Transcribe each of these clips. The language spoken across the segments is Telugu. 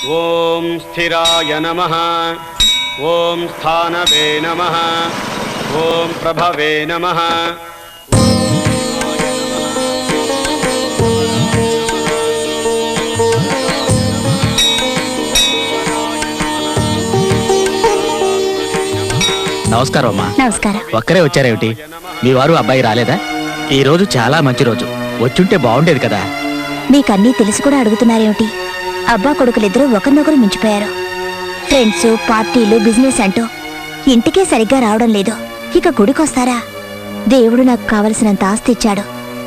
ఓం స్థిరాయ నమః. ఓం స్థానవే నమః. ఓం ప్రభవే నమః. నమస్కారం అమ్మా. నమస్కారం. ఒక్కరే వచ్చారేమిటి? మీ వారు అబ్బాయి రాలేదా? ఈ రోజు చాలా మంచి రోజు, వచ్చుంటే బాగుండేది కదా. మీకన్నీ తెలిసి కూడా అడుగుతున్నారేమిటి? అబ్బా కొడుకులిద్దరూ ఒకరినొకరు మించిపోయారు. ఫ్రెండ్స్, పార్టీలు, బిజినెస్ అంటూ ఇంటికే సరిగ్గా రావడం లేదు. ఇక గుడికొస్తారా? దేవుడు నాకు కావలసినంత ఆస్తి ఇచ్చాడు.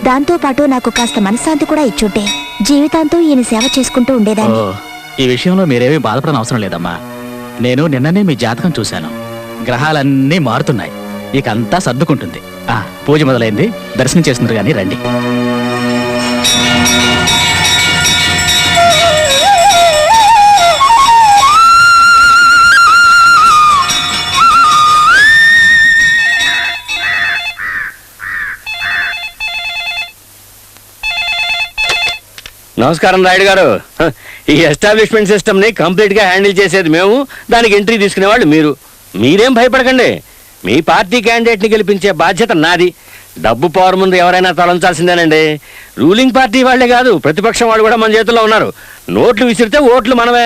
దాంతో పాటు నాకు కాస్త మనశ్శాంతి కూడా ఇచ్చుంటే జీవితాంతో ఈయన సేవ చేసుకుంటూ ఉండేదాన్ని. ఈ విషయంలో మీరేమీ బాధపడని అవసరం లేదమ్మా. నేను నిన్ననే మీ జాతకం చూశాను. గ్రహాలన్నీ మారుతున్నాయి. ఇక అంతా సర్దుకుంటుంది. పూజ మొదలైంది, దర్శనం చేస్తున్నారు కానీ రండి. నమస్కారం రాయుడు గారు. ఈ ఎస్టాబ్లిష్మెంట్ సిస్టమ్ ని కంప్లీట్ గా హ్యాండిల్ చేసేది మేము, దానికి ఎంట్రీ తీసుకునేవాళ్ళు మీరు. మీరేం భయపడకండి. మీ పార్టీ క్యాండిడేట్ ని గెలిపించే బాధ్యత నాది. డబ్బు పవర్ ముందు ఎవరైనా తలంచాల్సిందేనండి. రూలింగ్ పార్టీ వాళ్లే కాదు, ప్రతిపక్షం వాళ్ళు కూడా మన చేతుల్లో ఉన్నారు. నోట్లు విసిరితే ఓట్లు మనమే.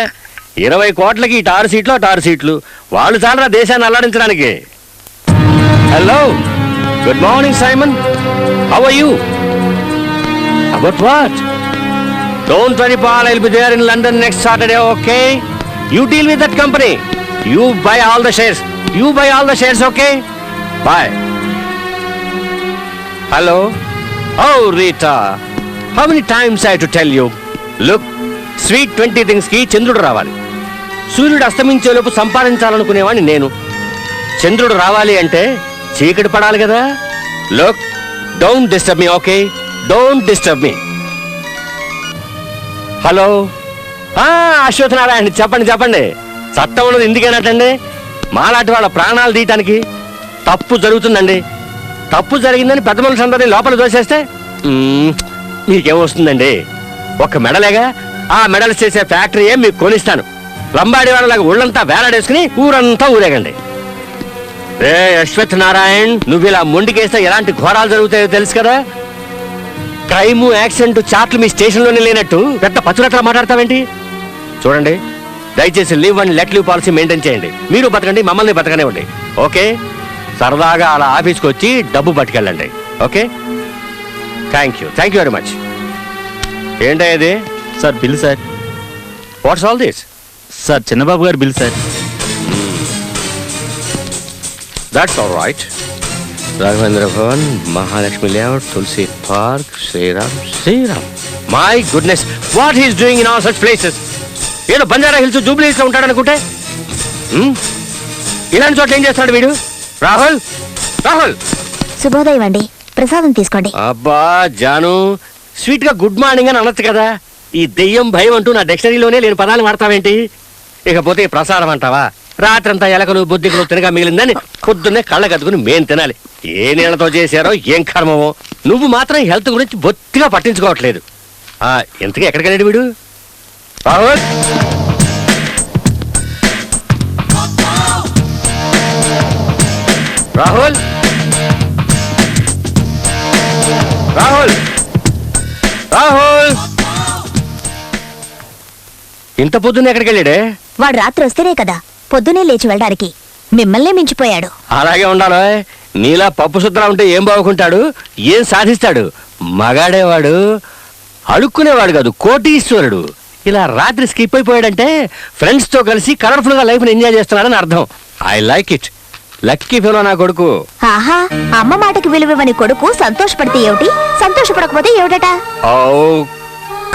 20 కోట్లకి ఇటు 6 సీట్లు అటు 6 సీట్లు. వాళ్ళు చాలరా దేశాన్ని అల్లాడించడానికి. Hello, good morning Simon. How are you? About what? Don't worry, Paul. I'll be there in London next Saturday, okay? You deal with that company. You buy all the shares. You buy all the shares, okay? Bye. Hello? Oh, Rita. How many times I have to tell you? Look, sweet 20 things ki చంద్రుడు రావాలి. సూర్యుడు అస్తమించేలోపు సంపాదించాలనుకునేవాడిని నేను. చంద్రుడు రావాలి అంటే చీకటి పడాలి కదా. Look, don't disturb me, okay? Don't disturb me. Hello, Ashwath Narayana, చెప్పండి. చట్టం ఉన్నది ఎందుకైనాటండి? మాలాంటి వాళ్ళ ప్రాణాలు తీయటానికి. తప్పు జరుగుతుందండి. తప్పు జరిగిందని పెద్ద మనుషులు అందరినీ లోపల దోసేస్తే మీకేమొస్తుందండి? ఒక మెడలేగా, ఆ మెడల్స్ చేసే ఫ్యాక్టరీయే మీకు కొనిస్తాను. లంబాడి వాళ్ళలాగా ఒళ్ళంతా వేలాడేసుకుని ఊరంతా ఊరేగండి. రే అశ్వథ్ నారాయణ్, నువ్వు ఇలా మొండికేస్తే ఎలాంటి ఘోరాలు జరుగుతాయో తెలుసు కదా. క్రైమ్, యాక్సిడెంట్ చాట్లు మీ స్టేషన్లోనే లేనట్టు పెద్ద పచ్చురట్లా మాట్లాడతావేంటి? చూడండి, దయచేసి leave and let leave policy maintain చేయండి. మీరు బతకండి, మమ్మల్ని బతకనివ్వండి, ఓకే? సరదాగా అలా ఆఫీస్కి వచ్చి డబ్బు పట్టుకెళ్ళండి, okay? Thank you very much. ఏంటో ఇది? Sir bill sir. What's all this? Sir Chinnababu గారు bill sir. That's all right. Raghavendra Bhavan, Mahalakshmi layout, Tulasi park, Sriram. My goodness, what he's doing in all such places? ఏదో బంజారా హిల్స్, జూబ్లీ హిల్స్ లో ఉంటాడనుకుంటే ఇలాంటి చోట్ల ఏం చేస్తున్నాడు వీడు? రాహుల్, శుభోదయం అండి, ప్రసాదం తీసుకోండి. అబ్బా జాను, స్వీట్ గా గుడ్ మార్నింగ్ అని అనొచ్చు కదా. ఈ దెయ్యం భయం అంటూ నా డిక్షనరీలోనే లేని పదాలు వాడతావేంటి? ఇకపోతే ప్రసాదం అంటావా? రాత్రంతా ఎలకలు బొద్దికలు తినగా మిగిలిందని పొద్దున్నే కళ్ళ కదుకుని మేం తినాలి. ఏ నీళ్లతో చేశారో ఏం కర్మమో. నువ్వు మాత్రం హెల్త్ గురించి బొత్తిగా పట్టించుకోవట్లేదు. ఎంతగా ఎక్కడికి వెళ్ళాడు వీడు? రాహుల్, రాహుల్, రాహుల్, రాహుల్, ఇంత పొద్దున్న ఎక్కడికి వెళ్ళాడే? వాడు రాత్రి వస్తేనే కదా పొద్దునే లేచి వెళ్ళడానికి. మిమ్మల్నే మించిపోయాడు. అలాగే ఉండాలి. నీలా పప్పు సుద్రా ఉంటే ఏం బాగుంటాడు, ఏం సాధిస్తాడు? మగాడేవాడు, అడుక్కునేవాడు కాదు, కోటీశ్వరుడు. ఇలా రాత్రి స్కిప్ అయిపోయాడంటే ఫ్రెండ్స్ తో కలిసి కలర్ఫుల్ గా లైఫ్ ని ఎంజాయ్ చేస్తున్నాడని అర్థం. I like it. Lucky fellow నా కొడుకు. ఆహా, అమ్మ మాటకి విలువని కొడుకు సంతోషపడితే ఏమిటి, సంతోషపడకపోతే ఏమిటట? ఓ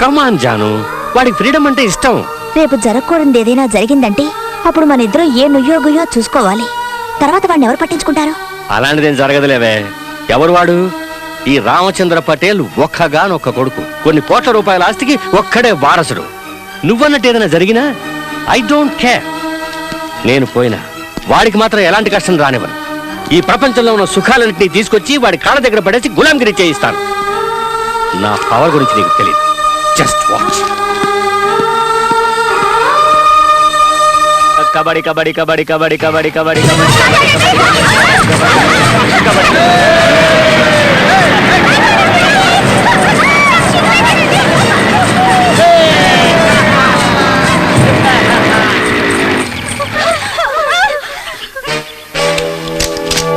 కమాన్ జాను, వాడికి ఫ్రీడమ్ అంటే ఇష్టం. రేపు జరగకూడదు ఏదైనా జరిగిందంటే అప్పుడు మన ఇద్దరం ఏ నుయ్యోగుయో చూసుకోవాలి. తర్వాత వాడిని ఎవరు పట్టించుకుంటారు? అలాంటిదేం జరగదులేవే. ఎవరు వాడు? ఈ రామచంద్ర పటేల్ ఒక్కగానొక్క కొడుకు. కొన్ని కోట్ల రూపాయల ఆస్తికి ఒక్కడే వారసుడు. నువ్వన్నట్టు ఏదైనా జరిగినా ఐ డోంట్ కేర్. నేను పోయినా వాడికి మాత్రం ఎలాంటి కష్టం రానివ్వను. ఈ ప్రపంచంలో ఉన్న సుఖాలన్నింటినీ తీసుకొచ్చి వాడి కాళ్ళ దగ్గర పడేసి గులాంగిరి చేయిస్తాను. నా పవర్ గురించి నీకు తెలియదు. Just watch. Kabaddi kabaddi kabaddi kabaddi kabaddi kabaddi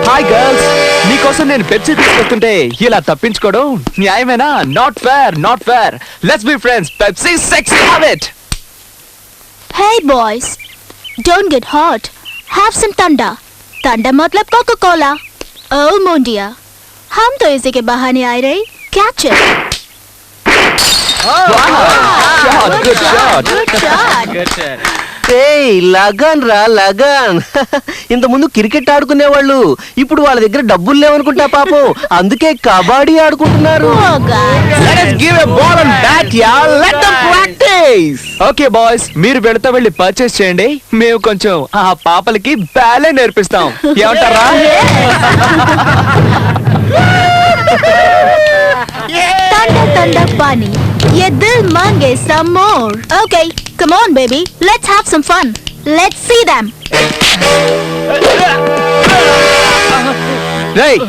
hi girls, మీకోసం నేను పెప్సీ తీసుకొస్తుంటే ఇలా తప్పించుకోవడం న్యాయమేనా? Not fair, not fair. Let's be friends. Pepsi sexy habit. Hey boys, don't get hot. Have some thunder. Thunder मतलब Coca-Cola. Oh mon dear, हम तो इसी के बहाने आए रहे. Catch it. Good shot. Good shot. Lagan రా లగన్. ఇంత ముందు క్రికెట్ ఆడుకునేవాళ్ళు, ఇప్పుడు వాళ్ళ దగ్గర డబ్బులు లేవనుకుంటా పాపం, అందుకే కబడ్డీ ఆడుకుంటున్నారు. Oh God. Let us give a ball and bat, y'all. Let them practice. Okay boys, మీరు వెళతా వెళ్ళి పర్చేస్ చేయండి. మేము కొంచెం ఆ పాపలకి బ్యాలే నేర్పిస్తాం. ఏమంటారా? Thunder, thunder, bunny. ये दिल मांगे some more. Okay, come on, baby. Let's have some fun. Let's see them. రేయ్,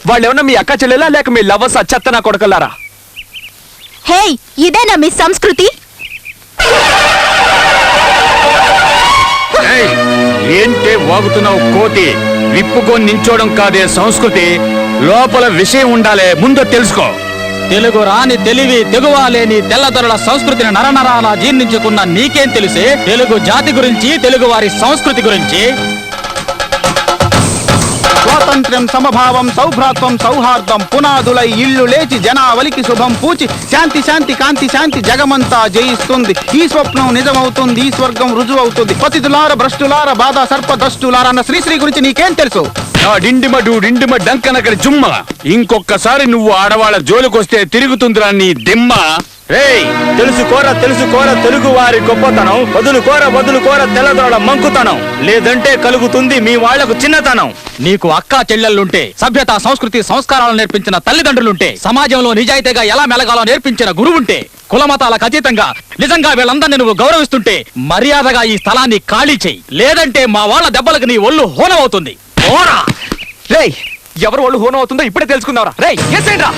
వాళ్ళు ఏమన్నా మీ అక్క చెల్లెలా లేక మీ లవర్స్ చెత్త నా కొడకల్లారా? Hey, ఇదేనా మీ సంస్కృతి? ఏంటే వాగుతున్నావు కోతి? విప్పుకొని నించోవడం కాదే సంస్కృతి, లోపల విషయం ఉండాలే, ముందు తెలుసుకో. తెలుగు రాని తెలివి తెగువాలేని తెల్లదొరల సంస్కృతిని నరనరాలా జీర్ణించుకున్న నీకేం తెలిసే తెలుగు జాతి గురించి, తెలుగు వారి సంస్కృతి గురించి? స్వాతంత్ర్యం, సమభావం, సౌభ్రాత్వం, సౌహార్దం పునాదులై ఇల్లు లేచి జనావలికి శుభం పూచి శాంతి శాంతి కాంతి శాంతి జగమంతా జయిస్తుంది. ఈ స్వప్నం నిజమవుతుంది, ఈ స్వర్గం రుజువవుతుంది. పతితులార భ్రష్టులార బాధ సర్ప దష్టులార అన్న శ్రీశ్రీ గురించి నీకేం తెలుసు? డిండిమ డంకనకరి చుమ్మ, ఇంకొక్కసారి నువ్వు ఆడవాళ్ళ జోలికొస్తే తిరుగుతుందిరా నీ దిమ్మ. రేయ్, తెలుసుకోర తెలుగు వారి గొప్పతనం, వదులుకోర తెల్లదొరల మంకుతనం, లేదంటే కలుగుతుంది మీ వాళ్లకు చిన్నతనం. నీకు అక్కా చెల్లెళ్ళుంటే, సభ్యత సంస్కృతి సంస్కారాలు నేర్పించిన తల్లిదండ్రులుంటే, సమాజంలో నిజాయితీగా ఎలా మెలగాలో నేర్పించిన గురువుంటే, కులమతాలకు అతీతంగా నిజంగా వీళ్ళందరినీ నువ్వు గౌరవిస్తుంటే మర్యాదగా ఈ స్థలాన్ని ఖాళీ చెయ్యి, లేదంటే మా వాళ్ళ దెబ్బలకు నీ ఒళ్ళు హోనమవుతుంది. ఓరా! రేయ్, ఎవరు ఒళ్ళు హోనం అవుతుందో ఇప్పుడే తెలుసుకుందాంరా. రేయ్, ఏసేంట్రా?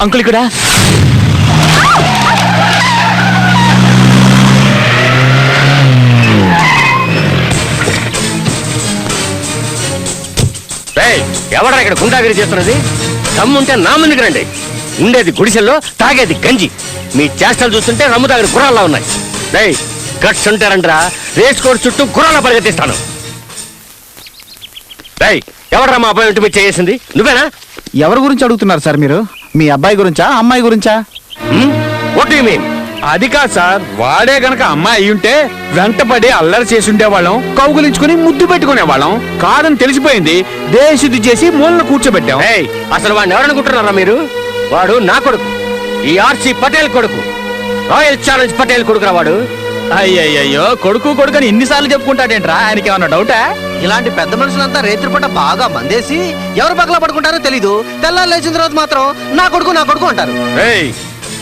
అంకుల్ ఇక్కడ. ఎవడా ఇక్కడ గుండాగిరి చేస్తున్నది? దమ్ముంటే నా ముందుకు రండి. ఉండేది గుడిసెల్లో, తాగేది గంజి. మీ చేష్టలు చూస్తుంటే రమ్ము తాగిన గుర్రాల్లా ఉన్నాయి. రేయ్, గట్స్ ఉంటారంటరా, రేస్ కోర్స్ చుట్టూ గుర్రాల పరిగెత్తిస్తాను. రేయ్, ఎవడరా మా అబ్బాయి ఇంటి మీద చేసింది? నువ్వేనా? ఎవరి గురించి అడుగుతున్నారు సార్ మీరు? మీ అబ్బాయి గురించా, అమ్మాయి గురించా? What you mean? అది కాదు సార్, వాడే గనక అమ్మాయి అయ్యుంటే వెంటపడి అల్లరి చేసి ఉండేవాళ్ళం, కౌగులించుకుని ముద్దు పెట్టుకునేవాళ్ళం. కాదని తెలిసిపోయింది, దేశశుద్ధి చేసి మూలను కూర్చోబెట్టాం. ఏయ్, అసలు వాడిని ఎవరనుకుంటున్నారా మీరు? వాడు నా కొడుకు, ఈ ఆర్సీ పటేల్ కొడుకు, రాయల్ ఛాలెంజ్ పటేల్ కొడుకురా వాడు. అయ్యయ్యో, కొడుకు కొడుకుని ఇన్నిసార్లు చెప్పుకుంటాడేంట్రా? ఆయనకి ఏమన్నా డౌటా? ఇలాంటి పెద్ద మనుషులంతా రేత్రిపూట బాగా మందేసి ఎవరు పగల పడుకుంటారో తెలీదు, తెల్లారు లేచిన తర్వాత మాత్రం నా కొడుకు అంటారు.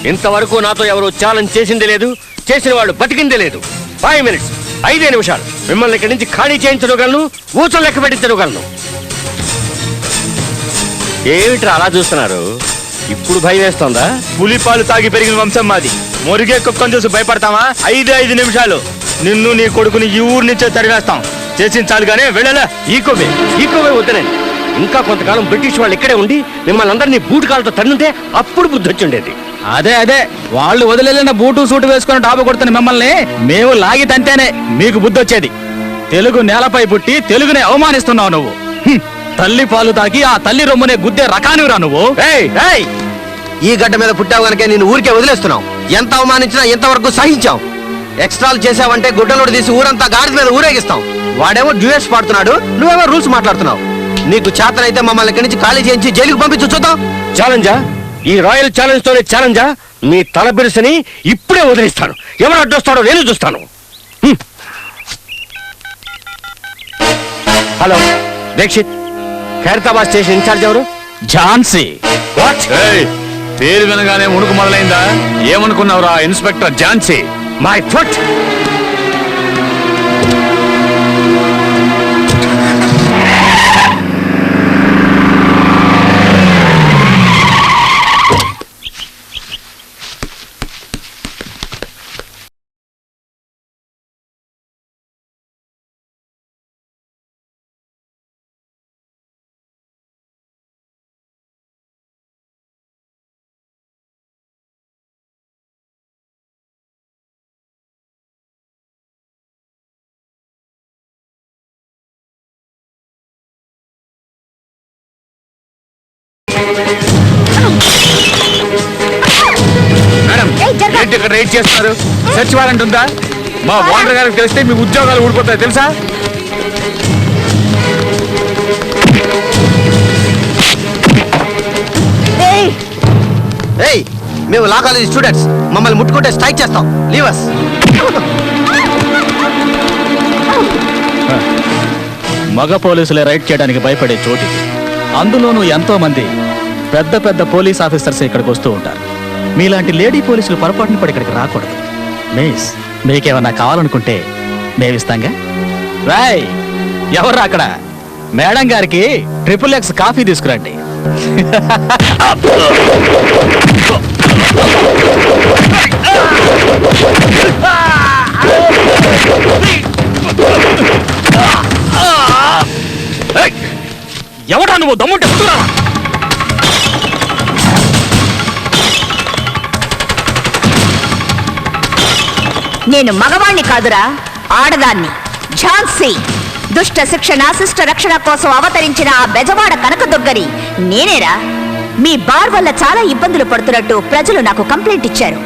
ఇంతవరకు నాతో ఎవరు ఛాలెంజ్ చేసిందే లేదు, చేసిన వాళ్ళు బతికిందే లేదు. 5 minutes 5 నిమిషాలు మిమ్మల్ని ఇక్కడి నుంచి ఖాళీ చేయించగలను, ఊచలు లెక్క పెట్టించగలను. ఏమిట్రా అలా చూస్తున్నారు? ఇప్పుడు భయం వేస్తోందా? పులిపాలు తాగి పెరిగిన వంశం మాది. మురిగే కుక్కను చూసి భయపడతావా? 5 నిమిషాలు నిన్ను నీ కొడుకుని ఈ ఊరు నుంచే తరివేస్తాం. చేసించాలి గానీ వెళ్ళలే. ఈకోవే వద్దనండి. ఇంకా కొంతకాలం బ్రిటిష్ వాళ్ళు ఇక్కడే ఉండి మిమ్మల్ని అందరినీ బూటు కాలతో తన్నుంటే అప్పుడు బుద్ధి వచ్చుండేది. అదే వాళ్ళు వదిలేసిన బూటు సూటు వేసుకుని డాబు కొడుతున్న మిమ్మల్ని మేము లాగి తంతేనే మీకు బుద్ధి వచ్చేది. తెలుగు నేలపై పుట్టి తెలుగునే అవమానిస్తున్నావు నువ్వు. తల్లి పాలు తాగి ఆ తల్లి రొమ్మునే గుద్దే రకానివిరా నువ్వు. ఏయ్, ఈ గడ్డ మీద పుట్టావు గనకే నేను ఊరికే వదిలేస్తున్నావు. ఎంత అవమానించినా ఎంతవరకు సహించావు. ఎక్స్ట్రాలు చేసావంటే గుడ్డలోడు తీసి ఊరంతా గాడిద మీద ఊరేగిస్తాం. వాడేమో డ్యూయట్స్ పాడుతున్నాడు, నువ్వేమో రూల్స్ మాట్లాడుతున్నావు. నీకు చేతనైతే మమ్మల్ని ఇక్కడి నుంచి ఖాళీ చేయించి జైలుకి పంపించు చూద్దాం. ఛాలెంజా? ఈ రాయల్ ఛాలెంజ్ తోనే ఛాలెంజా? మీ తల బిరుసని ఇప్పుడే వదిలిస్తాను. ఎవరు అడ్డొస్తాడో నేను చూస్తాను. Hello Dikshit, Khairatabad station incharge ఎవరు? ఝాన్సీ. వాట్? పేరు వినగానే మునుకు మొదలైందా? ఏమనుకున్నావురా inspector Jhansi? My foot. Madam, ఏంటి ఇక్కడ రైడ్ చేస్తున్నారు? సెర్చ్ వారెంట్ ఉందా? మా ఓనర్ గారికి తెలిస్తే మీ ఉద్యోగాలు ఊడిపోతాయి తెలుసా? ఏయ్, మేము లా కాలేజ్ స్టూడెంట్స్. మమ్మల్ని ముట్టుకుంటే స్ట్రైక్ చేస్తాం. లీవస్. మగ పోలీసులే రైడ్ చేయడానికి భయపడే చోటు. అందులోనూ ఎంతో మంది పెద్ద పెద్ద పోలీస్ ఆఫీసర్స్ ఇక్కడికి వస్తూ ఉంటారు. మీలాంటి లేడీ పోలీసులు పొరపాటున పడి ఇక్కడికి రాకూడదు. మిస్, మీకేమన్నా కావాలనుకుంటే మేమిస్తాంగా. రాయ్, ఎవరు అక్కడ? మేడం గారికి XXX కాఫీ తీసుకురండి. ఎవడా నువ్వు? దమ్ముంటే ముందుకు రా. నేను మగవాణ్ణి కాదురా, ఆడదాన్ని. ఝాన్సీ. దుష్ట శిక్షణ శిష్ట రక్షణ కోసం అవతరించిన ఆ బెజవాడ కనకదుర్గని నేనేరా. మీ బార్ వల్ల చాలా ఇబ్బందులు పడుతున్నట్టు ప్రజలు నాకు కంప్లైంట్ ఇచ్చారు.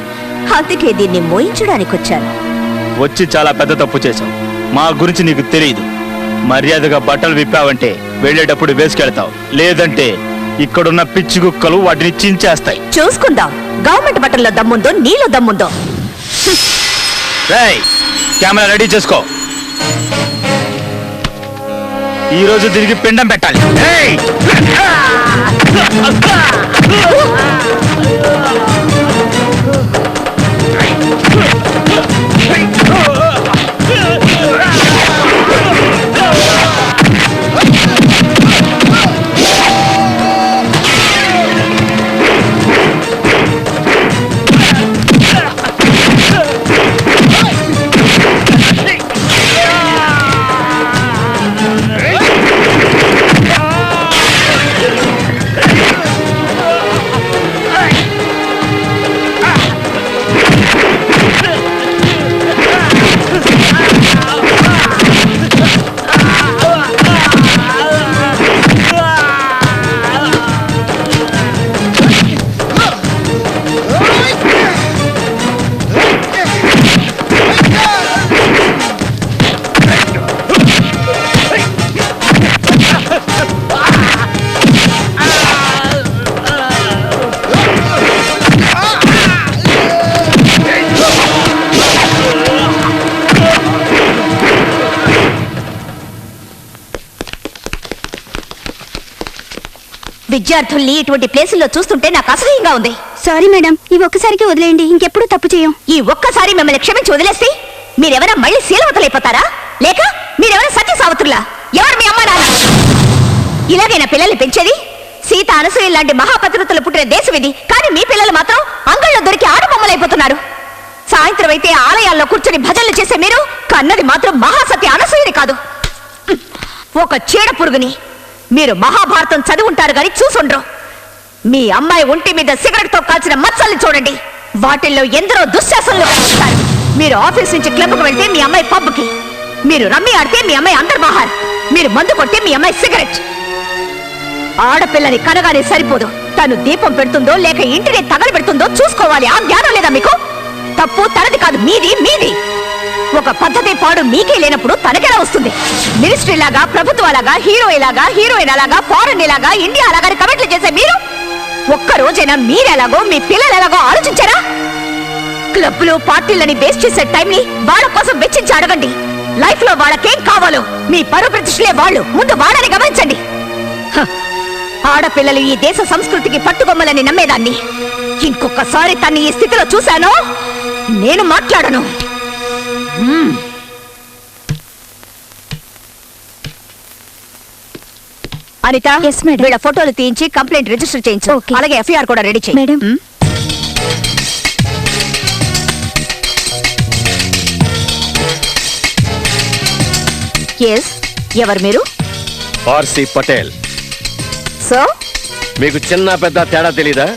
అందుకే దీన్ని మోయించడానికి వచ్చాను. వచ్చి చాలా పెద్ద తప్పు చేశావు. మా గురించి నీకు తెలియదు. మర్యాదగా బట్టలు విప్పావంటే వెళ్ళేటప్పుడు వేసుకెళ్తావు. లేదంటే ఇక్కడున్న పిచ్చి కుక్కలు వాటిని చించేస్తాయి. చూసుకుందాం గవర్నమెంట్ బట్టల్లో దమ్ముందో నీలో దమ్ముందో. రేయ్, కెమెరా రెడీ చేసుకో. ఈ రోజు తిరిగి పిండం పెట్టాలి. ఏయ్! విద్యార్థుల్ని ఇటువంటి ప్లేసుల్లో చూస్తుంటే నాకు అసహ్యంగా ఉంది. సారీ మేడం, ఈ ఒక్కసారికి వదిలేయండి, ఇంకెప్పుడు తప్పు చేయం. ఈ ఒక్కసారి మిమ్మల్ని క్షమించి వదిలేస్తే మీరెవరా మళ్ళీ శీలవతలైపోతారా లేక మీరెవరా సత్య సావతులా? ఎవరు మీ అమ్మ నాన్న? ఇలాగైనా పిల్లల్ని పెంచేది? సీత అనసూయ లాంటి మహాపతివ్రతలు పుట్టిన దేశం ఇది. కానీ మీ పిల్లలు మాత్రం అంగళ్ళలో దొరికి ఆడబొమ్మలైపోతున్నారు. సాయంత్రం అయితే ఆలయాల్లో కూర్చొని భజనలు చేసే మీరు కన్నది మాత్రం మహాసతి అనసూయని కాదు, ఒక చీడ పురుగుని. మీరు మహాభారతం చదివి ఉంటారు గాని చూసుండ్రు. మీ అమ్మాయి ఒంటి మీద సిగరెట్ తో కాల్చిన మచ్చల్ని చూడండి. వాటిల్లో ఎందరో దుశ్శాసనలు కనిపిస్తారు. మీరు ఆఫీస్ నుంచి క్లబ్కు వెళ్తే మీ అమ్మాయి పబ్కి, మీరు రమ్మి ఆడితే మీ అమ్మాయి అంతర్మహార్, మీరు మందు కొట్టే మీ అమ్మాయి సిగరెట్. ఆడపిల్లని కనగానే సరిపోదు, తను దీపం పెడుతుందో లేక ఇంటిని తగలబెడుతుందో చూసుకోవాలి. ఆ జ్ఞానం లేదా మీకు? తప్పు తనది కాదు, మీది మీది. ఒక పద్ధతి పాడు మీకే లేనప్పుడు తనకెలా వస్తుంది? మినిస్ట్రీ లాగా, ప్రభుత్వాలాగా, హీరోయిన్ లాగా, ఫారెన్ లాగా, ఇండియా లాగా కమెంట్లు చేసే మీరు ఒక్క రోజైనా మీరెలాగో మీ పిల్లలు ఎలాగో ఆలోచించారా? క్లబ్లు పార్టీలని వేస్ట్ చేసే టైంని వాళ్ళ కోసం వెచ్చించి అడగండి. లైఫ్ లో వాళ్ళకేం కావాలో మీ పరువు ప్రతిష్టలే వాళ్ళు. ముందు వాళ్ళని గమనించండి. ఆడపిల్లలు ఈ దేశ సంస్కృతికి పట్టుకొమ్మలని నమ్మేదాన్ని. ఇంకొకసారి తన్ని ఈ స్థితిలో చూశానో నేను మాట్లాడను. అనిత, వీళ్ళ ఫోటోలు తీయించి కంప్లైంట్ రిజిస్టర్ చేయించు. అలాగే ఎఫ్ఐఆర్ కూడా రెడీ చేయి. మేడం, ఎవరు మీరు? ఆర్సి పటేల్. సో మీకు చిన్న పెద్ద తేడా తెలీదా?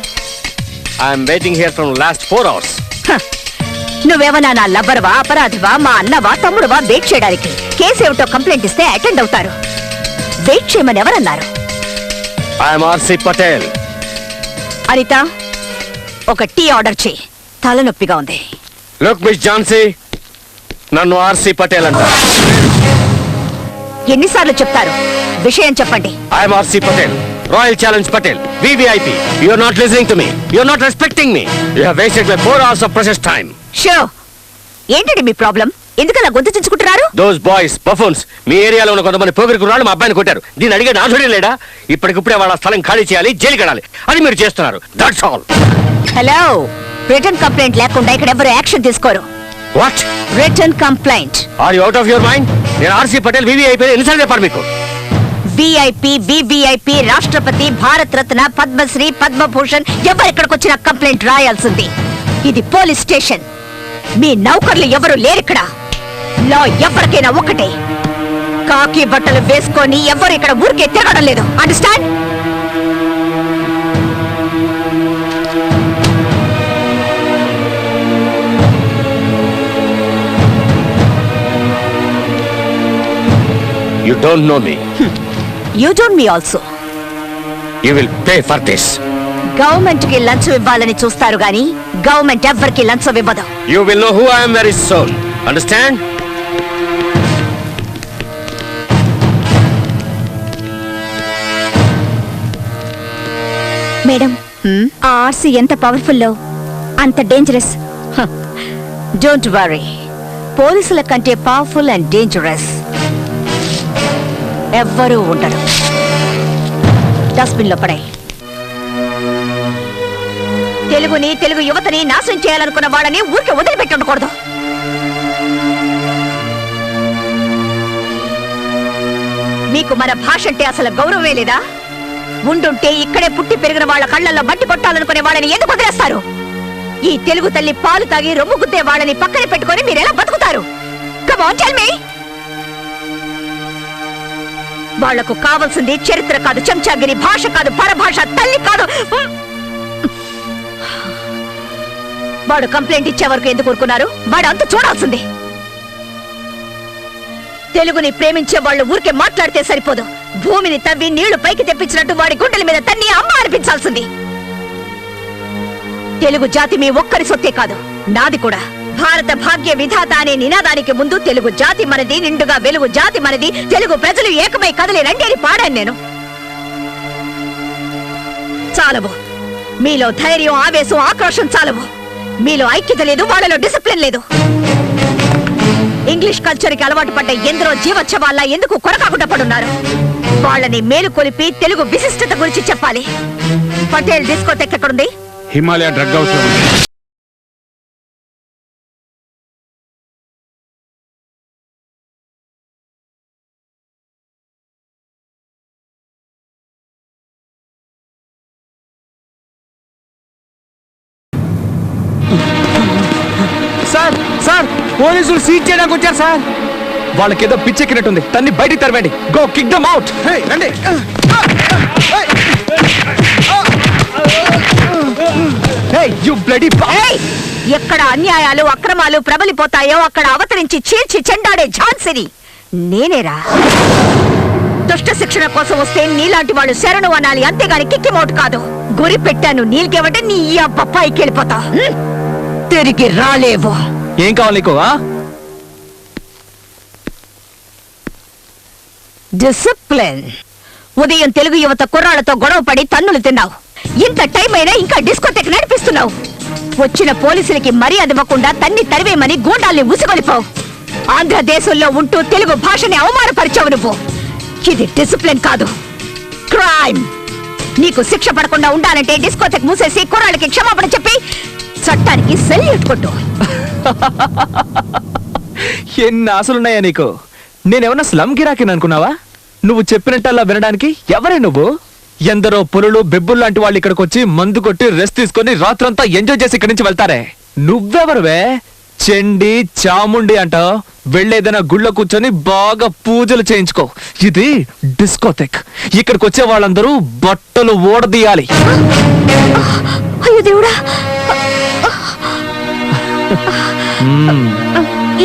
I'm waiting here from last 4 hours. నువ్వేమన్నా నా లబ్బర్వా, అపరాధివా, మా అన్నవా, తమ్ముడువా? వెయిట్ చేయడానికి కేసు ఏమిటో కంప్లైంట్ ఇస్తే అటెండ్ అవుతారు. వెయిట్ చేయమని ఎవరన్నారు? I'm RC Patel. అనిత, ఒక టీ ఆర్డర్ చేయి, తలనొప్పిగా ఉంది. లుక్ మిస్ ఝాన్సీ, నన్ను ఆర్సి పటేల్ అంటారు. ఎన్నిసార్లు చెప్తారు? విషయం చెప్పండి. I'm RC Patel, royal challenge Patel, VVIP. You are not listening to me. You are not respecting me. You have wasted my 4 hours of precious time. Show, ఏంటండి మీ ప్రాబ్లం? ఎందుకలా గొంతు చించుకుంటున్నారు? Those boys, buffoons, మీ ఏరియాలో ఉన్న కొంతమంది పోగిరి కుర్రాళ్ళు మా అబ్బాయిని కొట్టారు. దీన్ని అడిగే నాథుడే లేడా? ఇప్పటికిప్పుడే వాళ్ళ స్థలం ఖాళీ చేయాలి, జైలు కడాలి. అది మీరు చేస్తున్నారు. That's all. Hello, return complaint లేకుండా ఇక్కడ ఎవరు యాక్షన్ తీసుకోరు. What? Return complaint. Are you out of your mind? నేను ఆర్సి పటేల్ VVIP ఎన్నిసార్లు చెప్పారు మీకు? VIP, VVIP, రాష్ట్రపతి, భారత్ రత్న, పద్మశ్రీ, పద్మభూషణ్ ఎవరిక్కడికి వచ్చిన కంప్లైంట్ రాయాల్సింది. ఇది పోలీస్ స్టేషన్. మీ నౌకర్లు ఎవరు లేరిక్కడ. లా ఎవరికైనా ఒకటే. కాకి బట్టలు వేసుకొని ఎవరు ఇక్కడ ఊరికే తిరగడం లేదు. Understand? You don't know me. You don't me also. You will pay for this. Government కి లంచం ఇవ్వాలని చూస్తారు గాని గవర్నమెంట్ ఎవ్వరికి లంచం ఇవ్వదు. You will know who I am very soon. Understand? Madam, ఆ ఆర్సీ ఎంత పవర్ఫుల్లో అంత డేంజరస్. డోంట్ వరీ, పోలీసుల కంటే పవర్ఫుల్ అండ్ డేంజరస్ ఎవ్వరూ ఉండరు. డస్ట్బిన్ లో పడే. తెలుగుని, తెలుగు యువతని నాశనం చేయాలనుకున్న వాళ్ళని ఊరికి వదిలిపెట్టి ఉండకూడదు. మీకు మన భాష అంటే అసలు గౌరవమే లేదా? ఉండుంటే ఇక్కడే పుట్టి పెరిగిన వాళ్ళ కళ్ళల్లో మట్టి కొట్టాలనుకునే వాళ్ళని ఎందుకు వదిలేస్తారు? ఈ తెలుగు తల్లి పాలు తాగి రొమ్ము గుద్దే వాళ్ళని పక్కన పెట్టుకొని మీరెలా బతుకుతారు? Come on tell me. వాళ్లకు కావాల్సింది చరిత్ర కాదు, చెంచాగిరి, భాష కాదు, పరభాష, తల్లి కాదు. వాడు కంప్లైంట్ ఇచ్చే వరకు ఎందుకు ఊరుకున్నారు? వాడు అంత చూడాల్సింది. తెలుగుని ప్రేమించే వాళ్ళు ఊరికే మాట్లాడితే సరిపోదు. భూమిని తవ్వి నీళ్లు పైకి తెప్పించినట్టు వాడి గుండెల మీద తన్ని అమ్మ అనిపించాల్సింది. తెలుగు జాతి మీ ఒక్కరి సొత్తే కాదు, నాది కూడా. భారత భాగ్య విధాత అనే నినాదానికి ముందు తెలుగు జాతి మనది, నిండుగా వెలుగు జాతి మనది, తెలుగు ప్రజలు ఏకమై కదిలి రండి అని పాడాను నేను. చాలవు మీలో ధైర్యం, ఆవేశం, ఆక్రోశం చాలవు. మీలో ఐక్యత లేదు, వాళ్ళలో డిసిప్లిన్ లేదు. ఇంగ్లీష్ కల్చర్ కి అలవాటు పడ్డ ఎందరో జీవోత్సవాల్లా ఎందుకు కొరకాకుండా పడున్నారు? వాళ్ళని మేలుకొలిపి తెలుగు విశిష్టత గురించి చెప్పాలి. పటేల్ డిస్కోటెక్ ఎక్కడుంది? హిమాలయ డ్రగ్ హౌస్ లో ఉంది. సార్ పోలీసులు సీజ్ చేయడానికి వచ్చారు సార్. వాళ్ళకేదో పిచ్చెక్కినట్టుంది, తన్ని బయటికి తరవండి. Go kick them out. రండి. యు బ్లడీ ఎక్కడ అన్యాయాలు అక్రమాలు ప్రబలిపోతాయో అక్కడ అవతరించి చీల్చి చెండాడే ఝాన్సిని నేనేరా. దుష్ట శిక్షణ కోసం వస్తే నీలాంటి వాళ్ళు శరణు అనాలి, అంతేగాని కిక్కిమౌట్ కాదు. గురి పెట్టాను నీళ్ళకేమంటే నీ అబ్బ పైకి వెళ్ళిపోతా, తిరిగి రాలేవు. ఏం కావాలి నీకు? డిసిప్లిన్. ఉదయం తెలుగు యువత కుర్రాళ్లతో గొడవ పడి తన్నులు తిన్నావు. ఇంత టైం అయినా ఇంకా డిస్కోటెక్ నడిపిస్తున్నావు. వచ్చిన పోలీసులకి మర్యాద ఇవ్వకుండా తన్ని తరివేమని గూండాల్ని ఉసుగొలిపావు. ఆంధ్రదేశంలో ఉంటూ తెలుగు భాషని అవమానపరిచావు నువ్వు. ఇది డిసిప్లిన్ కాదు, క్రైమ్. నీకు శిక్ష పడకుండా ఉండాలంటే డిస్కోటెక్ మూసేసి కుర్రాళ్ళకి క్షమాపణ చెప్పి చట్టానికి సెల్యూట్ కొట్టు. ఎన్ని ఆశలున్నాయా నీకు? నేనేమన్నా స్లమ్ గిరాకిని అనుకున్నావా? నువ్వు చెప్పినట్టల్లా వినడానికి ఎవరే నువ్వు? ఎందరో పులులు బెబ్బులు లాంటి వాళ్ళు ఇక్కడికి వచ్చి మందు కొట్టి రెస్ట్ తీసుకొని రాత్రంతా ఎంజాయ్ చేసి ఇక్కడి నుంచి వెళ్తారే. నువ్వెవరువే? చెండి చాముండి అంట. వెళ్ళేదైనా గుళ్ళో కూర్చొని బాగా పూజలు చేయించుకో. ఇది డిస్కోథెక్. ఇక్కడికి వచ్చే వాళ్ళందరూ బట్టలు ఓడదీయాలి. అయ్యో దేవుడా,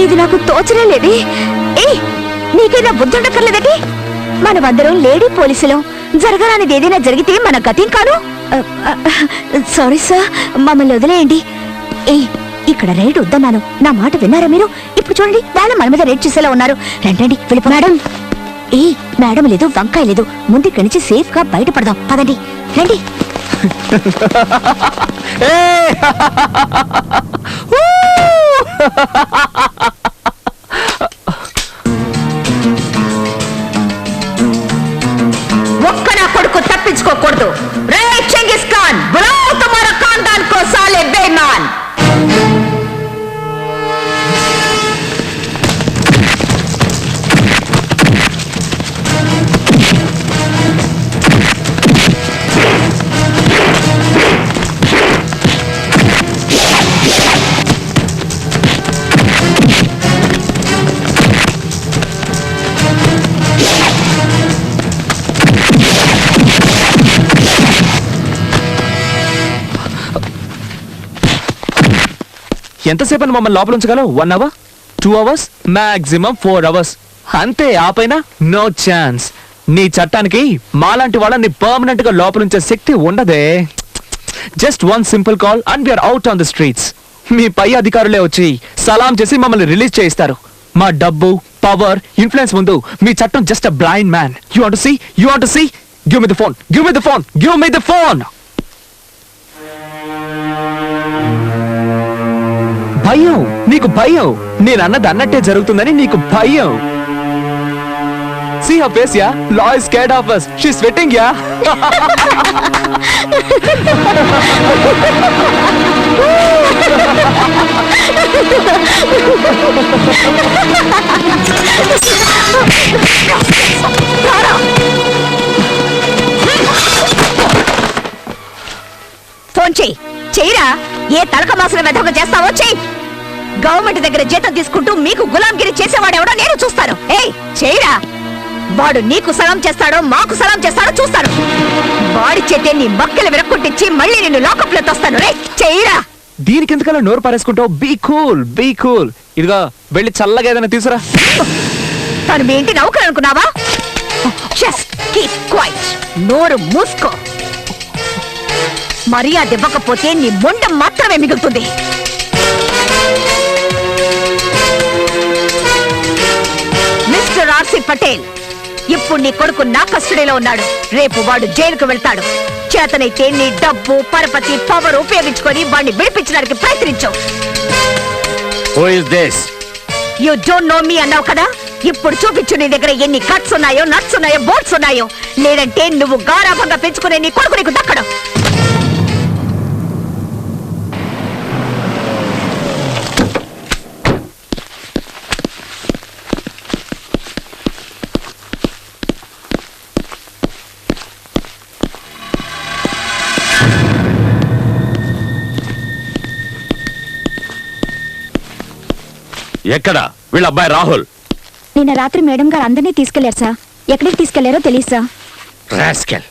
ఇది నాకు తోచనే లేదే. నీకైనా బుద్ధుండక్కర్లేదండి? మనమందరం లేడీ పోలీసులం. జరగరానిది ఏదైనా జరిగితే మన గతిం కాదు. సారీ సార్, మమ్మల్ని వదిలేయండి. ఇక్కడ రైడ్ వద్దన్నాను, నా మాట విన్నారా మీరు? ఇప్పుడు చూడండి, వాళ్ళ మన మీద రైడ్ చేసేలా ఉన్నారు. రండి వెళ్ళిపో. మేడం, మేడం లేదు, వంకాయ లేదు. ముందు ఇక్కడి నుంచి సేఫ్ గా బయటపడదాం. పదండి, రండి. ఒక్క నా కొడుకు తప్పించుకోకూడదు. రే చెంగిస్ ఖాన్, బులాओ तुम्हारा खानदान को साले बेईमान. ఎంతసేపని మమ్మల్ని లోపల ఉంచగలవు? 1 hour, 2 hours, మాక్సిమం 4 hours. అంతే, ఆపైనా నో ఛాన్స్. నీ చట్టానికి మాలాంటి వాళ్ళని పర్మనెంట్ గా లోపల ఉంచే శక్తి ఉండదే. Just 1 simple call and we're out on the streets. మీ పై అధికారులే వచ్చి సలాం చేసి మమ్మల్ని రిలీజ్ చేయిస్తారు. మా డబ్బు, పవర్, ఇన్ఫ్లుయెన్స్ ముందు మీ చట్టం just a blind man. You want to see? You want to see? Give me the phone, give me the phone, give me the phone. భయం, నీకు భయం. నేను అన్నది అన్నట్టే జరుగుతుందని నీకు భయం. See her face, yeah? Law is scared of us. She's sweating, yeah? Phone చెయ్యిరా. ఏ తలక మాసిన వెధంగా చేస్తావో చెయ్యి. గవర్నమెంట్ దగ్గర జీతం తీసుకుంటూ మీకు గులాంగిరి చేసేవాడెవడో నేను చూస్తాను. చెయ్యిరా. వాడు నీకు సలాం చేస్తాడో మాకు సలాం చేస్తాడో చూస్తాను. వాడి చేతే నీ మక్కలు విరక్కొట్టించి మళ్ళీ నిన్ను లాకప్ లో తోస్తాను. రే చెయ్యిరా. దీనికి ఎందుకలా నోరు పారేసుకుంటావు? Be cool, be cool. ఇదిగో వెళ్ళి చల్లగా ఏదైనా తీసురా. తను మీ ఇంటి నౌకరు అనుకున్నావా? Just keep quiet. నోరు మూసుకో. మర్యాద ఇవ్వకపోతే నీ మొండం మాత్రమే మిగులుతుంది. మిస్టర్ ఆర్సి పటేల్, ఇప్పుడు నీ కొడుకు నా కస్టడీలో ఉన్నాడు. రేపు వాడు జైలుకు వెళ్తాడు. చేతనైతే నీ డబ్బు, పరపతి, పవర్ ఉపయోగించుకొని వాడిని విడిపించడానికి ప్రయత్నించు. Who is this? You don't know me అన్నావు కదా. ఇప్పుడు చూపించు నీ దగ్గర ఎన్ని కట్స్ ఉన్నాయో, నట్స్ ఉన్నాయో, బోట్స్ ఉన్నాయో. లేదంటే నువ్వు గారాభంగా పెంచుకునే నీ కొడుకు నీకు దక్కడం. ఎక్కడ వీళ్ళ అబ్బాయి రాహుల్? నిన్న రాత్రి మేడం గారు అందరినీ తీసుకెళ్లారు సార్. ఎక్కడికి తీసుకెళ్లారో తెలియదు సార్. రాస్కెల్.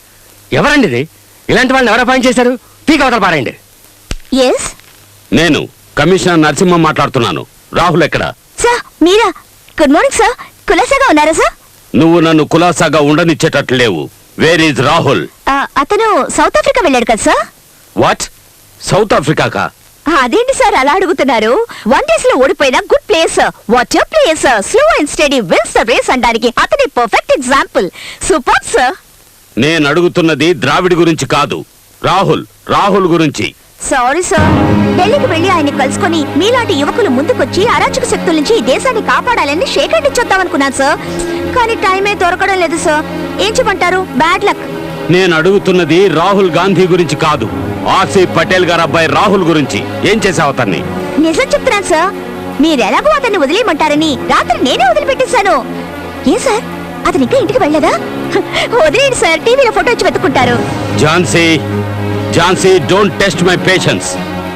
ఎవరండి ఇది? ఇలాంటి వాళ్ళని ఎవరు అపాయింట్ చేశారు? పీక్ అవతల పారేయండి. ఎస్ నేను కమిషనర్ నరసింహ మాట్లాడుతున్నాను. రాహుల్ ఎక్కడ? సార్ మీరా? Good morning sir. కులాసాగా ఉన్నారా సార్? నువ్వు నన్ను కులాసాగా ఉండనిచ్చేటట్లు లేవు. Where is Rahul? అతను సౌత్ ఆఫ్రికా వెళ్ళాడు కదా సార్. వాట్? సౌత్ ఆఫ్రికాకా? అదేంటి సార్ అలా అడుగుతున్నారు? 1 days లో ఓడిపోయిన good player. Water player, slow and steady wins the race అనడానికి అతని పర్ఫెక్ట్ ఎగ్జాంపుల్. Super sir. నేను అడుగుతున్నది ద్రావిడ్ గురించి కాదు, రాహుల్ గురించి. Sorry sir. ఢిల్లీకి వెళ్లి ఆయన్ని కలుసుకొని మీలాంటి యువకులు ముందుకొచ్చి అరాచక శక్తుల నుంచి ఈ దేశాన్ని కాపాడాలని షేక్ హ్యాండ్ ఇచ్చొద్దామనుకున్నాను సార్. కానీ టైమే దొరకడం లేదు సార్. ఏం చెప్పంటారు? Bad luck. నేను అడుగుతున్నది రాహుల్ గాంధీ గురించి కాదు, ఆసిఫ్ పటేల్ గారు అబ్బాయి రాహుల్ గురించి. ఏం చేసావు అతన్ని? నిజం చెప్తున్నాను సార్. మీరెలాగో అతన్ని వదిలేయమంటారని రాత్రి నేనే వదిలిపెట్టేశాను. ఏ సార్ అతను ఇంకా ఇంటికి వెళ్ళదా? వదిలేండి సార్, టీవీలో ఫోటో వచ్చి వెతుక్కుంటారు. Jhansi don't test my patience.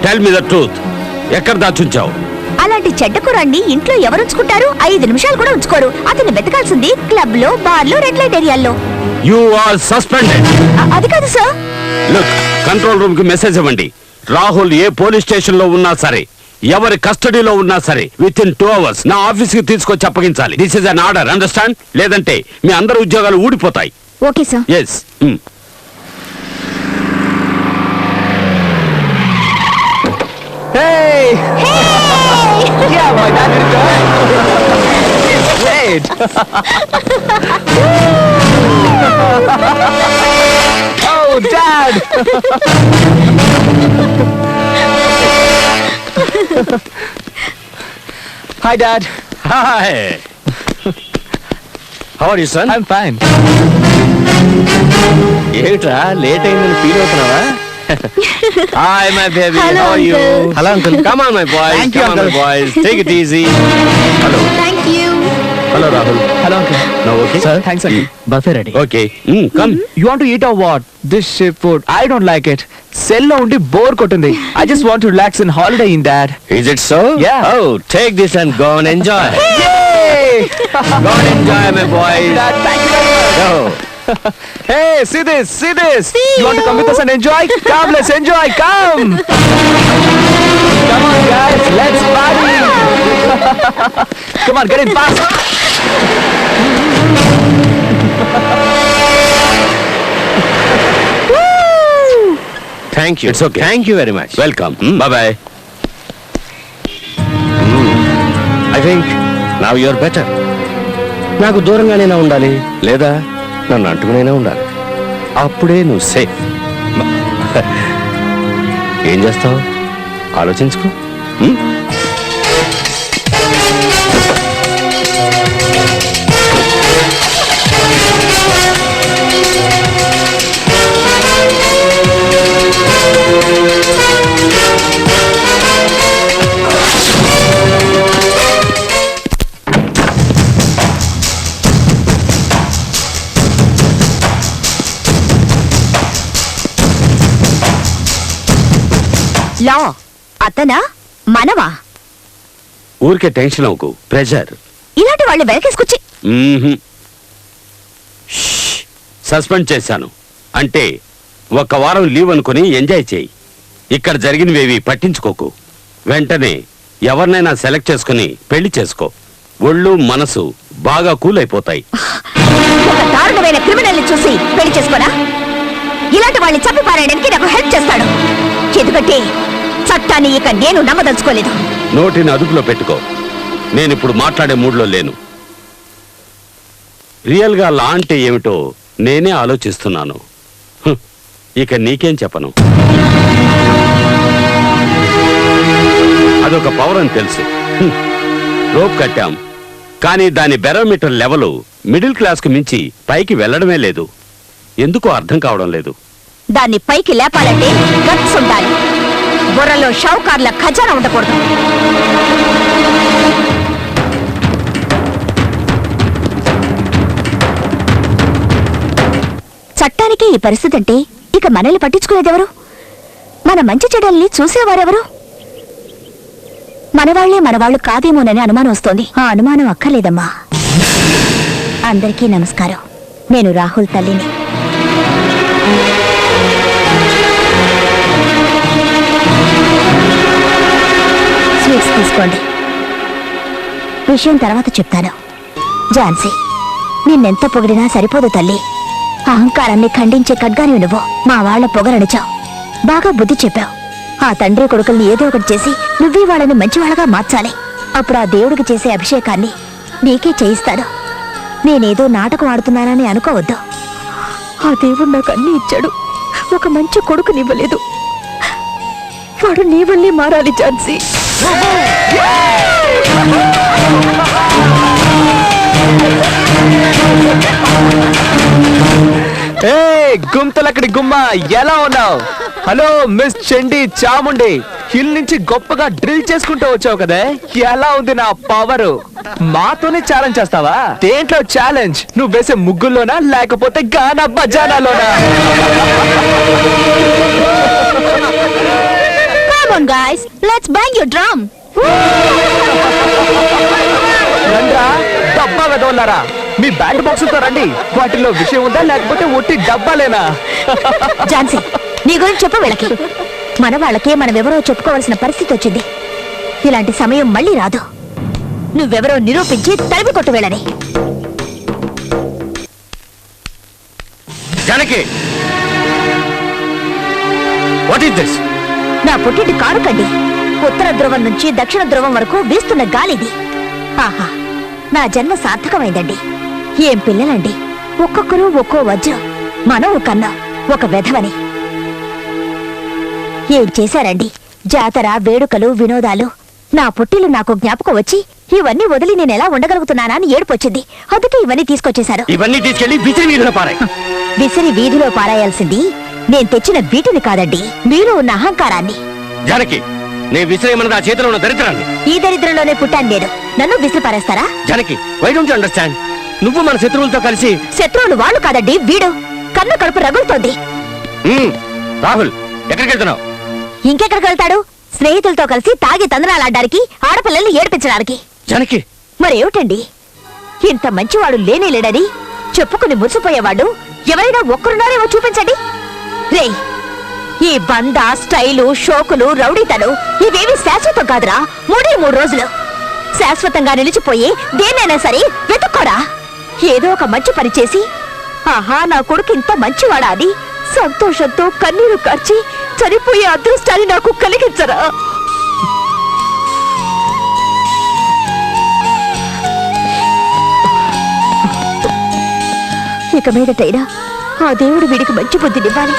Tell me the truth. ఎక్కడ దాచుంచావు? అలాంటి చెడ్డ కురాన్ని ఇంట్లో ఎవరు ఉంచుకుంటారు? 5 నిమిషాలు కూడా ఉంచుకోరు. అతన్ని వెతకాల్సింది క్లబ్ లో, బార్ లో, రెడ్ లైట్ ఏరియాల్లో. You are suspended. అది కాదు సార్. లుక్, కంట్రోల్ రూమ్ కి మెసేజ్ ఇవ్వండి. రాహుల్ ఏ పోలీస్ స్టేషన్ లో ఉన్నా సరే, ఎవరి కస్టడీలో ఉన్నా సరే, విత్ ఇన్ 2 hours నా ఆఫీస్ కి తీసుకొచ్చి అప్పగించాలి. This is an order, understand? లేదంటే మీ అందరి ఉద్యోగాలు ఊడిపోతాయి. Okay sir. Yes. Hey! Yeah, my dad did good. Great. Oh, Dad! Hi, Dad. Hi. How are you son? I'm fine. ఏమిట్రా లేట్ అయిందని ఫీల్ అవుతున్నావా? Hi my baby. Hello, how are you? uncle. Hello uncle. Come on my boys. Thank you, come on my uncle. Boys. Take it easy. Hello. Thank you. Hello Rahul. Hello, Uncle. Now okay? Sir, thanks, Uncle. Buffet ready. Okay, come. You want to eat or what? This ship food. I don't like it. Cell lo undi bore kotundi. I just want to relax and holiday in Dad. Is it so? Yeah. Oh, take this and go and enjoy. Yay! Go and enjoy, my boys. Dad, thank you very much. Go. Hey, see this, see this. You want to come with us and enjoy? Come, let's enjoy, come. Come on, guys, let's party. Come on, get in fast. Thank you. It's okay. Thank you very much. Welcome. Bye bye. I think now you're better. నాకు దూరంగానైనా ఉండాలి, లేదా నన్ను అంటుకునైనా ఉండాలి. అప్పుడే నువ్వు సేఫ్. ఏం చేస్తావు? ఆలోచించుకో. లా అతనా మనవా? ఊరికే టెన్షన్ అవ్వకు. ప్రెషర్. ఇలాంటి వాళ్ళు వెనకేసుకొచ్చి సస్పెండ్ చేశాను అంటే 1 వారం లీవ్ అనుకుని ఎంజాయ్ చేయి. ఇక్కడ జరిగినవేవి పట్టించుకోకు. వెంటనే ఎవరినైనా సెలెక్ట్ చేసుకుని పెళ్లి చేసుకో. ఒళ్ళు మనసు బాగా కూల్ అయిపోతాయి. ఒక దారుణమైన క్రిమినల్ ని చూసి పెళ్లి చేసుకోనా? ఇలాంటి వాళ్ళని చంపి పారేయడానికి నాకు హెల్ప్ చేస్తాడు. ఎందుకంటే చట్టాన్ని ఇక నేను నమ్మదలుచుకోలేదు. నోటిని అదుపులో పెట్టుకో. నేనిప్పుడు మాట్లాడే మూడ్లో లేను. రియల్గా లా అంటే ఏమిటో నేనే ఆలోచిస్తున్నాను. ఇక నీకేం చెప్పను. అదొక పవర్ అని తెలుసు. రోప్ కట్టాం, కానీ దాని బెరోమీటర్ లెవెల్ మిడిల్ క్లాస్కు మించి పైకి వెళ్ళడమే లేదు. ఎందుకో అర్థం కావడం లేదు. దాన్ని పైకి లేపాలంటే గట్స్ ఉండాలి. బుర్రలో షావుకార్ల ఖజానా ఉండకూడదు. చట్టానికి ఈ పరిస్థితి అంటే ఇక మనల్ని పట్టించుకునేదెవరు? మన మంచి చెడ్డల్ని చూసేవారెవరు? మనవాళ్లు కాదేమోనని అనుమానం వస్తోంది. ఆ అనుమానం అక్కర్లేదమ్మా. అందరికీ నమస్కారం. నేను రాహుల్ తల్లిని. స్వీట్స్ తీసుకోండి. విషయం తర్వాత చెప్తాను. ఝాన్సీ, నిన్నెంత పొగిడినా సరిపోదు తల్లి. అహంకారాన్ని ఖండించే ఖడ్గాని నువ్వు. మా వాళ్ల పొగరనిచావు, బాగా బుద్ధి చెప్పావు. ఆ తండ్రి కొడుకుల్ని ఏదో ఒకటి చేసి నువ్వే వాళ్ళని మంచివాళ్ళగా మార్చాలి. అప్పుడు ఆ దేవుడికి చేసే అభిషేకాన్ని నీకే చేయిస్తాడు. నేనేదో నాటకం ఆడుతున్నానని అనుకోవద్దు. ఆ దేవుడు నాకు అన్ని ఇచ్చాడు, ఒక మంచి కొడుకునివ్వలేదు. వాడు నీ వల్లే మారాలి ఝాన్సీ. ఏ గుంతలక్కడి గుమ్మ, ఎలా ఉన్నావు? హలో మిస్ చండి చాముండి, హిల్ నుంచి గొప్పగా డ్రిల్ చేసుకుంటూ వచ్చావు కదే, ఎలా ఉంది నా పవరు? మాతోనే ఛాలెంజ్ చేస్తావా? దేంట్లో ఛాలెంజ్? నువ్వు వేసే ముగ్గుల్లోనా లేకపోతే గానా బజానాలోనా? Come on guys, let's bang your drum. రండ్రా డబ్బా వెదవల్లారా, మీ బ్యాండ్ బాక్సులతో రండి. వాటిలో విషయం ఉందా లేకపోతే ఒట్టి డబ్బాలేనా? ఝాన్సీ, నీ గురించి చెప్పు వీళ్ళకి. మన వాళ్ళకే మనమెవరో చెప్పుకోవాల్సిన పరిస్థితి వచ్చింది. ఇలాంటి సమయం మళ్ళీ రాదు. నువ్వెవరో నిరూపించి తరిమి కొట్టు వెళ్ళని. Janaki, what is this? నా పుట్టింటి కారుకండి. ఉత్తర ధ్రువం నుంచి దక్షిణ ధ్రువం వరకు వీస్తున్న గాలిది. ఆహా, నా జన్మ సార్థకమైందండి. ఏం పిల్లలండి, ఒక్కొక్కరు ఒక్కో వజ్రం. మనం కన్నా ఒక వెధవని. ఏం చేశారండి? జాతర, వేడుకలు, వినోదాలు. నా పుట్టిలు నాకు జ్ఞాపకం వచ్చి ఇవన్నీ వదిలి నేను ఎలా ఉండగలుగుతున్నానా అని ఏడుపొచ్చింది. అందుకే ఇవన్నీ తీసుకొచ్చేశారు. ఇవన్నీ తీసుకెళ్లి విసిరి వీధిలో పారాయి. విసిరి వీధిలో పారాయాల్సింది నేను తెచ్చిన వీటిని కాదండి, మీలో ఉన్న అహంకారాన్ని. జానకి, నేను విసిరేయమన్నది ఆ చేతిలో ఉన్న దరిద్రాన్ని. ఈ దరిద్రంలోనే పుట్టాను నేను. నన్ను విసిరి పారేస్తారా? Janaki, why don't you understand? నువ్వు మన శత్రువులతో కలిసి. శత్రువులు వాళ్ళు కాదండి, వీడు. కన్ను కడుపు రగులుతోంది. రాహుల్, ఎక్కడికి వెళ్తున్నావు? ఇంకెక్కడికి వెళ్తాడు? స్నేహితులతో కలిసి తాగి తందనాలాడ్డానికి, ఆడపిల్లల్ని ఏడిపించడానికి. జానకి, మరేమిటండి, ఇంత మంచివాడు లేనే లేడని చెప్పుకుని మురిసిపోయేవాడు ఎవరైనా ఒక్కరున్నారేమో చూపించండి. రే, ఈ బంద, స్టైలు, షోకులు, రౌడీతలు ఇవేవి శాశ్వతం కాదురా. 3 రోజులు శాశ్వతంగా నిలిచిపోయి దేన్నైనా సరే వెతుక్కోరా. ఏదో ఒక మంచి పని చేసి, ఆహా నా కొడుకు ఇంత మంచివాడా అని సంతోషంతో కన్నీరు కార్చి చనిపోయే అదృష్టాన్ని నాకు కలిగించరా. ఇక మీదటైనా ఆ దేవుడు వీడికి మంచి బుద్ధినివ్వాలి.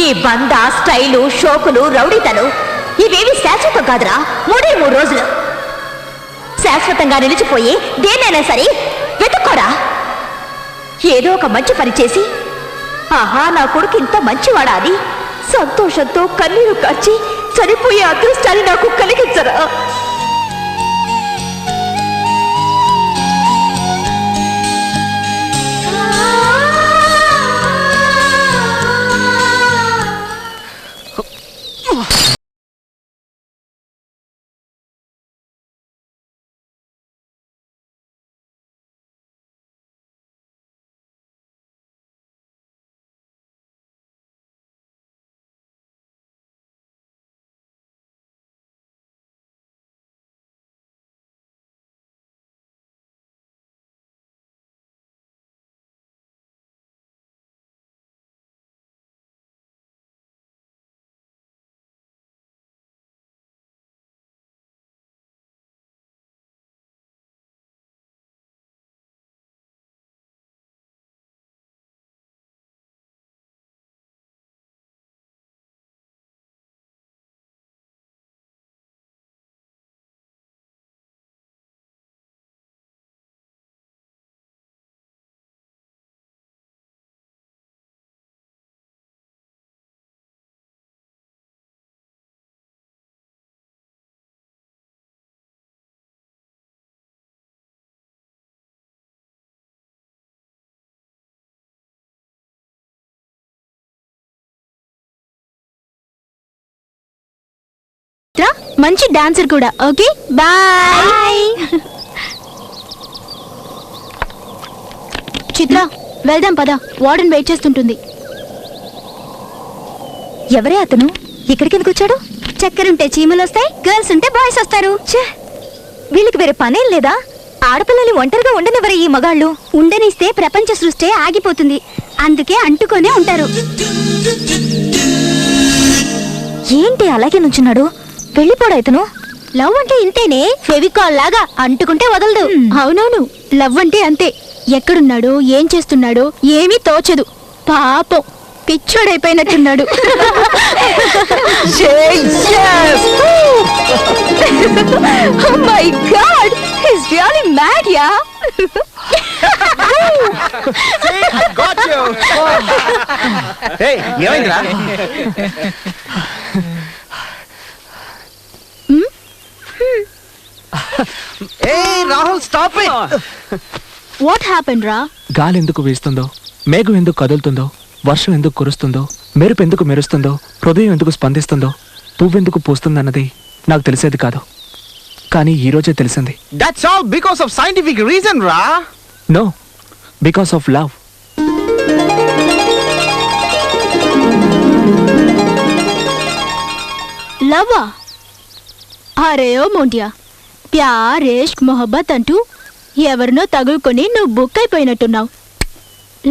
ఈ బంద, స్టైలు, షోకులు, రౌడీతలు ఇవేవి శాశ్వతం కాదురా. 3 రోజులు శాశ్వతంగా నిలిచిపోయి దేన్నైనా సరే వెతుక్కోరా. ఏదో ఒక మంచి పని చేసి, ఆహా నా కొడుకు ఇంత మంచివాడా అని సంతోషంతో కన్నీరు కార్చి చనిపోయే అదృష్టాన్ని నాకు కలిగించరా. మంచి డాన్సర్ కూడా. Okay bye. చిత్ర వెళ్దాం పద, వార్డెన్ వెయిట్ చేస్తుంటుంది. ఎవరే అతను? ఇక్కడికి ఎందుకు వచ్చాడు? చక్కెరుంటే చీమలు వస్తాయి, గర్ల్స్ ఉంటే బాయ్స్ వస్తారు. వీళ్ళకి వేరే పనేం లేదా? ఆడపిల్లల్ని ఒంటరిగా ఉండనివ్వరే ఈ మగాళ్ళు. ఉండనిస్తే ప్రపంచ సృష్టి ఆగిపోతుంది, అందుకే అంటుకొనే ఉంటారు. ఏంటి అలాగే నుంచున్నాడు? వెళ్ళిపోడా ఇతను? లవ్ అంటే ఇంతేనే, ఫెవికాల్ లాగా అంటుకుంటే వదలదు. అవునవును, లవ్ అంటే అంతే. ఎక్కడున్నాడో ఏం చేస్తున్నాడో ఏమీ తోచదు. పాపం పిచ్చోడైపోయినట్టున్నాడు. Oh my God, he's really mad, yeah. Got you. Hey, ఏమైందిరా? Hey, Rahul, stop it. What happened, Ra? గాలి ఎందుకు వీస్తుందో, మేఘం ఎందుకు కదులుతుందో, వర్షం ఎందుకు కురుస్తుందో, మెరుపు ఎందుకు మెరుస్తుందో, హృదయం ఎందుకు స్పందిస్తుందో, పువ్వెందుకు పూస్తుందన్నది నాకు తెలిసేది కాదు. కానీ ఈ రోజే తెలిసింది. That's all because of scientific reason, Ra. No, because of love. లవ్వా? అరే ఓ మోంటియా, ప్యార్ ఇష్క్ మొహబ్బత్ అంటూ ఎవరినో తగులుకొని నువ్వు బుక్ అయిపోయినట్టున్నావు.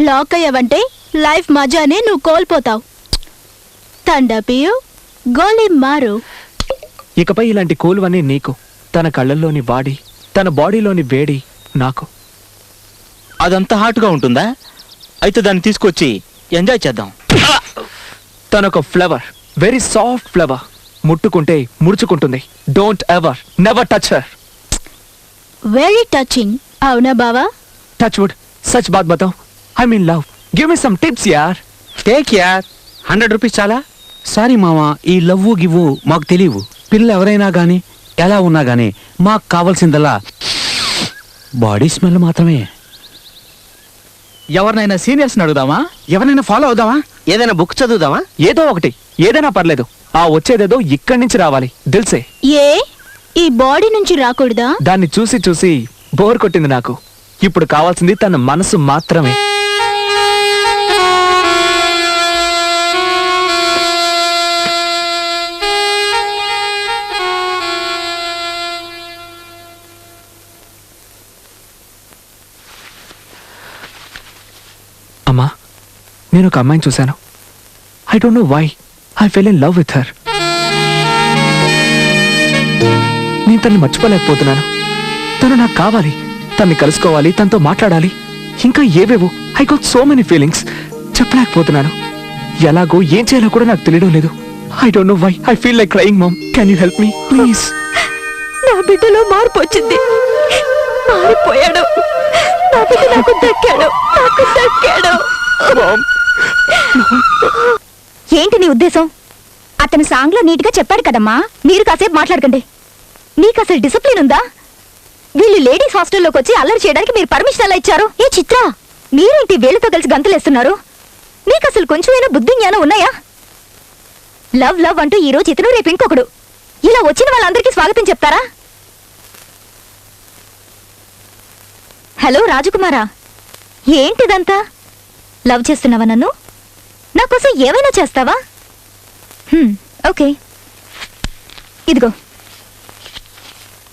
లాక్ అయ్యావంటే లైఫ్ మజానే నువ్వు కోల్పోతావు. తండపియు గోలీ మారు. ఇకపై ఇలాంటి కూలువన్నీ నీకు. తన కళ్ళల్లోని వాడి, తన బాడీలోని వేడి నాకు. అదంతా హాట్గా ఉంటుందా? అయితే దాన్ని తీసుకొచ్చి ఎంజాయ్ చేద్దాం. తనొక ఫ్లవర్, వెరీ సాఫ్ట్ ఫ్లవర్. ముట్టుకుంటే ముడుచుకుంటుంది. Don't ever, never touch her. Very touching, అవునా బావా? టచ్ వుడ్, సచ్ బాత్ బతావ్. I mean love. Give me some tips యార్. టేక్ యార్. 100 రూపీస్ చాలా? సారీ మావా, ఈ లవ్వు గివ్వు మాకు తెలియవు. పిల్ల ఎవరైనా గాని ఎలా ఉన్నా గాని మాకు కావాల్సిందల్లా బాడీ స్మెల్ మాత్రమే. ఎవరినైనా సీనియర్స్ అడుగుదామా? ఎవరైనా ఫాలో అవుదామా? ఏదైనా బుక్ చదువుదామా? ఏదో ఒకటి, ఏదైనా పర్లేదు. ఆ వచ్చేదేదో ఇక్కడి నుంచి రావాలి. దిల్సే. ఏ ఈ బాడీ నుంచి రాకూడదా? దాన్ని చూసి చూసి బోర్ కొట్టింది నాకు. ఇప్పుడు కావాల్సింది తన మనసు మాత్రమే. అమ్మా, నేను ఒక అమ్మాయిని చూశాను. I don't know why I fell in love with her. నేను తన్ని మర్చిపోలేకపోతున్నాను. తను నాకు కావాలి, తన్ని కలుసుకోవాలి, తనతో మాట్లాడాలి, ఇంకా ఏవేవో. I got so many feelings. చెప్పలేకపోతున్నాను. ఎలాగో ఏం చేయాలో కూడా నాకు తెలియడం లేదు. I don't know why I feel like crying. Mom, can you help me please? నా బిడ్డలో మార్పు వచ్చింది. మారిపోయాడు. నా బిడ్డ నాకు దక్కాడు. ఏంటి నీ ఉద్దేశం? అతను సాంగ్ లో నీట్ గా చెప్పాడు కదమ్మా. మీరు కాసేపు మాట్లాడకండి. నీకు అసలు డిసిప్లిన్ ఉందా? వీళ్ళు లేడీస్ హాస్టల్లోకి వచ్చి అల్లరి చేయడానికి మీరు పర్మిషన్ ఎలా ఇచ్చారు? ఏ చిత్ర, మీరేంటి వీళ్ళతో కలిసి గంతులేస్తున్నారు? మీకు అసలు కొంచెమైనా బుద్ధి జ్ఞానం ఉన్నాయా? లవ్ లవ్ అంటూ ఈ రోజు ఇతను, రేపు ఇంకొకడు. ఇలా వచ్చిన వాళ్ళందరికీ స్వాగతం చెప్తారా? హలో రాజకుమారా, ఏంటిదంతా? లవ్ చేస్తున్నావా నన్ను? నా కోసం ఏమైనా చేస్తావా? ఓకే, ఇదిగో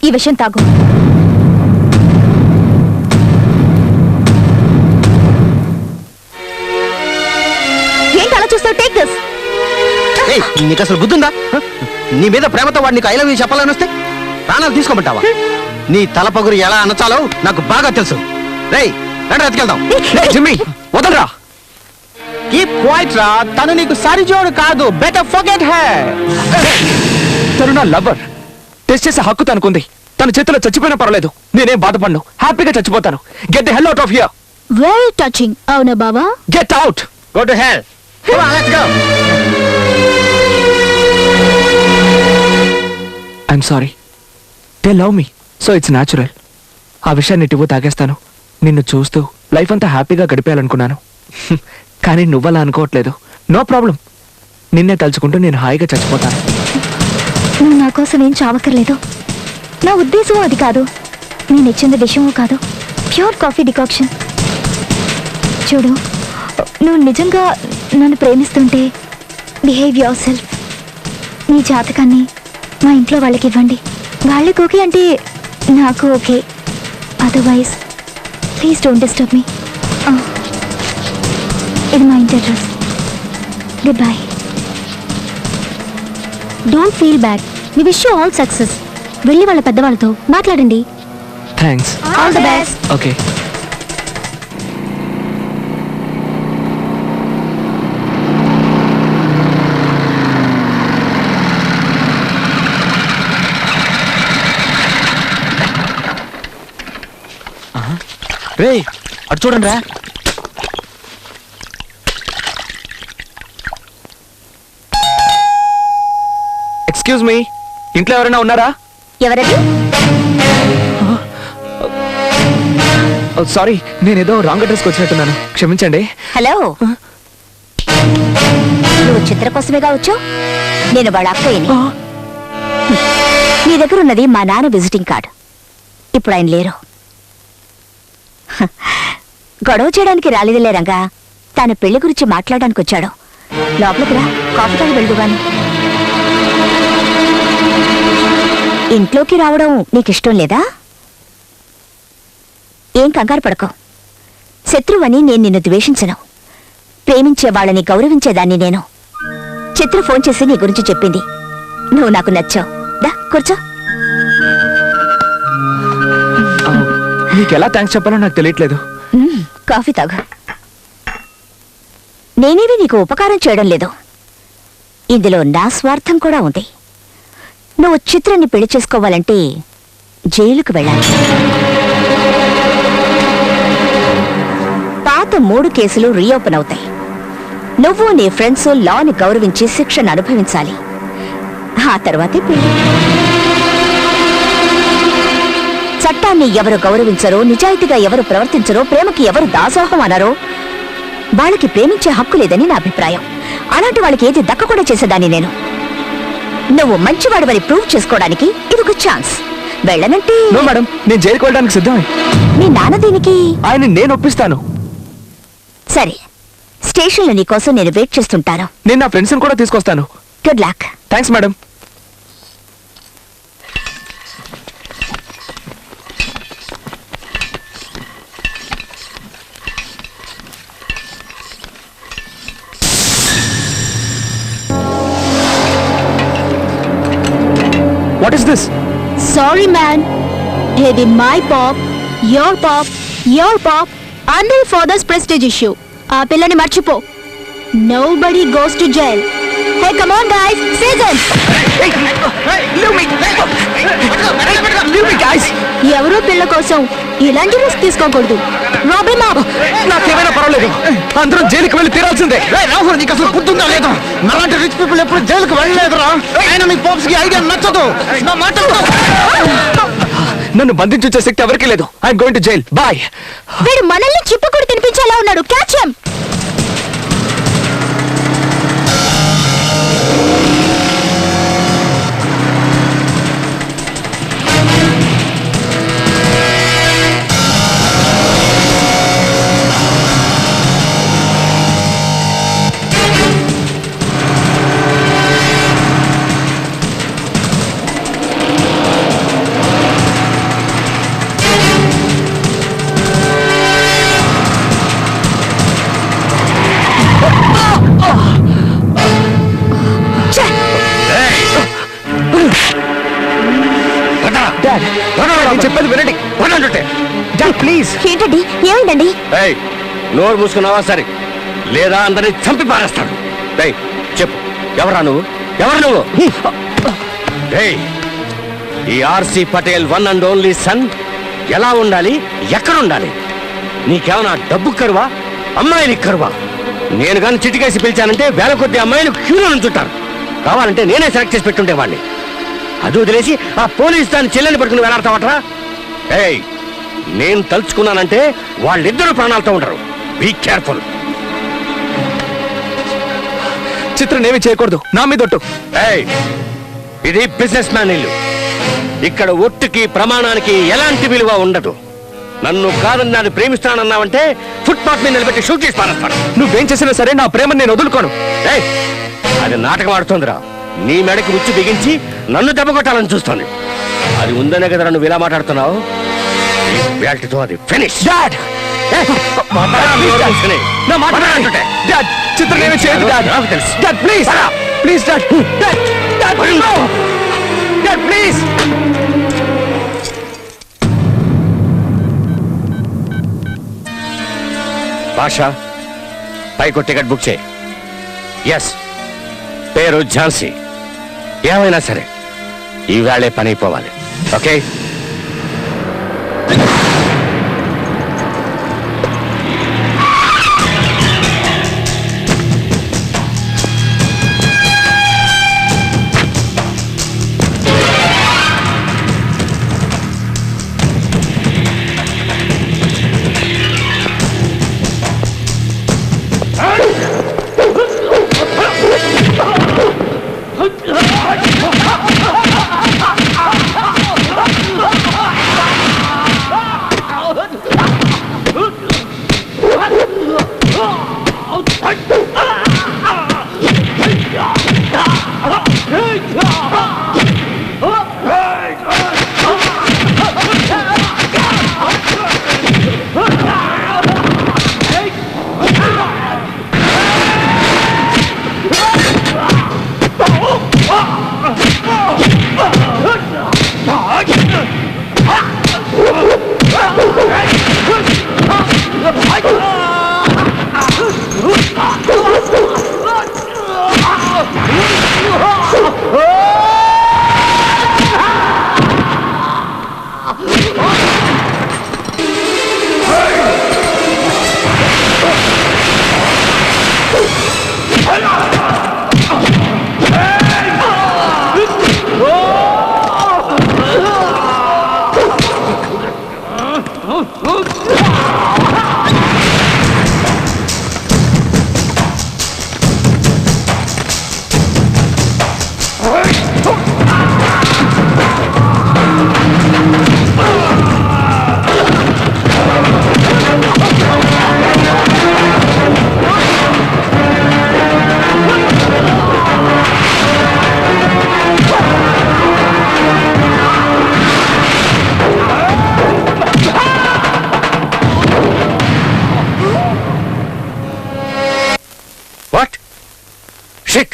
ఈ విషయం తాగు. ఏంటి అలా చూస్తావు? Take this. నీకు అసలు బుద్ధుందా? నీ మీద ప్రేమతో వాడు నీకు ఐ లవ్ యూ చెప్పాలని వస్తే ప్రాణాలు తీసుకోమంటావా? నీ తలపగురు ఎలా అనచాలో నాకు బాగా తెలుసు. రేయ్, రండి ఎత్తుకెళ్దాం. జిమ్మీ, వదలరా. కీప్ క్వైట్ రా. తను నీకు సరిజోడు కాదు. Better forget her. తను నా లవర్. టెస్ట్ చేసే హక్కు తనకుంది. తన చేతిలో చచ్చిపోయినా పర్వాలేదు. నేనేం బాధపడను. హ్యాపీగా చచ్చిపోతాను. Get the hell out of here. Very touching, అవునా బావా? Get out. Go to hell. Come on, let's go. I'm sorry. They love me, so it's natural. ఆ విషయాన్ని ఇటువో తాగేస్తాను. నిన్ను చూస్తూ లైఫ్ అంతా హ్యాపీగా గడిపేయాలనుకున్నాను. కానీ నువ్వలా అనుకోవట్లేదు. No problem. నిన్నే తలుచుకుంటూ నేను హాయిగా చచ్చిపోతాను. నువ్వు నా కోసం ఏం చావక్కర్లేదు. నా ఉద్దేశం అది కాదు. నేను ఇచ్చింది విషయమూ కాదు, ప్యూర్ కాఫీ డికాక్షన్. చూడు, నువ్వు నిజంగా నన్ను ప్రేమిస్తుంటే బిహేవ్ యువర్ సెల్ఫ్. నీ జాతకాన్ని మా ఇంట్లో వాళ్ళకి ఇవ్వండి. వాళ్ళకి ఓకే అంటే నాకు okay. Otherwise please don't disturb me. ఇది మా ఇంటి address. Goodbye. Don't feel bad. We wish you all success. వెళ్ళి వాళ్ళ పెద్దవాళ్ళతో మాట్లాడండి. Thanks. All the best. Okay. రే అటు చూడండి రా. ఎక్స్క్యూజ్ మీ, ఇంట్లో ఎవరైనా ఉన్నారా? ఎవరది? సారీ, నేనేదో రాంగ్ అడ్రస్కి వచ్చినట్టున్నాను, క్షమించండి. హలో, నువ్వు చిత్ర కోసమేగా వచ్చు. నేను వాళ్ళ అక్కయ్యని. నీ దగ్గర ఉన్నది మా నాన్న విజిటింగ్ కార్డ్. ఇప్పుడు ఆయన లేరు. గొడవ చేయడానికి రాలేదులే రంగా, తన పెళ్లి గురించి మాట్లాడడానికి వచ్చాడు. లోపలికి రా, కాఫీ తాగి వెళ్దుగాని. ఇంట్లోకి రావడం నీకిష్టం లేదా? ఏం కంగారు పడకో. శత్రువని నేను నిన్ను ద్వేషించను. ప్రేమించే వాళ్ళని గౌరవించేదాన్ని నేను. చిత్ర ఫోన్ చేసి నీ గురించి చెప్పింది. నువ్వు నాకు నచ్చావు. దా కూర్చో. మీకు ఎలా థ్యాంక్స్ చెప్పాలో నాకు తెలియట్లేదు. కాఫీ తాగు. నేనేవి నీకు ఉపకారం చేయడం లేదు. ఇందులో నా స్వార్థం కూడా ఉంది. నువ్వు చిత్రాన్ని పెళ్లి చేసుకోవాలంటే జైలుకు వెళ్ళాలి. పాత 3 కేసులు రీఓపెన్ అవుతాయి. నువ్వు నీ ఫ్రెండ్స్ లాని గౌరవించి శిక్షను అనుభవించాలి. ఆ తర్వాతే పెళ్లి. చట్టాన్ని ఎవరు గౌరవించరో, నిజాయితీగా ఎవరు ప్రవర్తించరో, ప్రేమకి ఎవరు దాసోహం అన్నారో వాళ్ళకి ప్రేమించే హక్కు లేదని నా అభిప్రాయం. అలాంటి వాళ్ళకి ఏది దక్కకుండా చేసేదాన్ని నేను. నువ్వు మంచివాడివని ప్రూవ్ చేసుకోవడానికి ఇదొక ఛాన్స్. వెళ్ళనంటే నో మేడం, నేను జైలుకి వెళ్ళడానికి సిద్ధమే. మీ నాన్న దీనికి? ఆయన నేను ఒప్పిస్తాను. సరే, స్టేషన్లో నీ కోసం నేను వెయిట్ చేస్తుంటాను. నేను నా ఫ్రెండ్స్ని కూడా తీసుకొస్తాను. Good luck. Thanks madam. What is this? Sorry man, ఇది my pop, your pop, your pop, అందరి ఫాదర్స్ ప్రెస్టేజ్ ఇష్యూ. ఆ పిల్లని మర్చిపో. Nobody goes to jail. Hey come on guys, season. ఎవరో పిల్ల కోసం ఇలాంటి రిస్క్ తీసుకోకూడదు. రాబీ మా నాకేమైనా పర్వాలేదు, అందరం జైలుకి వెళ్ళి తీరాల్సిందే. రాహుల్, నీకు అసలు గుర్తుందా లేదు? అలాంటి రిచ్ పీపుల్ ఎప్పుడు జైలుకు వెళ్ళలేదురా. ఆయన మీ పాప్స్ కి ఐడియా నచ్చదు. నా మాట నన్ను బంధించే శక్తి ఎవరికీ లేదు. I'm going to jail. Bye. వీడు మనల్ని చిప్పకూడి తినిపించేలా ఉన్నాడు. Catch him. డాడ్, నేను చెప్పేది వినండి. Dad please. ఏంటండి, ఏమైందండి? ఏయ్, నోరు మూసుకున్నావా సరే, లేదా అందరినీ చంపి పారేస్తాడు. ఏయ్, చెప్పు, ఎవరా నువ్వు? ఎవరు నువ్వు? ఏయ్, ఈ RC Patel one and only sun ఎలా ఉండాలి, ఎక్కడ ఉండాలి? నీకేమన్నా డబ్బు కరువా, అమ్మాయిని కరువా? నేను కానీ చిటికేసి పిలిచానంటే వేల కొద్ది అమ్మాయిలు క్యూలో నుంచుంటారు. కావాలంటే నేనే సెలెక్ట్ చేసి పెట్టుంటే వాడిని. అది వదిలేసి ఆ పోలీస్ దాన్ని చెల్లెని పట్టుకుని వేలాడతావట్రా? ఏయ్, నేను తలుచుకున్నానంటే వాళ్ళిద్దరూ ప్రాణాలతో ఉండరు. Be careful. చిత్రం ఏమీ చేయకూడదు, నా మీద ఒట్టు. ఏయ్, ఇది బిజినెస్ మ్యాన్ ఇల్లు. ఇక్కడ ఒట్టుకి ప్రమాణానికి ఎలాంటి విలువ ఉండదు. నన్ను కాదని నన్ను ప్రేమిస్తానన్నావంటే ఫుట్పాత్ మీద నిలబెట్టి షూట్ చేసి పారేస్తాను. నువ్వేం చేసినా సరే నా ప్రేమను నేను వదులుకోను. ఏయ్, అది నాటకం ఆడుతోందిరా. నీ మెడకి ఉచ్చు బిగించి నన్ను దెబ్బ కొట్టాలని చూస్తోంది. అది ఉందనే కదా నువ్వు ఇలా మాట్లాడుతున్నావు. ఈ బెల్ట్తో అది ఫినిష్. డాడ్ నా మాట వినండి. డాడ్ చిత్రం ఏమీ చేయదు. డాడ్ నాకు తెలుసు. Dad please please dad dad dad no dad please. భాష పైకి టికెట్ బుక్ చేయి. ఎస్, పేరు ఝాన్సీ. ఏమైనా సరే ఈవేళే పని అయిపోవాలి. ఓకే? What shit!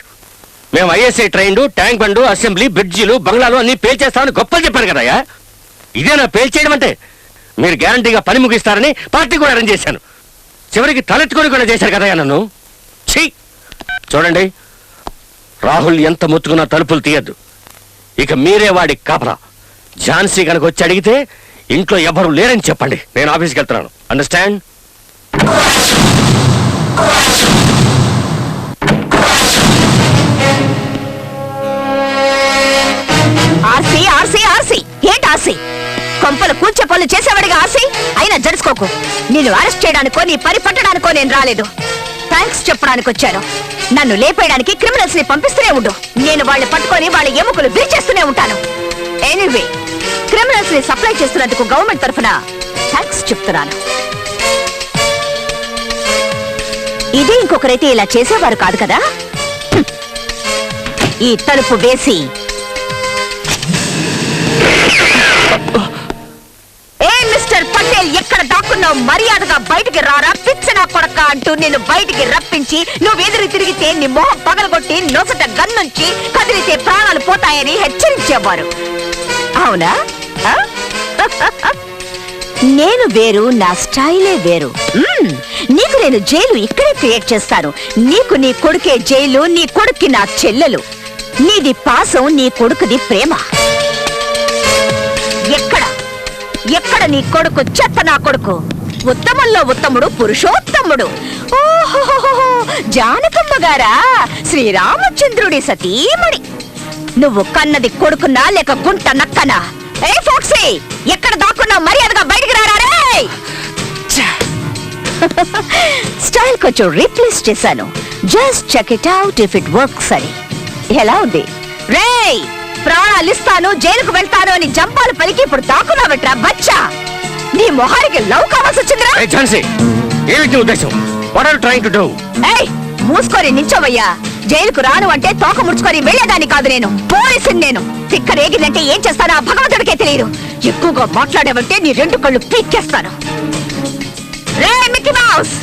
మేము ఐఎస్ఐ ట్రైన్లు, ట్యాంక్ బండు, అసెంబ్లీ, బ్రిడ్జిలు, బంగ్లాలు అన్ని పేల్చేస్తామని గొప్పలు చెప్పాను కదయ్యా. ఇదేనా పేల్చేయడం అంటే? మీరు గ్యారంటీగా పని ముగిస్తారని పార్టీ కూడా అరేంజ్ చేశాను. చివరికి తలెత్తుకొని కూడా చేశారు కదయ్యా నన్ను. ఛీ! చూడండి, రాహుల్ ఎంత ముత్తుకున్నా తలుపులు తీయద్దు. ఇక మీరే వాడి కాపలా. ఝాన్సీ కనుక వచ్చి అడిగితే ఇంట్లో ఎవరు లేరని చెప్పండి. నేను ఆఫీస్కి వెళ్తున్నాను. అండర్స్టాండ్? ఆర్సీ ఆర్సీ ఆర్సీ ఏంటి ఆర్సీ? కొంపలు కూర్చే పనులు చేసేవాడిగా ఆర్సీ అయినా జడుచుకోకు. నేను అరెస్ట్ చేయడానికో నీ పని పట్టడానికో నేను రాలేదు. థ్యాంక్స్ చెప్పడానికి వచ్చాను. నన్ను లేపేయడానికి క్రిమినల్స్ ని పంపిస్తూనే ఉండు. నేను వాళ్ళని పట్టుకొని వాళ్ళ ఎముకలు విరిచేస్తూనే ఉంటాను. ఎనీవే, క్రిమినల్స్ ని సప్లై చేస్తున్నందుకు గవర్నమెంట్ తరఫున థ్యాంక్స్ చెప్తున్నాను. ఇది ఇంకొకరైతే ఇలా చేసేవారు కాదు కదా. ఈ తలుపు వేసి ఏ మిస్టర్ పటేల్, ఎక్కడ దాక్కున్నావు? మర్యాదగా బయటికి రారా, పిచ్చనా కొడక అంటూ నేను బయటికి రప్పించి నువ్వు ఎదురు తిరిగితే నీ మొహం పగలగొట్టి నొసట గన్నుంచి కదిలితే ప్రాణాలు పోతాయని హెచ్చరించేవారు. అవునా? నేను వేరు, నా స్టైలే వేరు. నీకు నేను జైలు ఇక్కడే క్రియేట్ చేస్తాను. నీకు నీ కొడుకే జైలు, నీ కొడుక్కి నా చెల్లెలు. నీది పాసం, నీ కొడుకుది ప్రేమ. ఎక్కడ ఎక్కడ నీ కొడుకు? చెత్త నా కొడుకు. ఉత్తమంలో ఉత్తముడు, పురుషోత్తముడు. ఓహో, జానకమ్మ గారా, శ్రీరామచంద్రుడి సతీమణి. నువ్వు కన్నది కొడుకున్నా లేక గుంట నక్కనా? ఏ ఫోక్సీ, ఎక్కడ దాక్కున్నా? మర్యాదగా బయటికి రారా. స్టైల్ కొంచెం రీప్లేస్ చేశాను. Just check it out if it works అని. ఎలా ఉంది రేయ్? ప్రాణాలు ఇస్తాను జైలుకు వెళ్తాను అని జంపాలు పలికి ఇప్పుడు దాక్కున్నావట్రా బచ్చా. నీ మొహానికి లవ్ కావాల్సి వచ్చిందిరా. ఏ ఝాన్సీ, ఏమిటి నీ ఉద్దేశం? What are trying to do? ఏయ్, మూసుకొని నించోవయ్యా. జైలుకు రాను అంటే తోక ముడుచుకొని వెళ్లేదాన్ని కాదు నేను, పోలీసుని నేను. తిక్క రేగిందంటే ఏం చేస్తానో ఆ భగవంతుడికే తెలియదు. ఎక్కువగా మాట్లాడావంటే నీ 2 కళ్ళు పీక్కేస్తాను. రే మిక్కీ మౌస్,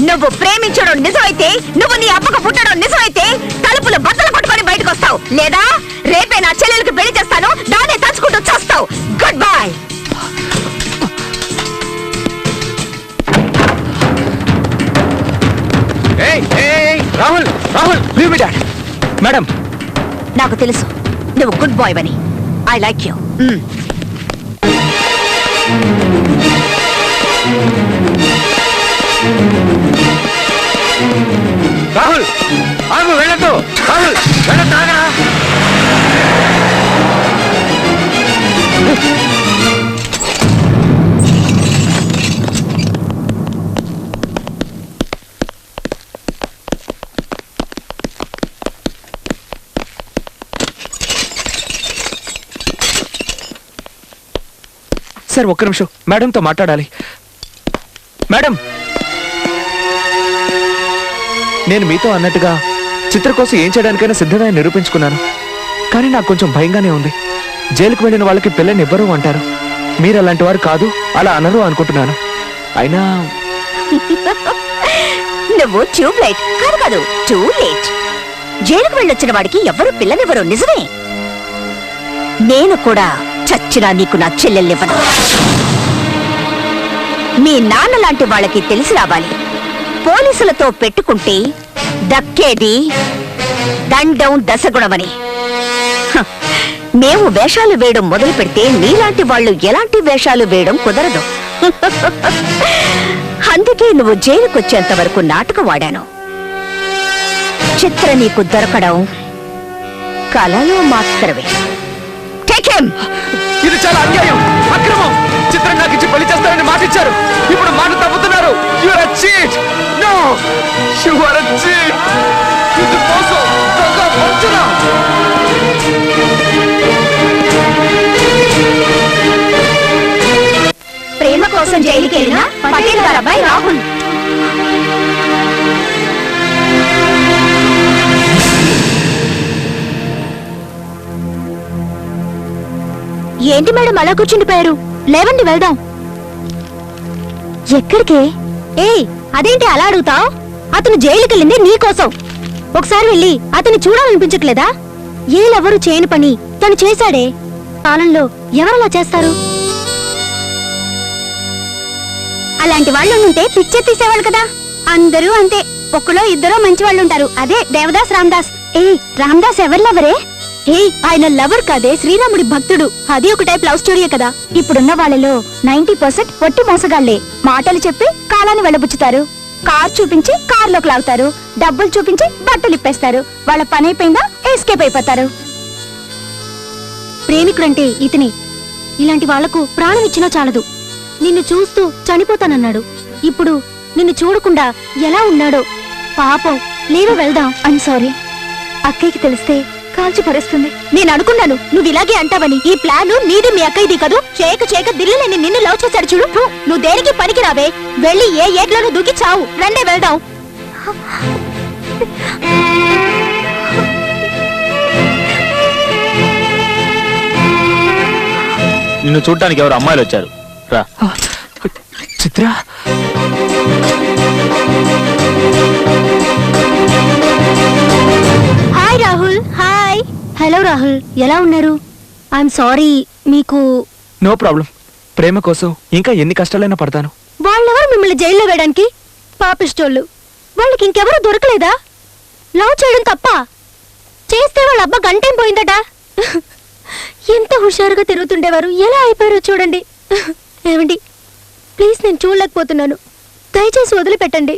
నువ్వు ప్రేమించడం నిజమైతే, నువ్వు నీ అబ్బకు పుట్టడం నిజమైతే తలుపులు బద్దలు కొట్టుకొని బయటకు వస్తావు. లేదా రేపే నా చెల్లెలకు పెళ్లి చేస్తాను, దాన్ని తలుచుకుంటూ చేస్తావు. Goodbye. Rahul, Rahul, leave me dad. Madam, నాకు తెలుసు నువ్వు గుడ్ బాయ్ అని. I like you. రాహుల్ ఆగు, వెళ్ళొద్దు. రాహుల్ వెళ్ళొద్దు, ఆగరా. సార్ ఒక్క నిమిషం, మేడంతో మాట్లాడాలి. మేడం, నేను మీతో అన్నట్టుగా చిత్ర కోసం ఏం చేయడానికైనా సిద్ధంగా నిరూపించుకున్నాను. కానీ నాకు కొంచెం భయంగానే ఉంది. జైలుకు వెళ్ళిన వాళ్ళకి పిల్లని ఇవ్వరు అంటారు. మీరు అలాంటి వారు కాదు, అలా అనరు అనుకుంటున్నాను. అయినా నువ్వు ట్యూబ్ లైట్ కాదు కాదు, టూ లేట్. జైలుకు వెళ్ళొచ్చిన వాడికి ఎవరు పిల్లనివ్వరు, నిజమే. నేను కూడా చచ్చినా నీకు నా చెల్లెల్నివ్వను. మీ నాన్న లాంటి వాళ్ళకి తెలిసి రావాలి, పోలీసులతో పెట్టుకుంటే దక్కేది దండం దశగుణమని. మేము వేషాలు వేయడం మొదలు పెడితే నీలాంటి వాళ్ళు ఎలాంటి వేషాలు వేయడం కుదరదు. అందుకే నువ్వు జైలుకొచ్చేంత వరకు నాటకం వాడాను. చిత్ర నీకు దొరకడం కలలో మాత్రమే. Take him! ఇది చాలా అన్యాయం, అక్రమం. చిత్రం నాకు ఇచ్చి పెళ్లి చేస్తారని మాట ఇచ్చారు, ఇప్పుడు మాట తప్పుతున్నారు. You are a cheat. No, you are a cheat. ఇది మోసం, దొంగ, వంచన. ప్రేమ కోసం జైలుకి వెళ్ళిన పటేల్ గారి అబ్బాయి రాహుల్. ఏంటి మేడం అలా కూర్చుండిపోయారు? లేవండి వెళ్దాం. ఎక్కడికే? అదేంటి అలా అడుగుతావు? అతను జైలుకెళ్ళింది నీకోసం. ఒకసారి వెళ్ళి అతన్ని చూడాలనిపించట్లేదా? ఏలెవరు చేయని పని తను చేశాడే. కాలంలో ఎవరలా చేస్తారు? అలాంటి వాళ్ళు ఉంటే పిచ్చే తీసేవాళ్ళు కదా. అందరూ అంతే, ఒక్కలో ఇద్దరో మంచి వాళ్ళు ఉంటారు. అదే దేవదాస్ రామదాస్. రామదాస్ ఎవరు లవరే? ఆయన లవర్ కాదే, శ్రీరాముడి భక్తుడు. అది ఒక టైప్ లవ్ స్టోరీయే కదా. ఇప్పుడున్న వాళ్ళలో 90% ఒట్టి మోసగాళ్లే. మాటలు చెప్పి కాలాన్ని వెళ్ళబుచ్చుతారు, కార్ చూపించి కార్లోకి లాగుతారు, డబ్బులు చూపించి బట్టలు ఇప్పేస్తారు. వాళ్ళ పని అయిపోయిందా ఎస్కేప్ అయిపోతారు. ప్రేమికుడంటే ఇతనే. ఇలాంటి వాళ్లకు ప్రాణం ఇచ్చినా చాలదు. నిన్ను చూస్తూ చనిపోతానన్నాడు, ఇప్పుడు నిన్ను చూడకుండా ఎలా ఉన్నాడో పాపం. లేవే వెళ్దాం. ఐమ్ సారీ, అక్కయ్యకి తెలిస్తే కాల్చి పరేస్తుంది. నేను అనుకున్నాను నువ్వు ఇలాగే అంటావని. ఈ ప్లాన్ నీది మీ అక్కయ్యది కదూ. చేయక దిల్లులేని నిన్ను లవ్ చేశాడు చూడు. నువ్వు దేనికి పనికి రావే. వెళ్ళి ఏ ఏట్లోనూ దూకి చావు. రండే వెళ్దాం. నిన్ను చూడటానికి ఎవరు అమ్మాయిలు వచ్చారు, రా. Chitra, hi Rahul. Hi. Hello Rahul, ఎలా ఉన్నారు? I'm sorry. మీకు నో ప్రాబ్లం. ప్రేమ కోసం ఇంకా ఎన్ని కష్టాలైనా పడతాను. వాళ్ళెవరు మిమ్మల్ని జైల్లో వేయడానికి? పాపిష్టోళ్ళు. వాళ్ళకి ఇంకెవరూ దొరకలేదా? లవ్ చేయడం తప్ప చేస్తే వాళ్ళ అబ్బా గంటేం పోయిందట. ఎంత హుషారుగా తిరుగుతుండేవారు, ఎలా అయిపోయారో చూడండి. ఏమండి ప్లీజ్, నేను చూడలేకపోతున్నాను, దయచేసి వదిలిపెట్టండి.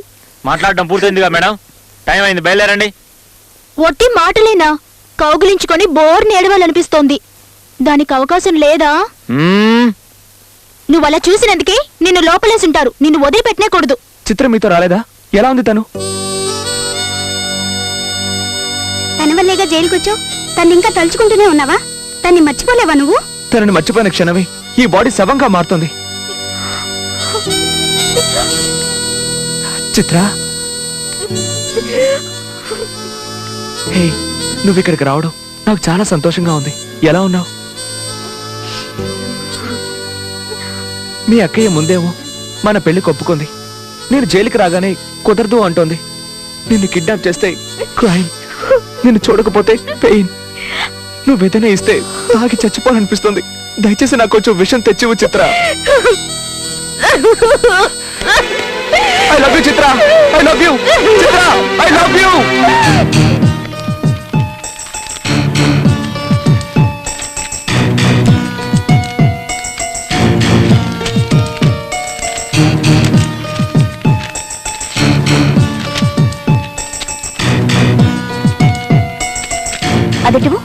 మాట్లాడడం పూర్తయిందిగా మేడం, టైం అయింది, బయలుదేరండి. ఒట్టి మాటలేనా? కౌగిలించుకొని బోర్ నేడవాలనిపిస్తోంది. దానికి అవకాశం లేదా? నువ్వు అలా చూసినందుకే నిన్ను లోపలేసుంటారు. నిన్ను వదిలిపెట్టనే కూడదు. చిత్ర మీతో రాలేదా? ఎలా ఉంది తను? తన వల్లేగా జైలుకొచ్చావు. తన్ని ఇంకా తలుచుకుంటూనే ఉన్నావా? తన్ని మర్చిపోలేవా నువ్వు? తనని మర్చిపోయిన క్షణమే ఈ బాడీ శవంగా మారుతుంది. చిత్ర, హే, నువ్వు ఇక్కడికి రావడం నాకు చాలా సంతోషంగా ఉంది. ఎలా ఉన్నావు? మీ అక్కయ్య ముందేమో మన పెళ్లి కొప్పుకుంది. నేను జైలుకి రాగానే కుదరదు అంటోంది. నిన్ను కిడ్నాప్ చేస్తే క్రైమ్, నిన్ను చూడకపోతే పెయిన్, నువ్వేదైనా ఇస్తే తాగి చచ్చిపోవాలనిపిస్తుంది. దయచేసి నాకు కొంచెం విషయం తెచ్చివు Chitra. I love you Chitra, I love you Chitra, I love you. అదిటివు,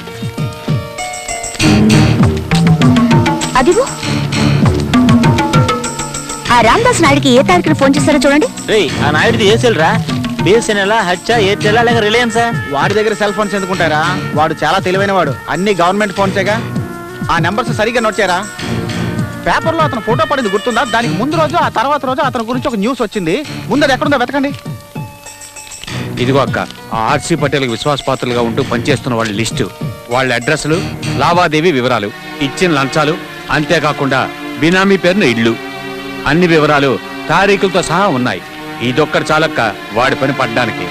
అదివు. ఆ రామదాస్ నాయుడికి ఏ తారీఖున ఫోన్ చేస్తారో చూడండి. ఆ నాయుడిది ఏసెల్రా? బిఎస్ఎన్ఎల్, హెచ్, ఎయిర్టెల్ లేక రిలయన్సా? వాడి దగ్గర సెల్ ఫోన్స్ ఎందుకుంటారా? వాడు చాలా తెలివైన వాడు. అన్ని గవర్నమెంట్ ఫోన్సేగా. ఆ నెంబర్స్ సరిగ్గా నోట్ చేయరా? పేపర్లో అతను ఫోటో పడింది గుర్తుందా? దానికి ముందు రోజు ఆ తర్వాత రోజు అతని గురించి ఒక న్యూస్ వచ్చింది. ముందు అది ఎక్కడుందో వెతకండి. ఇదిగో అక్క, ఆ ఆర్సీ పటేల్కి విశ్వాసపాత్రులుగా ఉంటూ పనిచేస్తున్న వాళ్ళ లిస్టు, వాళ్ళ అడ్రస్లు, లావాదేవీ వివరాలు, ఇచ్చిన లంచాలు, అంతేకాకుండా బినామీ పేరున ఇళ్ళు, అన్ని వివరాలు తారీఖులతో సహా ఉన్నాయి. ఇదొక్కటి చాలక్క వాడి పని పడ్డానికి.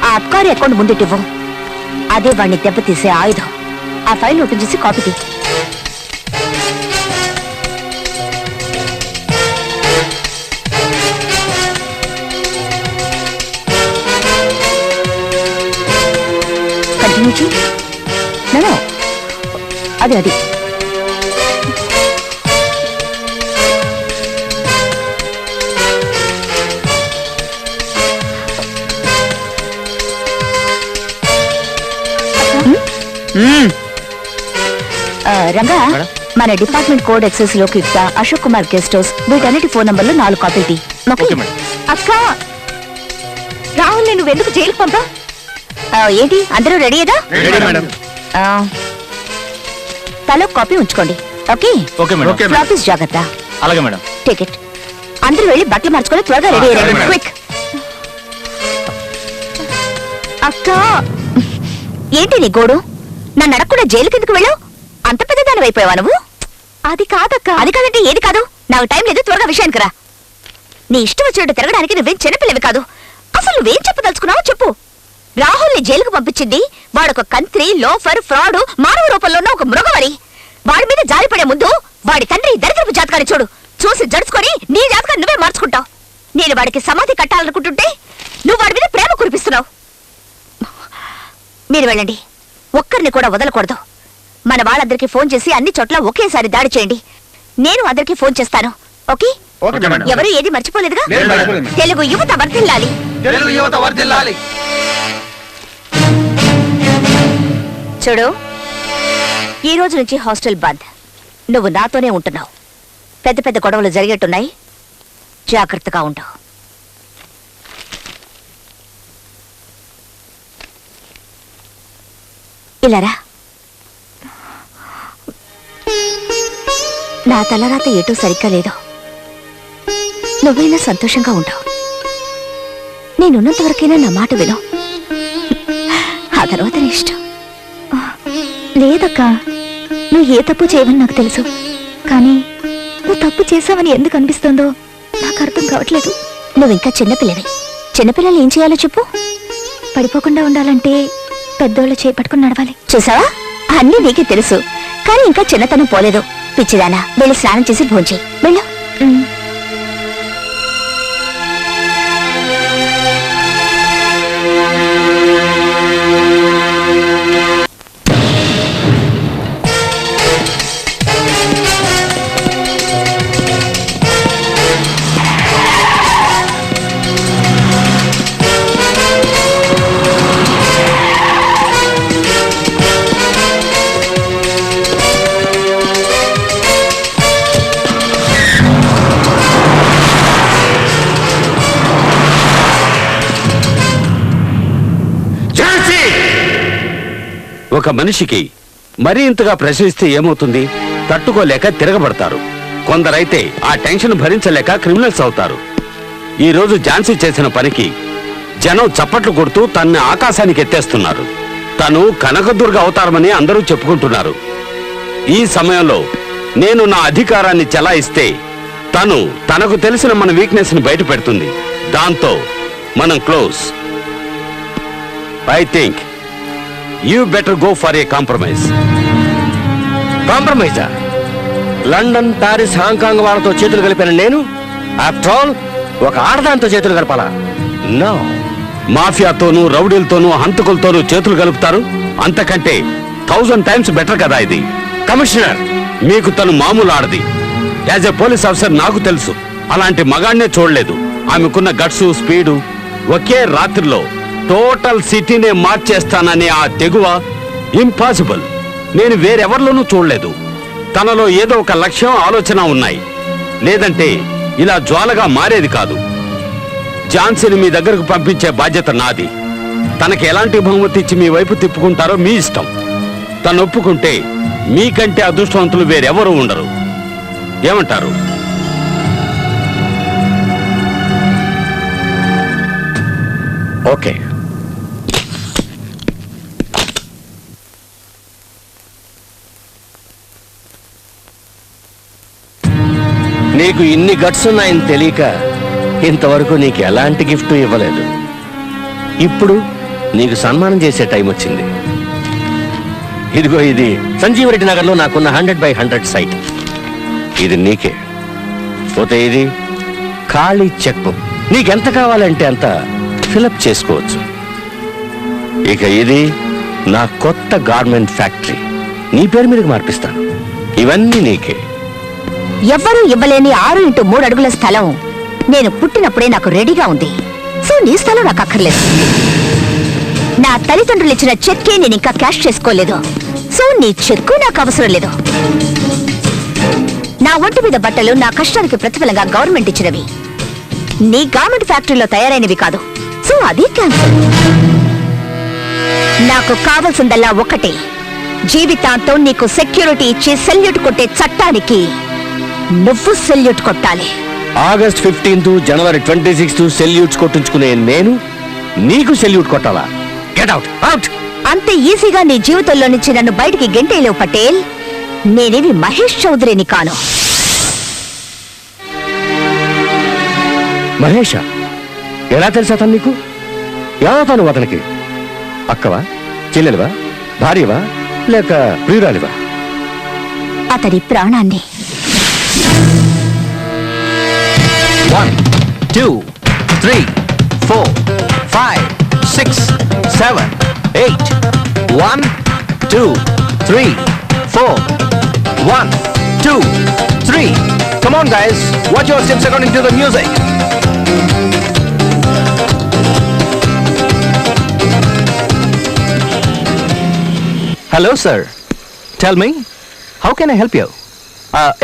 ఆ అబ్కారీ అకౌంట్ ముందుటివ్వు. అదే వాడిని దెబ్బతీసే ఆయుధం. ఆ ఫైల్ ఓపెన్ చేసి కాపీ తీ. కంటిన్యూ చేయి. అది అది రంగా, మన డిపార్ట్మెంట్ కోడ్ ఎక్సెస్ లోకి అశోక్ కుమార్ గెస్ట్ హౌస్, వీటన్నిటి ఫోన్ నంబర్లు 4 కాపీలు తీ. అక్క, రాహుల్ నేను ఎందుకు జైలుకు పంపా? ఏంటి అందరూ రెడీయేనా? తలో కాపీ ఉంచుకోండి. Okay okay madam. ఆఫీస్ జాగ్రత్త. అలాగే మేడం. టికెట్ అందరూ వెళ్ళి బట్టలు మార్చుకొని త్వరగా రెడీ అయ్యారు. క్విక్. అక్క, ఏంటి నీ గోడు? నన్ను అడగకుండా జైలుకి ఎందుకు వెళ్ళావు? అంత పెద్దదాని అయిపోయావా నువ్వు? అది కాదక్క. అది కాదంటే ఏది కాదు? నాకు టైం లేదు, త్వరగా విషయానికి రా. నీ ఇష్టం వచ్చినట్టు తిరగడానికి నువ్వేం చిన్నపిల్లవి కాదు. అసలు నువ్వేం చెప్పదలుచుకున్నావో చెప్పు. రాహుల్ని జైలుకు పంపించింది వాడొక కంత్రి, లోఫర్, ఫ్రాడ్, మానవ రూపంలో ఉన్న ఒక మృగమని. వాడి మీద జారిపడే ముందు వాడి తండ్రి దరిద్రపు జాతకాన్ని చూసి జడుచుకొని నీ జాతకాన్ని నువ్వే మార్చుకుంటావు. నేను వాడికి సమాధి కట్టాలనుకుంటుంటే నువ్వు వాడి మీద ప్రేమ కురిపిస్తున్నావు. మీరు వెళ్ళండి, ఒక్కరిని కూడా వదలకూడదు. మన వాళ్ళందరికీ ఫోన్ చేసి అన్ని చోట్ల ఒకేసారి దాడి చేయండి. నేను అందరికీ ఫోన్ చేస్తాను. ఓకే? ఎవరు ఏది మర్చిపోలేదుగా? తెలుగు యువత వర్ధిల్లాలి. తెలుగు యువత వర్ధిల్లాలి. చూడు, ఈ రోజు నుంచి హాస్టల్ బంద్. నువ్వు నాతోనే ఉంటున్నావు. పెద్ద పెద్ద గొడవలు జరిగేట్టున్నాయి, జాగ్రత్తగా ఉంటావు. ఇలారా. నా తలరాత ఏటో సరిగ్గా లేదు. నువ్వైనా సంతోషంగా ఉంటావు. నేనున్నంత వరకైనా నా మాట విను. ఆ తర్వాత నీ ఇష్టం. లేదక్కా, నువ్వు ఏ తప్పు చేయవని నాకు తెలుసు. కానీ నువ్వు తప్పు చేసావని ఎందుకు అనిపిస్తుందో నాకు అర్థం కావట్లేదు. నువ్వు ఇంకా చిన్నపిల్లవి. చిన్నపిల్లలు ఏం చేయాలో చెప్పు. పడిపోకుండా ఉండాలంటే పెద్దోళ్ళు చేపట్టుకుని నడవాలి. చూసావా, అన్నీ నీకే తెలుసు. కానీ ఇంకా చిన్నతనం పోలేదు. పిచ్చిదానా, వెళ్ళి స్నానం చేసి భోంచేయి. వెళ్ళు. ఒక మనిషికి మరీ ఇంతగా ప్రశ్నిస్తే ఏమవుతుంది? తట్టుకోలేక తిరగబడతారు. కొందరైతే ఆ టెన్షన్ భరించలేక క్రిమినల్స్ అవుతారు. ఈ రోజు ఝాన్సీ చేసిన పనికి జనం చప్పట్లు కొడుతూ తన్ని ఆకాశానికి ఎత్తేస్తున్నారు. తను కనకదుర్గ అవతారమని అందరూ చెప్పుకుంటున్నారు. ఈ సమయంలో నేను నా అధికారాన్ని చెలాయిస్తే తను తనకు తెలిసిన మన వీక్నెస్ ని బయట పెడుతుంది. దాంతో మనం close. I think you better go for a compromise. కాంప్రమైజా? లండన్, పారిస్, హాంకాంగ్ వాళ్ళతో చేతులు కలిపిన నేను ఆఫ్టర్ ఆల్ ఒక ఆడదాంతో చేతులు కలపాలా? నో. మాఫియాతోనూ రౌడీలతోనూ హంతకులతోనూ చేతులు కలుపుతారు. అంతకంటే 1000 times బెటర్ కదా ఇది. కమిషనర్, మీకు తను మామూలు ఆడది. యాజ్ ఎ పోలీస్ ఆఫీసర్ నాకు తెలుసు. అలాంటి మగాడినే చూడలేదు. ఆమెకున్న గట్సు, స్పీడు, ఒకే రాత్రిలో టోటల్ సిటీనే మార్చేస్తాననే ఆ తెగువ ఇంపాసిబుల్. నేను వేరెవరిలోనూ చూడలేదు. తనలో ఏదో ఒక లక్ష్యం, ఆలోచన ఉన్నాయి. లేదంటే ఇలా జ్వాలగా మారేది కాదు. ఝాన్సీని మీ దగ్గరకు పంపించే బాధ్యత నాది. తనకి ఎలాంటి బహుమతి ఇచ్చి మీ వైపు తిప్పుకుంటారో మీ ఇష్టం. తను ఒప్పుకుంటే మీకంటే అదృష్టవంతులు వేరెవరూ ఉండరు. ఏమంటారు? ఓకే. నీకు ఇన్ని గట్స్ ఉన్నాయని తెలియక ఇంతవరకు నీకు ఎలాంటి గిఫ్ట్ ఇవ్వలేదు. ఇప్పుడు నీకు సన్మానం చేసే టైం వచ్చింది. ఇదిగో, ఇది సంజీవరెడ్డి నగర్లో నాకున్న 100/100 సైట్. ఇది నీకే. పోతే ఇది ఖాళీ చెక్ బుక్. నీకెంత కావాలంటే అంత ఫిలప్ చేసుకోవచ్చు. ఇక ఇది నా కొత్త గార్మెంట్ ఫ్యాక్టరీ. నీ పేరు మీదకి మార్పిస్తాను. ఇవన్నీ నీకే. ఎవ్వరూ ఇవ్వలేని 6x3 అడుగుల స్థలం నేను పుట్టినప్పుడే నాకు రెడీగా ఉంది. సో నీ స్థలం నాకు అక్కర్లేదు. నా తల్లిదండ్రులు ఇచ్చిన చెక్కే నేను ఇంకా క్యాష్ చేసుకోలేదు. సో నీ చెక్కు నాకు అవసరం లేదు. నా ఒంటి మీద బట్టలు నా కష్టానికి ప్రతిఫలంగా గవర్నమెంట్ ఇచ్చినవి. నీ గార్మెంట్ ఫ్యాక్టరీలో తయారైనవి కాదు. సో అది క్యాన్సల్. నాకు కావలసిందల్లా ఒకటే, జీవితాంతం నీకు సెక్యూరిటీ ఇచ్చి సెల్యూట్ కొట్టే చట్టానికి నువ్వు సెల్యూట్ కొట్టాలి. ఆగస్ట్ 15th, జనవరి 26th సెల్యూట్స్ కొట్టించుకునే నేను నీకు సెల్యూట్ కొట్టాలా? Get out, out. అంత ఈజీగా నీ జీవితంలో నుంచి నన్ను బయటికి గెంటేయలేవు పటేల్. నేనేవి మహేష్ చౌదరిని కాను. మహేష? ఎలా తెలుసా అతను నీకు? ఏమవుతాను అతనికి? అక్కవా, చెల్లెలివా, భార్యవా, లేక ప్రియురాలివా? అతడి ప్రాణాన్ని. 1, 2, 3, 4, 5, 6, 7, 8. 1, 2, 3, 4. 1, 2, 3. Come on, guys. Watch your steps according to the music. Hello, sir. Tell me, how can I help you?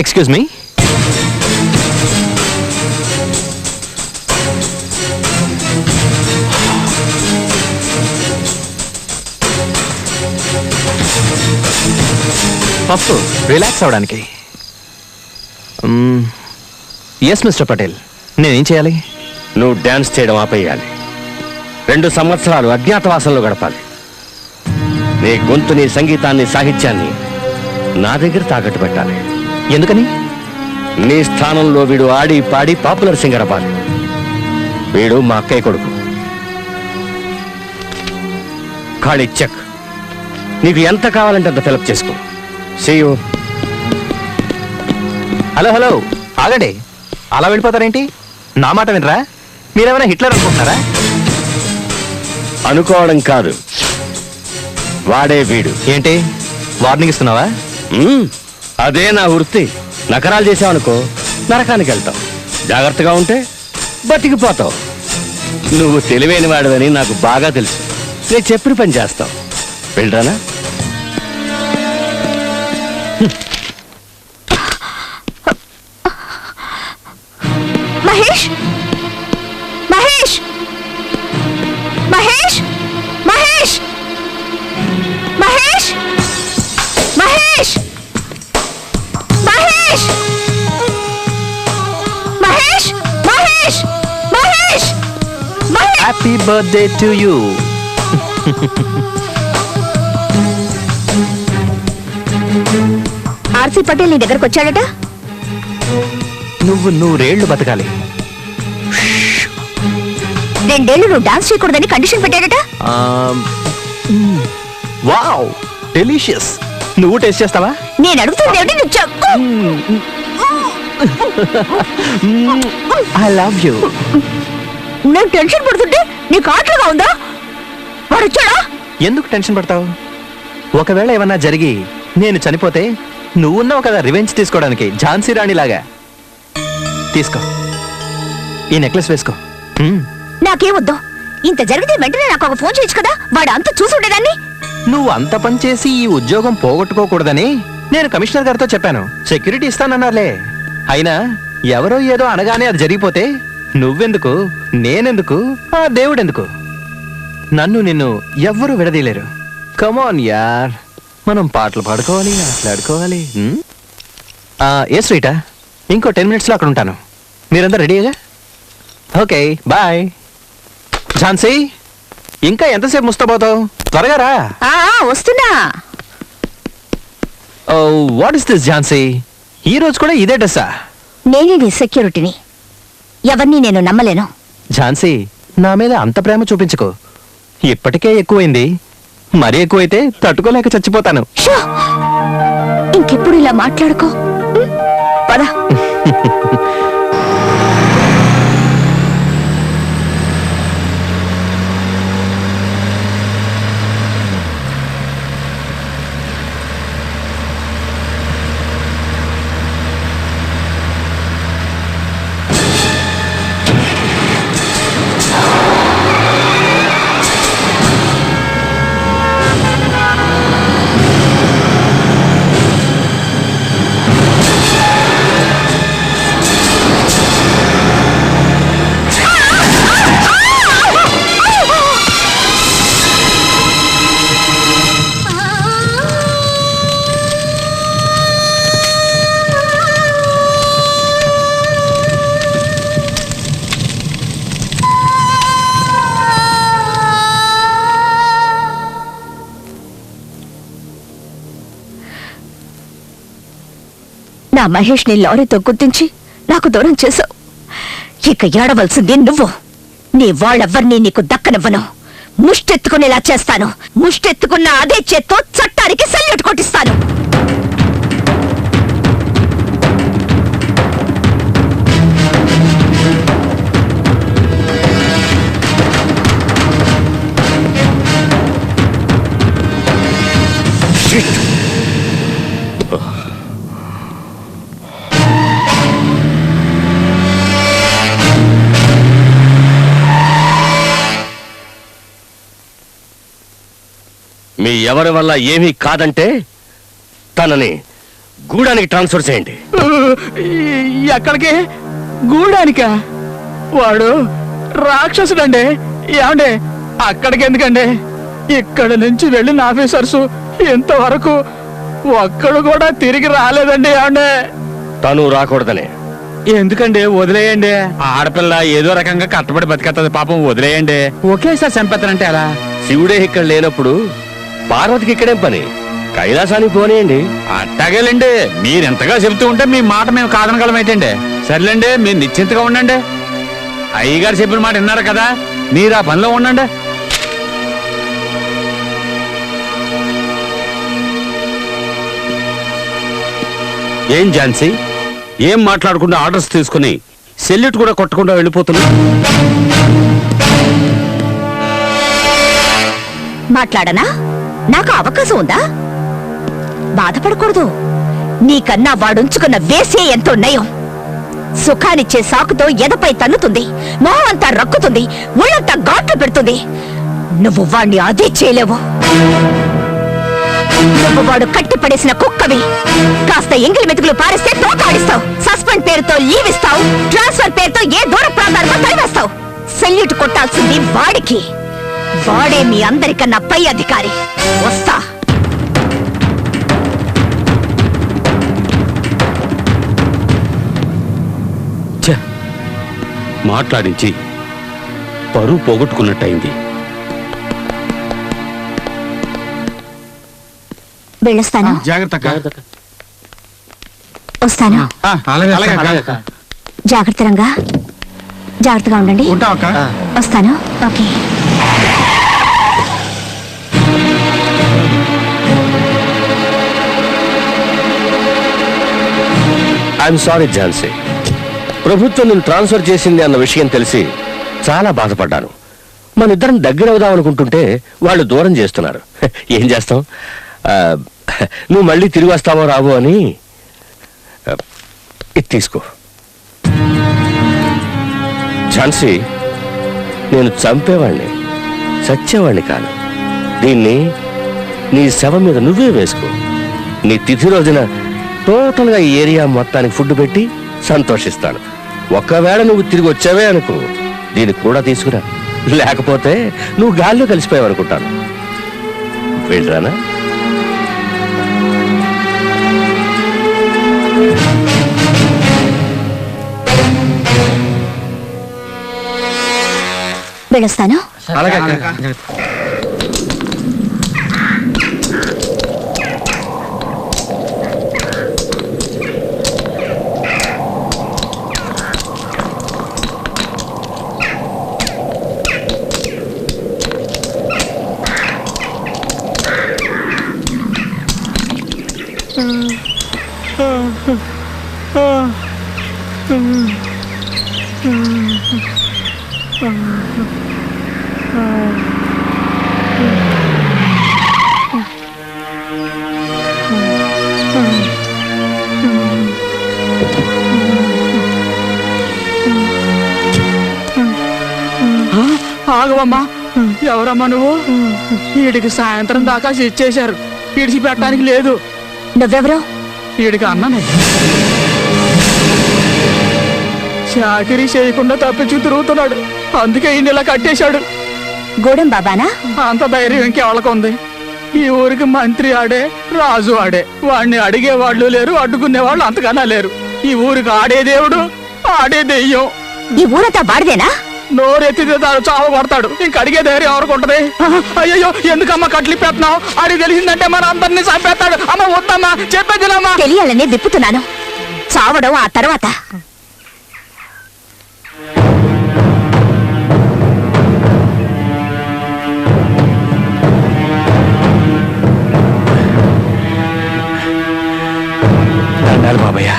Excuse me? పప్పు రిలాక్స్ అవడానికి. ఎస్ మిస్టర్ పటేల్, నేనేం చేయాలి? నువ్వు డాన్స్ చేయడం ఆపేయాలి. 2 సంవత్సరాలు అజ్ఞాతవాసంలో గడపాలి. నీ గొంతుని, సంగీతాన్ని, సాహిత్యాన్ని నా దగ్గర తాకట్టు పెట్టాలి. ఎందుకని? నీ స్థానంలో వీడు ఆడి పాడి పాపులర్ సింగర్ అవ్వాలి. వీడు మా అక్కయ్య కొడుకు. ఖాళీ చెక్. నీకు ఎంత కావాలంటే అంత ఫిలప్ చేసుకో. See you. హలో హలో, ఆగండి. అలా వెళ్ళిపోతారేంటి? నా మాట వినరా? మీరేమైనా హిట్లర్ అనుకుంటున్నారా? అనుకోవడం కాదు, వాడే వీడు. ఏంటి వార్నింగ్ ఇస్తున్నావా? అదే నా వృత్తి. నకరాలు చేసావనుకో నరకానికి వెళ్తావు. జాగ్రత్తగా ఉంటే బతికిపోతావు. నువ్వు తెలివైన వాడివని నాకు బాగా తెలుసు. నేను చెప్పిన పని చేస్తావు. వెళ్ళరానా? Mahesh, Mahesh, Mahesh, Mahesh, Mahesh. Happy birthday to you. RC Patel నీ దగ్గరకు వచ్చాడట. నువ్వు నూరేళ్లు బతకాలి. 2 ఏళ్ళు నువ్వు డాన్స్ చేయకూడదని కండిషన్ పెట్టాడట. Wow, delicious. నువ్వు టేస్ట్ చేస్తావా? నేను అడుగుతుంది ఏమిటి, నువ్వు చెప్పు. I love you. నేను టెన్షన్ పడుతుంటే నీకు ఆటలుగా ఉందా? వాడు వచ్చాడా? ఎందుకు టెన్షన్ పడతావు? ఒకవేళ ఏమన్నా జరిగి నేను చనిపోతే నువ్వున్నావు కదా రివెంజ్ తీసుకోవడానికి, ఝాన్సీ రాణి లాగా. తీసుకో, ఈ నెక్లెస్ వేసుకో. నాకేమొద్దు. ఇంత జరిగితే వెంటనే నాకు ఒక ఫోన్ చేయొచ్చు కదా, వాడు అంత చూసి ఉండేదాన్ని. నువ్వు అంత పని చేసి ఈ ఉద్యోగం పోగొట్టుకోకూడదని నేను కమిషనర్ గారితో చెప్పాను. సెక్యూరిటీ ఇస్తానన్నారులే. అయినా ఎవరో ఏదో అనగానే అది జరిగిపోతే నువ్వెందుకు, నేనెందుకు, ఆ దేవుడెందుకు? నన్ను నిన్ను ఎవ్వరూ విడదీయలేరు. కమాన్ యార్, మనం పాటలు పాడుకోవాలి, ఆటలాడుకోవాలి. ఏ స్వీటా, ఇంకో 10 minutesలో అక్కడ ఉంటాను. మీరందరూ రెడీగా? Okay, bye. ఝాన్సీ, ఇంకా ఎంతసేపు ముస్తాబోతావు? త్వరగా రా. వస్తున్నా. What is this Jhansi? ఈ రోజు కూడా ఇదే డ్రెస్సా? నేనే నీ సెక్యూరిటీని, ఎవరిని నేను నమ్మలేను. ఝాన్సీ, నా మీద అంత ప్రేమ చూపించుకో. ఇప్పటికే ఎక్కువైంది, మరీ ఎక్కువైతే తట్టుకోలేక చచ్చిపోతాను. షో! ఇంకెప్పుడు ఇలా మాట్లాడుకో. పద. నా మహేష్ ని లారీతో గుర్తించి నాకు దూరం చేశావు. ఇక ఏడవలసింది నువ్వు. నీ వాళ్ళెవ్వరినీ నీకు దక్కనివ్వను. ముష్టెత్తుకునేలా చేస్తాను. ముష్టెత్తుకున్న అదే చేత్తో చట్టానికి సెల్యూట్ కొట్టిస్తాను. మీ ఎవరి వల్ల ఏమీ కాదంటే తనని గూడానికి ట్రాన్స్ఫర్ చేయండి. ఎక్కడికి? గూడానిక? వాడు రాక్షసుడండి. ఏమండి, అక్కడికి ఎందుకండి? ఇక్కడ నుంచి వెళ్ళిన ఆఫీసర్స్ ఇంతవరకు ఒక్కడు కూడా తిరిగి రాలేదండి. ఏమండి, తను రాకూడదనే. ఎందుకండి? వదిలేయండి. ఆడపిల్ల ఏదో రకంగా కట్టబడి బతికేస్తుంది, పాపం వదిలేయండి. ఒకేసారి చంపేస్తానంటే అలా? శివుడే ఇక్కడ లేనప్పుడు పార్వతికి ఇక్కడేం పని? కైలాసానికి పోనీయండి. అట్టాగేలండి, మీరెంతగా చెబుతూ ఉంటే మీ మాట మేము కాదనగలమేటండి. సర్లేండి, మీరు నిశ్చింతగా ఉండండి. అయ్యగారు చెప్పిన మాట విన్నారు కదా, మీరు ఆ పనిలో ఉండండి. ఏం ఝాన్సీ, ఏం మాట్లాడకుండా ఆర్డర్స్ తీసుకుని సెల్యూట్ కూడా కొట్టకుండా వెళ్ళిపోతున్నా? మాట్లాడనా? నాకు అవకాశం ఉందా? బాధపడకూడదు. నీకన్నా వాడుంచుకున్న వేసే ఎంతో నయం. సుఖానిచ్చే సాకుతో ఎదపై తన్నుతుంది, మొహం అంతా రక్కుతుంది, ఒళ్ళంతా ఘాట్లు పెడుతుంది. నువ్వు వాణ్ణి అదే చేయలేవు. నువ్వు వాడు కట్టిపడేసిన కుక్కవి. కాస్త ఎంగిలి మెతుకులు పారేస్తే తోకాడిస్తావు. సస్పెండ్ పేరుతో లీవ్ ఇస్తావు. ట్రాన్స్ఫర్ పేరుతో ఏ దూర ప్రాంతానికో తరివేస్తావు. సెల్యూట్ కొట్టాల్సింది వాడికి. వాడే మీ అందరికన్నా పై అధికారి. వస్తా. మాట్లాడించి పరువు పోగొట్టుకున్నట్టయింది. వెళ్ళొస్తాను. జాగ్రత్త వస్తాను. జాగ్రత్తగా ఉండండి. ఉంటావు అక్క. వస్తాను. ఓకే. ఐఎమ్ సారీ ఝాన్సీ, ప్రభుత్వం నేను ట్రాన్స్ఫర్ చేసింది అన్న విషయం తెలిసి చాలా బాధపడ్డాను. మన ఇద్దరం దగ్గర అవుదాం అనుకుంటుంటే వాళ్ళు దూరం చేస్తున్నారు. ఏం చేస్తాం, నువ్వు మళ్ళీ తిరిగి వస్తావో రావో అని ఇది తీసుకో. ఝాన్సీ, నేను చంపేవాణ్ణి, చచ్చేవాణ్ణి కాను. దీన్ని నీ శవం మీద నువ్వే వేసుకో. నీ తిథి రోజున టోటల్గా ఈ ఏరియా మొత్తానికి ఫుడ్ పెట్టి సంతోషిస్తాను. ఒకవేళ నువ్వు తిరిగి వచ్చావే అనుకో, దీనికి కూడా తీసుకురా. లేకపోతే నువ్వు గాల్లో కలిసిపోయావు అనుకుంటాను. వెళ్ళరానా? వెళ్ళొస్తాను. ఆగవమ్మా, ఎవరమ్మా నువ్వు? వీడికి సాయంత్రం దాకా ఇచ్చేశారు, ఇడిచి పెట్టడానికి లేదు. నువ్వెవరు? వీడికి అన్ననే చాకరీ చేయకుండా తప్పించు తిరుగుతున్నాడు, అందుకే ఈయన ఇలా కట్టేశాడు. గూడెం బాబానా? అంత ధైర్యం ఇంకెవరికి ఉంది? ఈ ఊరికి మంత్రి ఆడే, రాజు ఆడే. వాడిని అడిగే వాళ్ళు లేరు, అడ్డుకునే వాళ్ళు అంతకన్నా లేరు. ఈ ఊరికి ఆడే దేవుడు, ఆడే దెయ్యం. ఈ ఊరంతా బాడిదేనా? నోరెత్తితే చావ కొడతాడు, ఇంక అడిగే ధైర్యం ఎవరికి ఉంటది? అయ్యో, ఎందుకమ్మా కట్లి పెట్టినావు? అడిగి తెలిసిందంటే మన అందరినీ చంపేస్తాడు. అమ్మ వద్దమ్మా, చెప్పేదిలమ్మా. తెలియాలనే విప్పుతున్నాను, చావడం ఆ తర్వాత. దండాలు బాబయ్య,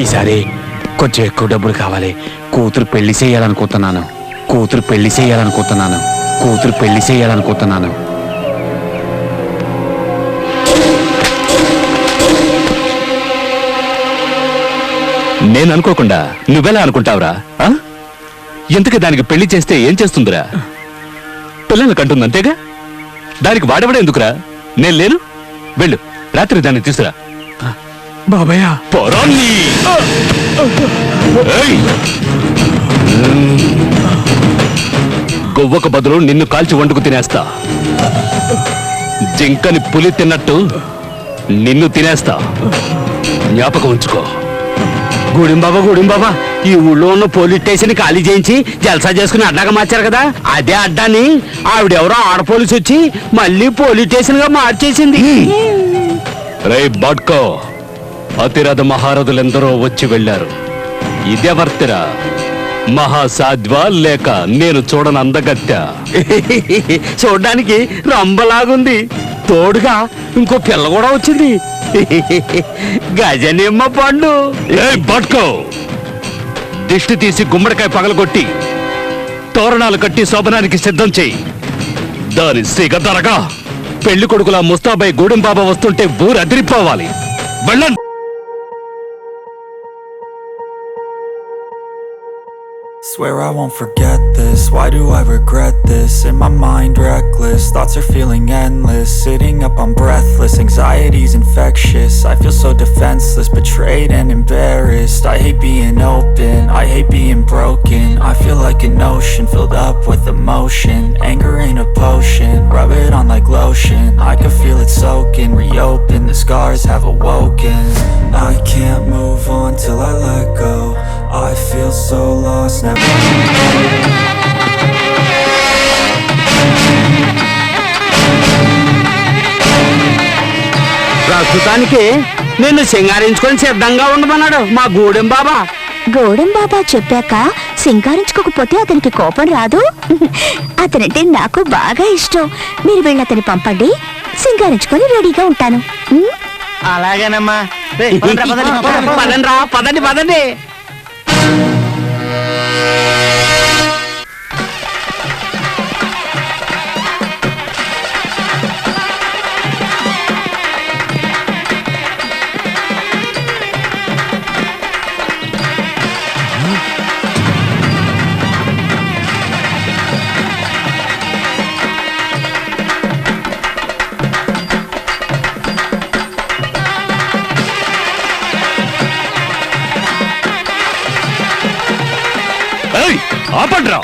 ఈసారి కొంచెం ఎక్కువ డబ్బులు కావాలి. కూతురు పెళ్లి చేయాలనుకుంటున్నాను. నేను అనుకోకుండా నువ్వెలా అనుకుంటావురా? ఎందుకు దానికి పెళ్లి చేస్తే ఏం చేస్తుందిరా? పిల్లల్ని కంటుంది అంతేగా. దానికి వాడబడే ఎందుకురా? నేను లేను, వెళ్ళు, రాత్రి దాన్ని తీసురా. బాబయ్య, పొరాన్ని గొవ్వకు బదులు నిన్ను కాల్చి వండుకు తినేస్తా. జింకని పులి తిన్నట్టు నిన్ను తినేస్తా, జ్ఞాపకం ఉంచుకో. గుడింబాబా, ఈ ఊళ్ళో ఉన్న పోలీస్ స్టేషన్ ఖాళీ చేయించి జల్సా చేసుకుని అడ్డాగా మార్చారు కదా, అదే అడ్డాని ఆవిడెవరో ఆడ పోలీసు వచ్చి మళ్ళీ పోలీస్ స్టేషన్ గా మార్చేసింది. రే బాడ్కో, అతిరథ మహారథులెందరో వచ్చి వెళ్ళారు. ఇదెవర్తిరా? మహాసాధ్వా లేక నేను చూడని అందగత్య? చూడ్డానికి రంబలాగుంది, తోడుగా ఇంకో పిల్ల కూడా వచ్చింది. గజనిమ్మ పండు. బాడ్కో, దిష్టి తీసి గుమ్మడికాయ పగలగొట్టి తోరణాలు కట్టి శోభనానికి సిద్ధం చెయ్యి. దాని సిగదరగా పెళ్లి కొడుకులా ముస్తాబాయి గూడెం బాబా వస్తుంటే ఊరు అదిరిపోవాలి. వెళ్ళండి. Swear I won't forget this, why do I regret this? In my mind reckless, thoughts are feeling endless. Sitting up I'm breathless, anxiety's infectious. I feel so defenseless, betrayed and embarrassed. I hate being open, I hate being broken. I feel like an ocean filled up with emotion. Anger ain't a potion, rub it on like lotion. I can feel it soaking, reopen, the scars have awoken. I can't move on till I let go. I feel so lost now. ప్రస్తుతానికి నిన్ను సింగారించుకొని సిద్ధంగా ఉండమన్నాడు మా గూడెం బాబా. గౌడం బాబా చెప్పాక సింగారించుకోకపోతే అతనికి కోపం రాదు. అతనంటే నాకు బాగా ఇష్టం. మీరు వెళ్ళి అతన్ని పంపండి, సింగారించుకొని రెడీగా ఉంటాను. అలాగేనమ్మా. పదండి రా, పదండి పదండి. ఆపండ్రా.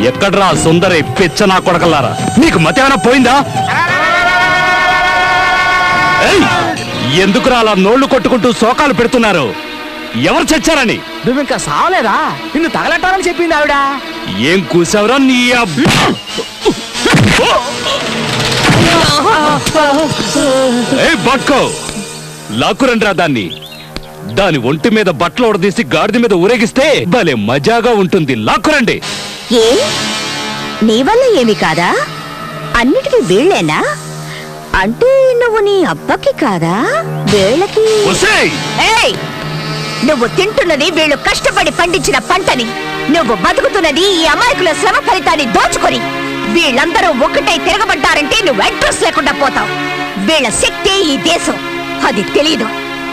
ఎక్కడ్రా సుందరి పిచ్చ నా కొడకల్లారా, నీకు మతేమైనా పోయిందా? ఏయ్, ఎందుకురా అలా నోళ్లు కొట్టుకుంటూ శోకాలు పెడుతున్నారు? ఎవరు చచ్చారని? నువ్వు ఇంకా సావలేదా? నిన్ను తగలట్టాలని చెప్పింది ఆవిడ. ఏం కూసావురా నీ బట్కో లాక్కురండ్రా దాన్ని. దాని ఒంటి మీద బట్టలు ఉడదీసి గాడిద మీద ఊరేగిస్తే భలే మజాగా ఉంటుంది. లాక్కురండి. ఏ నీ వల్ల ఏమి కాదా? అన్నిటికీ వీళ్ళేనా? అంటే నువ్వు నీ అబ్బకి కాదా? వీళ్ళకి ఒసేయ్! ఏయ్! నువ్వు తింటున్నది వీళ్ళు కష్టపడి పండించిన పంటని, నువ్వు బతుకుతున్నది ఈ అమాయకుల శ్రమ ఫలితాన్ని దోచుకొని. వీళ్ళందరూ ఒక్కటై తిరగబడ్డారంటే నువ్వు అడ్రస్ లేకుండా పోతావు. వీళ్ళ శక్తి ఈ దేశం, అది తెలీదు.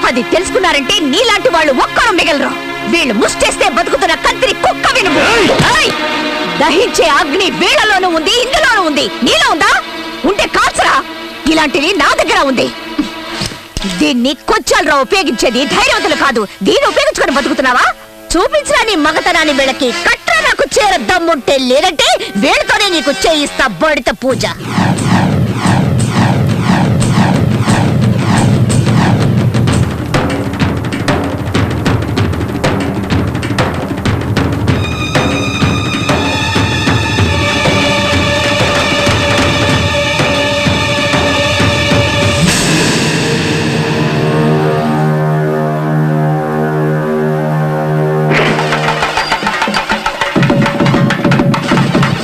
అది తెలుసుకున్నారంటే నీలాంటి వాళ్ళు ఒక్కరు మిగలరు. వీళ్ళు ముష్టేస్తే బతుకుతున్న కంత్రి కుక్క వినుము. ఏయ్! దహించే అగ్ని వీళ్ళలోనూ ఉంది, ఇందులోనూ ఉంది. నీలో ఉందా? ఉంటే కాల్చరా. ఇలాంటివి నా దగ్గర ఉంది. దీన్ని కొంచెంరా ఉపయోగించేది, ధైర్యవంతులు కాదు. దీన్ని ఉపయోగించుకొని బతుకుతున్నావా? చూపించరా నీ మగతనాన్ని. వీళ్ళకి కట్రా నాకు చేర దమ్ముంటే, లేదంటే వీళ్ళతోనే నీకు చేయిస్తా బడిత పూజ.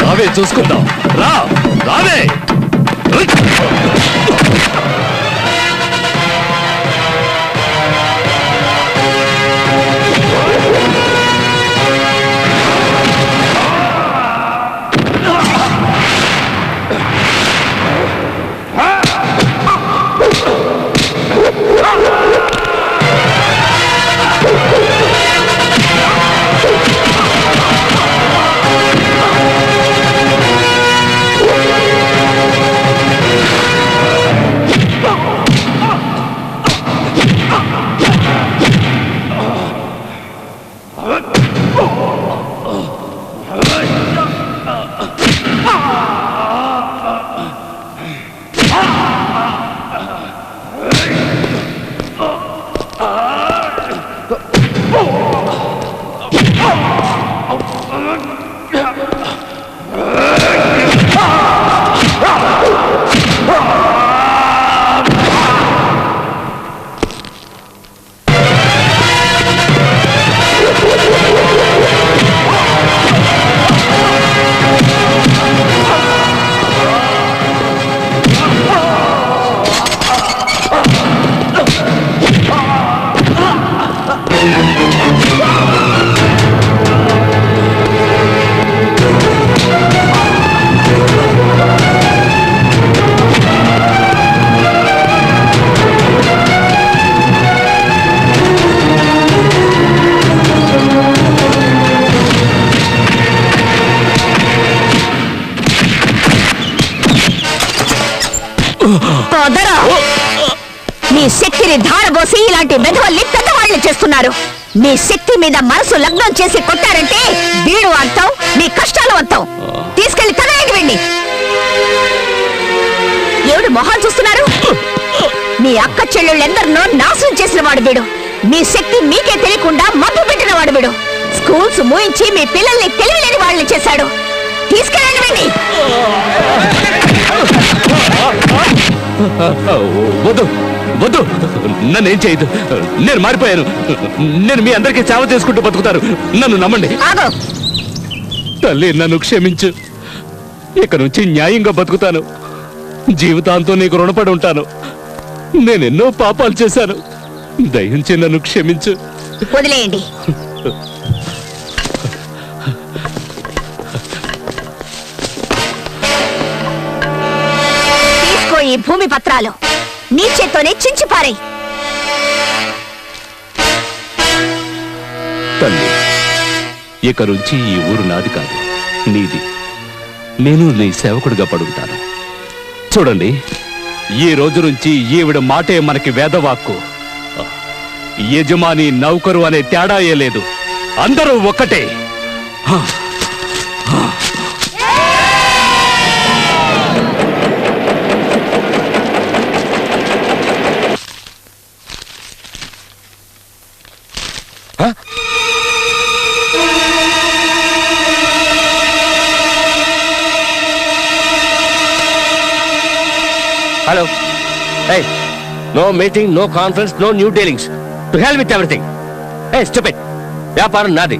రావే చూసుకుందాం. రా రావే. నీ శక్తిని ధారబోసి ఇలాంటి మెదవల్ని పెద్దవాళ్ళు చేస్తున్నారు. నీ శక్తి మీద మనసు లగ్నం చేసి కొట్టారంటే వీడు అంతం, నీ కష్టాలు అంతం. తీసుకెళ్లి తనకి వెండి. ఎవడు మొహాలు చూస్తున్నారు? మీ అక్క చెల్లెళ్ళెందరినో నాశనం చేసిన వాడు వీడు. మీ శక్తి మీకే తెలియకుండా మబ్బు పెట్టిన వాడు వీడు. స్కూల్స్ మూయించి మీ పిల్లల్ని తెలివిలేని వాళ్ళని చేశాడు. తీసుకెళ్ళండి వీడిని. వద్దు వద్దు, నన్నేం చేయదు. నేను మారిపోయాను. నేను మీ అందరికీ సేవ చేసుకుంటూ బతుకుతాను. నన్ను నమ్మండి. ఆగు. తల్లి, నన్ను క్షమించు. ఇక నుంచి న్యాయంగా బతుకుతాను. జీవితాంతం నీకు రుణపడి ఉంటాను. నేనెన్నో పాపాలు చేశాను. దయించి నన్ను క్షమించు. వదిలేయండి. తీసుకో ఈ భూమి పత్రాలు. నీ చేత్తోనే చించిపారే. తల్లి, ఇక నుంచి ఈ ఊరు నాది కాదు, నీది. నేను నీ సేవకుడిగా పడుంటాను. చూడండి, ఈ రోజు నుంచి ఈవిడ మాటే మనకి వేదవాక్కు. యజమాని నౌకరు అనే తేడాయే లేదు. అందరూ ఒక్కటే. Hello. Hey, no meeting, no conference, no new dealings. To hell with everything. Hey, stupid. వ్యాపారం నాది,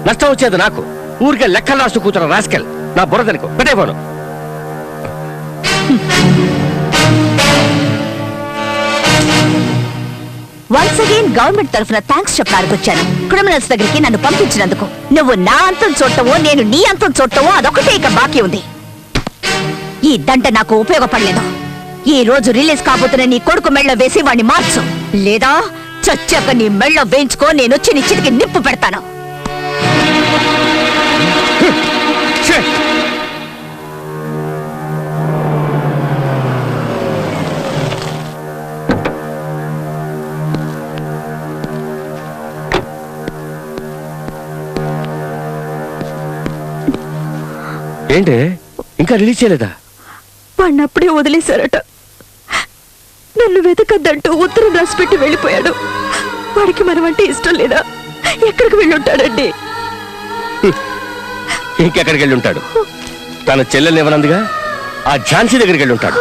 నష్టం వచ్చేది నాకు. ఊరికే లెక్కలు రాస్తూ కూతురు రాస్కెల్. నా బుర్రదనికో పెట్టేపోను. వన్స్ అగైన్ గవర్నమెంట్ తరఫున థ్యాంక్స్ చెప్పడానికి వచ్చాను. క్రిమినల్స్ దగ్గరికి నన్ను పంపించినందుకు. నువ్వు నా అంతం చూడటమో నేను నీ అంతం చూడటమో అదొకటే ఇక బాకీ ఉంది. ఈ దంట నాకు ఉపయోగపడలేదు. ఈ రోజు రిలీజ్ కాబోతున్న నీ కొడుకు మెళ్ళ వేసి వాణ్ణి మార్చు, లేదా చచ్చాక నీ మెళ్ళ వేయించుకో. నేను వచ్చి నీ చితికి నిప్పు పెడతాను. ఏంటి ఇంకా రిలీజ్ చేయలేదా? వాడిని అప్పుడే వదిలేశారట. నన్ను వెతకద్దంటూ ఉత్తరం రాసిపెట్టి వెళ్ళిపోయాడు. వాడికి మనమంటే ఇష్టం లేదా? ఎక్కడికి వెళ్ళుంటాడండి? ఇంకెక్కడికి వెళ్ళి ఉంటాడు? తన చెల్లెల్ని ఇవ్వనందుగా ఆ ఝాన్సీ దగ్గరికి వెళ్ళి ఉంటాడు.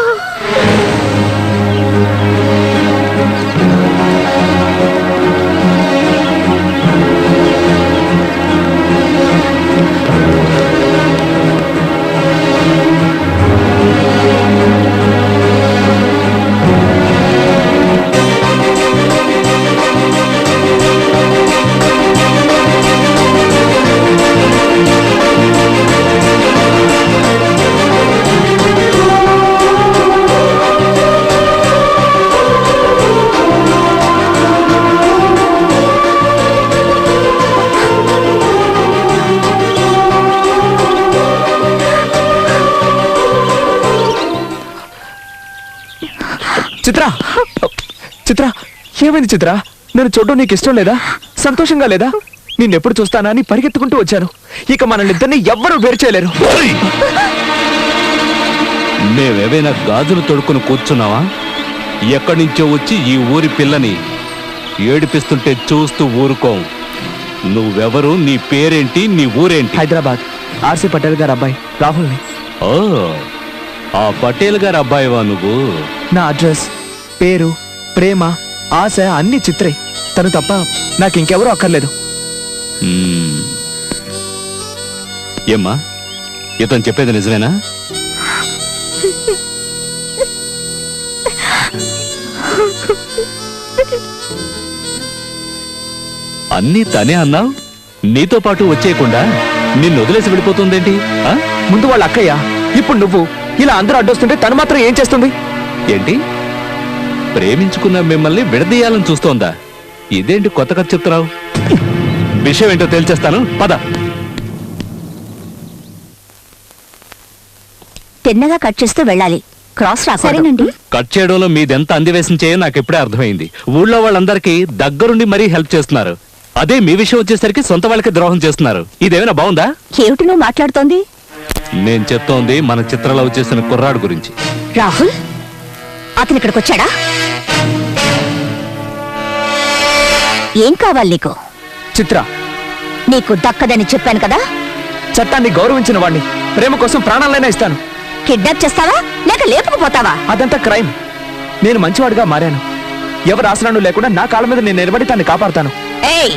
చిత్ర, చిత్ర, ఏమైంది చిత్ర? నేను చూడడం నీకు ఇష్టం లేదా? సంతోషంగా లేదా? నిన్నెప్పుడు చూస్తానా అని పరిగెత్తుకుంటూ వచ్చాను. ఇక మనల్నిద్దరిని ఎవ్వరూ వేరు చేయలేరు. మేమేవైనా గాజులు తొడుక్కుని కూర్చున్నావా? ఎక్కడి నుంచో వచ్చి ఈ ఊరి పిల్లని ఏడిపిస్తుంటే చూస్తూ ఊరుకోం. నువ్వెవరు? నీ పేరేంటి? నీ ఊరేంటి? హైదరాబాద్ ఆర్సీ పటేల్ గారు అబ్బాయి రాహుల్ని. ఓ, ఆ పటేల్ గారు అబ్బాయివా నువ్వు? నా అడ్రస్, పేరు, ప్రేమ, ఆశ అన్ని చిత్రే. తను తప్ప నాకు ఇంకెవరూ అక్కర్లేదు. ఏమ్మా, ఇతను చెప్పేది నిజమేనా? అన్నీ తనే అన్నావు. నీతో పాటు వచ్చేయకుండా నిన్ను వదిలేసి వెళ్ళిపోతుందేంటి? ముందు వాళ్ళ అక్కయ్య, ఇప్పుడు నువ్వు. ఇలా అందరూ అడ్డొస్తుంటే తను మాత్రం ఏం చేస్తుంది? ఏంటి, ప్రేమించుకున్న మిమ్మల్ని విడదీయాలని చూస్తోందా? ఇదేంటి కొత్త కథ చెప్తున్నావు? విషయం ఏంటో తేల్చేస్తాను, పద. తిన్నగా కట్ చేస్తూ వెళ్ళాలి. క్రాస్ రాసేనండి. కట్ చేయడంలో మీదెంత అందివేశం చేయో నాకు ఇప్పుడే అర్థమైంది. ఊళ్ళో వాళ్ళందరికీ దగ్గరుండి మరీ హెల్ప్ చేస్తున్నారు. అదే మీ విషయం వచ్చేసరికి సొంత వాళ్ళకి ద్రోహం చేస్తున్నారు. ఇదేమైనా బాగుందా? ఏమిటి నువ్వు మాట్లాడుతోంది? నేను చెప్తోంది మన చిత్రలో చేసిన కుర్రాడు గురించి. రాహుల్, అతను ఇక్కడికి వచ్చాడా? ఏం కావాలి నీకు? చిత్ర, నీకు దక్కదని చెప్పాను కదా. చట్టాన్ని గౌరవించిన వాడిని, ప్రేమ కోసం ప్రాణాలైనా ఇస్తాను. కిడ్నాప్ చేస్తావా లేక లేపుకుపోతావా? అదంతా క్రైమ్. నేను మంచివాడిగా మారాను. ఎవరు ఆసనాలు లేకుండా నా కాళ్ళ మీద నేను నిలబడి తన్ని కాపాడుతాను. ఏయ్,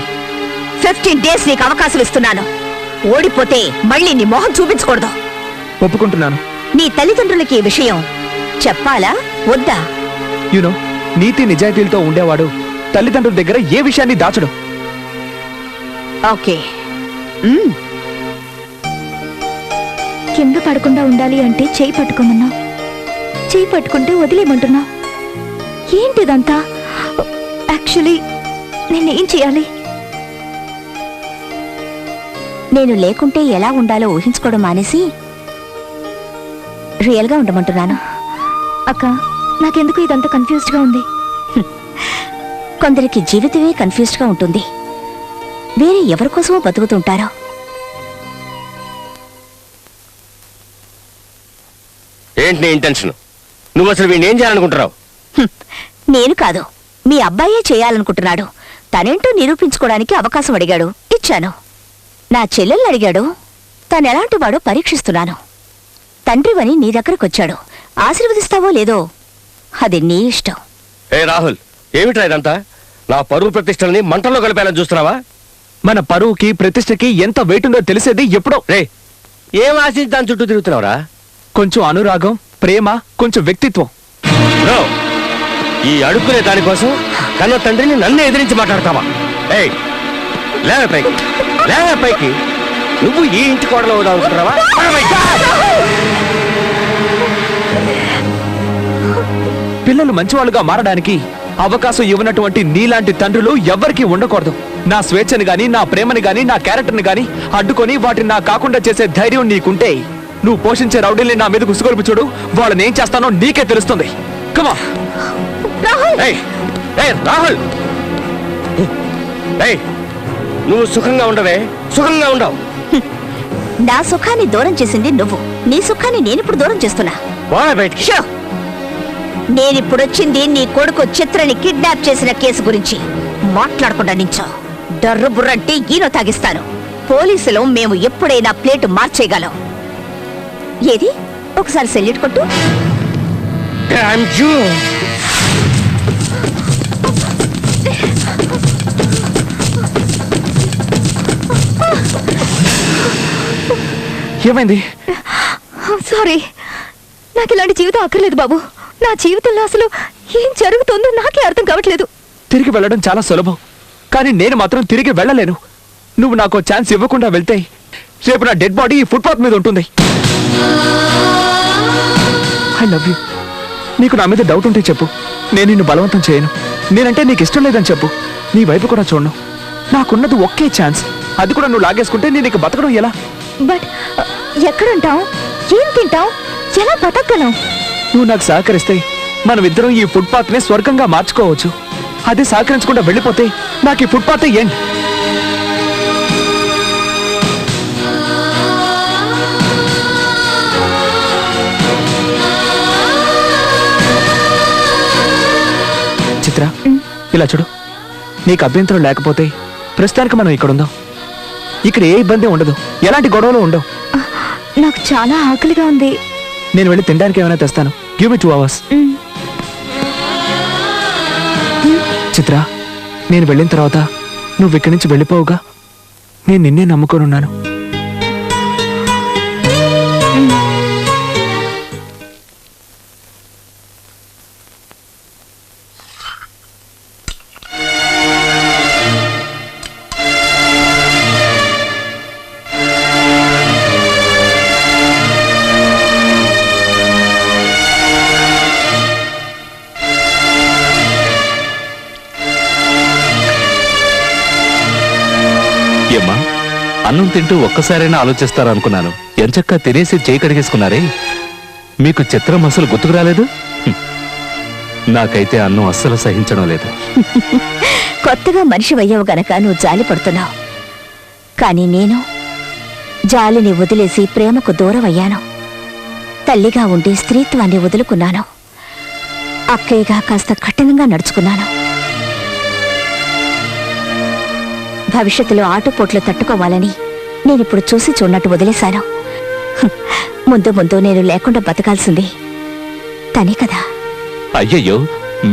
15 days నీకు అవకాశం ఇస్తున్నాను. ఓడిపోతే మళ్ళీ నీ మొహం చూపించకూడదు. ఒప్పుకుంటున్నాను. నీ తల్లిదండ్రులకి ఈ విషయం చెప్పాలా వద్దా? యూనో, నీతి నిజాయితీలతో ఉండేవాడు తల్లిదండ్రుల దగ్గర ఏ విషయాన్ని దాచడు. ఓకే. కింద పడకుండా ఉండాలి అంటే చేయి పట్టుకోమన్నావు. చేయి పట్టుకుంటే వదిలేయమంటున్నావు. ఏంటిదంతా? యాక్చువల్లీ నేనేం చేయాలి? నేను లేకుంటే ఎలా ఉండాలో ఊహించుకోవడం మానేసి రియల్గా ఉండమంటున్నాను. అక్క, నాకెందుకు ఇదంతా కన్ఫ్యూజ్డ్గా ఉంది. కొందరికి జీవితమే కన్ఫ్యూజ్డ్గా ఉంటుంది. వేరే ఎవరి కోసమో బతుకుతుంటారో. ఏంటి నీ ఇంటెన్షన్? నువ్వు అసలు వీడిని ఏం చేయాలనుకుంటున్నావు? నేను కాదు, మీ అబ్బాయే చేయాలనుకుంటున్నాడు. తనేంటో నిరూపించుకోవడానికి అవకాశం అడిగాడు, ఇచ్చాను. నా చెల్లెల్ని అడిగాడు, తనెలాంటి వాడో పరీక్షిస్తున్నాను. తండ్రివని నీ దగ్గరకొచ్చాడు. ఆశీర్వదిస్తావో లేదో అది నీ ఇష్టం. ఏ రాహుల్, ఏమిట్రా ఇదంతా? నా పరువు ప్రతిష్టల్ని మంటల్లో కలిపేయాలని చూస్తున్నావా? మన పరువుకి ప్రతిష్టకి ఎంత వెయిట్ ఉందో తెలిసేది ఎప్పుడో. రే, ఏం ఆశించి దాని చుట్టూ తిరుగుతున్నావురా? కొంచెం అనురాగం, ప్రేమ, కొంచెం వ్యక్తిత్వం. బ్రో, ఈ అడుక్కునే దానికోసం కన్న తండ్రిని నన్ను ఎదిరించి మాట్లాడతావా? ఏయ్, లేవే పైకి, లేవే పైకి. నువ్వు ఈ ఇంటి కోడలో అవుదామనుకుంటున్నావా? పిల్లలు మంచివాళ్ళుగా మారడానికి అవకాశం ఇవ్వనటువంటి నీలాంటి తండ్రులు ఎవ్వరికీ ఉండకూడదు. నా స్వేచ్ఛని గాని, నా ప్రేమని గాని, నా క్యారెక్టర్ని గాని అడ్డుకొని వాటిని నా కాకుండా చేసే ధైర్యం నీకుంటే నువ్వు పోషించే రౌడీల్ని నా మీద గుసుగొలుపు చూడు. వాళ్ళని ఏం చేస్తానో నీకే తెలుస్తుంది. కమా రాహుల్, నువ్వు సుఖంగా ఉండవే, సుఖంగా ఉండవు. నా సుఖాన్ని దూరం చేసింది నువ్వు. నీ సుఖాన్ని నేనిప్పుడు దూరం చేస్తున్నా. బయటికి. నేనిప్పుడొచ్చింది నీ కొడుకు చిత్రని కిడ్నాప్ చేసిన కేసు గురించి. మాట్లాడకుండా నించో. డర్రు బుర్రంటే ఈనో తాగిస్తాను. పోలీసులు మేము ఎప్పుడైనా ప్లేటు మార్చేయగలం. ఏది ఒకసారి సెల్యూట్ కొట్టు. ఏమైంది? సారీ, నాకు ఇలాంటి జీవితం అక్కర్లేదు బాబు. నా జీవితంలో అసలు ఏం జరుగుతుందో నాకే అర్థం కావట్లేదు. తిరిగి వెళ్ళడం చాలా సులభం, కానీ నేను మాత్రం తిరిగి వెళ్ళలేను. నువ్వు నాకు ఛాన్స్ ఇవ్వకుండా వెళ్తే రేపు నా డెడ్ బాడీ ఈ ఫుట్పాత్ మీద ఉంటుంది. I love you. నీకు నా మీద డౌట్ ఉంటే చెప్పు, నేను నిన్ను బలవంతం చేయను. నేనంటే నీకు ఇష్టం లేదని చెప్పు, నీ వైపు కూడా చూడను. నాకున్నది ఒకే ఛాన్స్, అది కూడా నువ్వు లాగేసుకుంటే నేను ఇక బతకడం ఎలా? బట్ ఎక్కడుంటావు, ఏం తింటావు, ఎలా బతకగలం? నువ్వు నాకు సహకరిస్తే మనమిద్దరం ఈ ఫుట్పాత్ ని స్వర్గంగా మార్చుకోవచ్చు. అదే సహకరించకుండా వెళ్ళిపోతే నాకు ఈ ఫుట్పాత్ ఏంటి? చిత్ర, ఇలా చూడు. నీకు అభ్యంతరం లేకపోతే ప్రస్తుతానికి మనం ఇక్కడ ఉందాం. ఇక్కడ ఏ ఇబ్బంది ఉండదు, ఎలాంటి గొడవలు ఉండవు. నాకు చాలా ఆకలిగా ఉంది. నేను వెళ్ళి తినడానికి ఏమైనా తెస్తాను. Give me 2 hours. చిత్ర, నేను వెళ్ళిన తర్వాత నువ్వు ఇక్కడి నుంచి వెళ్ళిపోవుగా. నేను నిన్నే నమ్ముకొనున్నాను. ఏమ్మా, అన్నం తింటూ ఒక్కసారైనా ఆలోచిస్తారనుకున్నాను. ఎంచక్కా తినేసి చేయి కడిగేసుకున్నారే. మీకు చిత్రం అసలు గుర్తుకు రాలేదు? నాకైతే అన్నం అస్సలు సహించడం లేదు. కొత్తగా మనిషి అయ్యావు గనక నువ్వు జాలి పడుతున్నావు. కానీ నేను జాలిని వదిలేసి ప్రేమకు దూరం అయ్యాను. తల్లిగా ఉండి స్త్రీత్వాన్ని వదులుకున్నాను. అక్కయ్యగా కాస్త కఠినంగా నడుచుకున్నాను. భవిష్యత్తులో ఆటుపోట్లు తట్టుకోవాలని నేనిప్పుడు చూసి చూడనట్టు వదిలేశాను. ముందు ముందు నేను లేకుండా బతకాల్సింది తనే కదా. అయ్యయ్యో,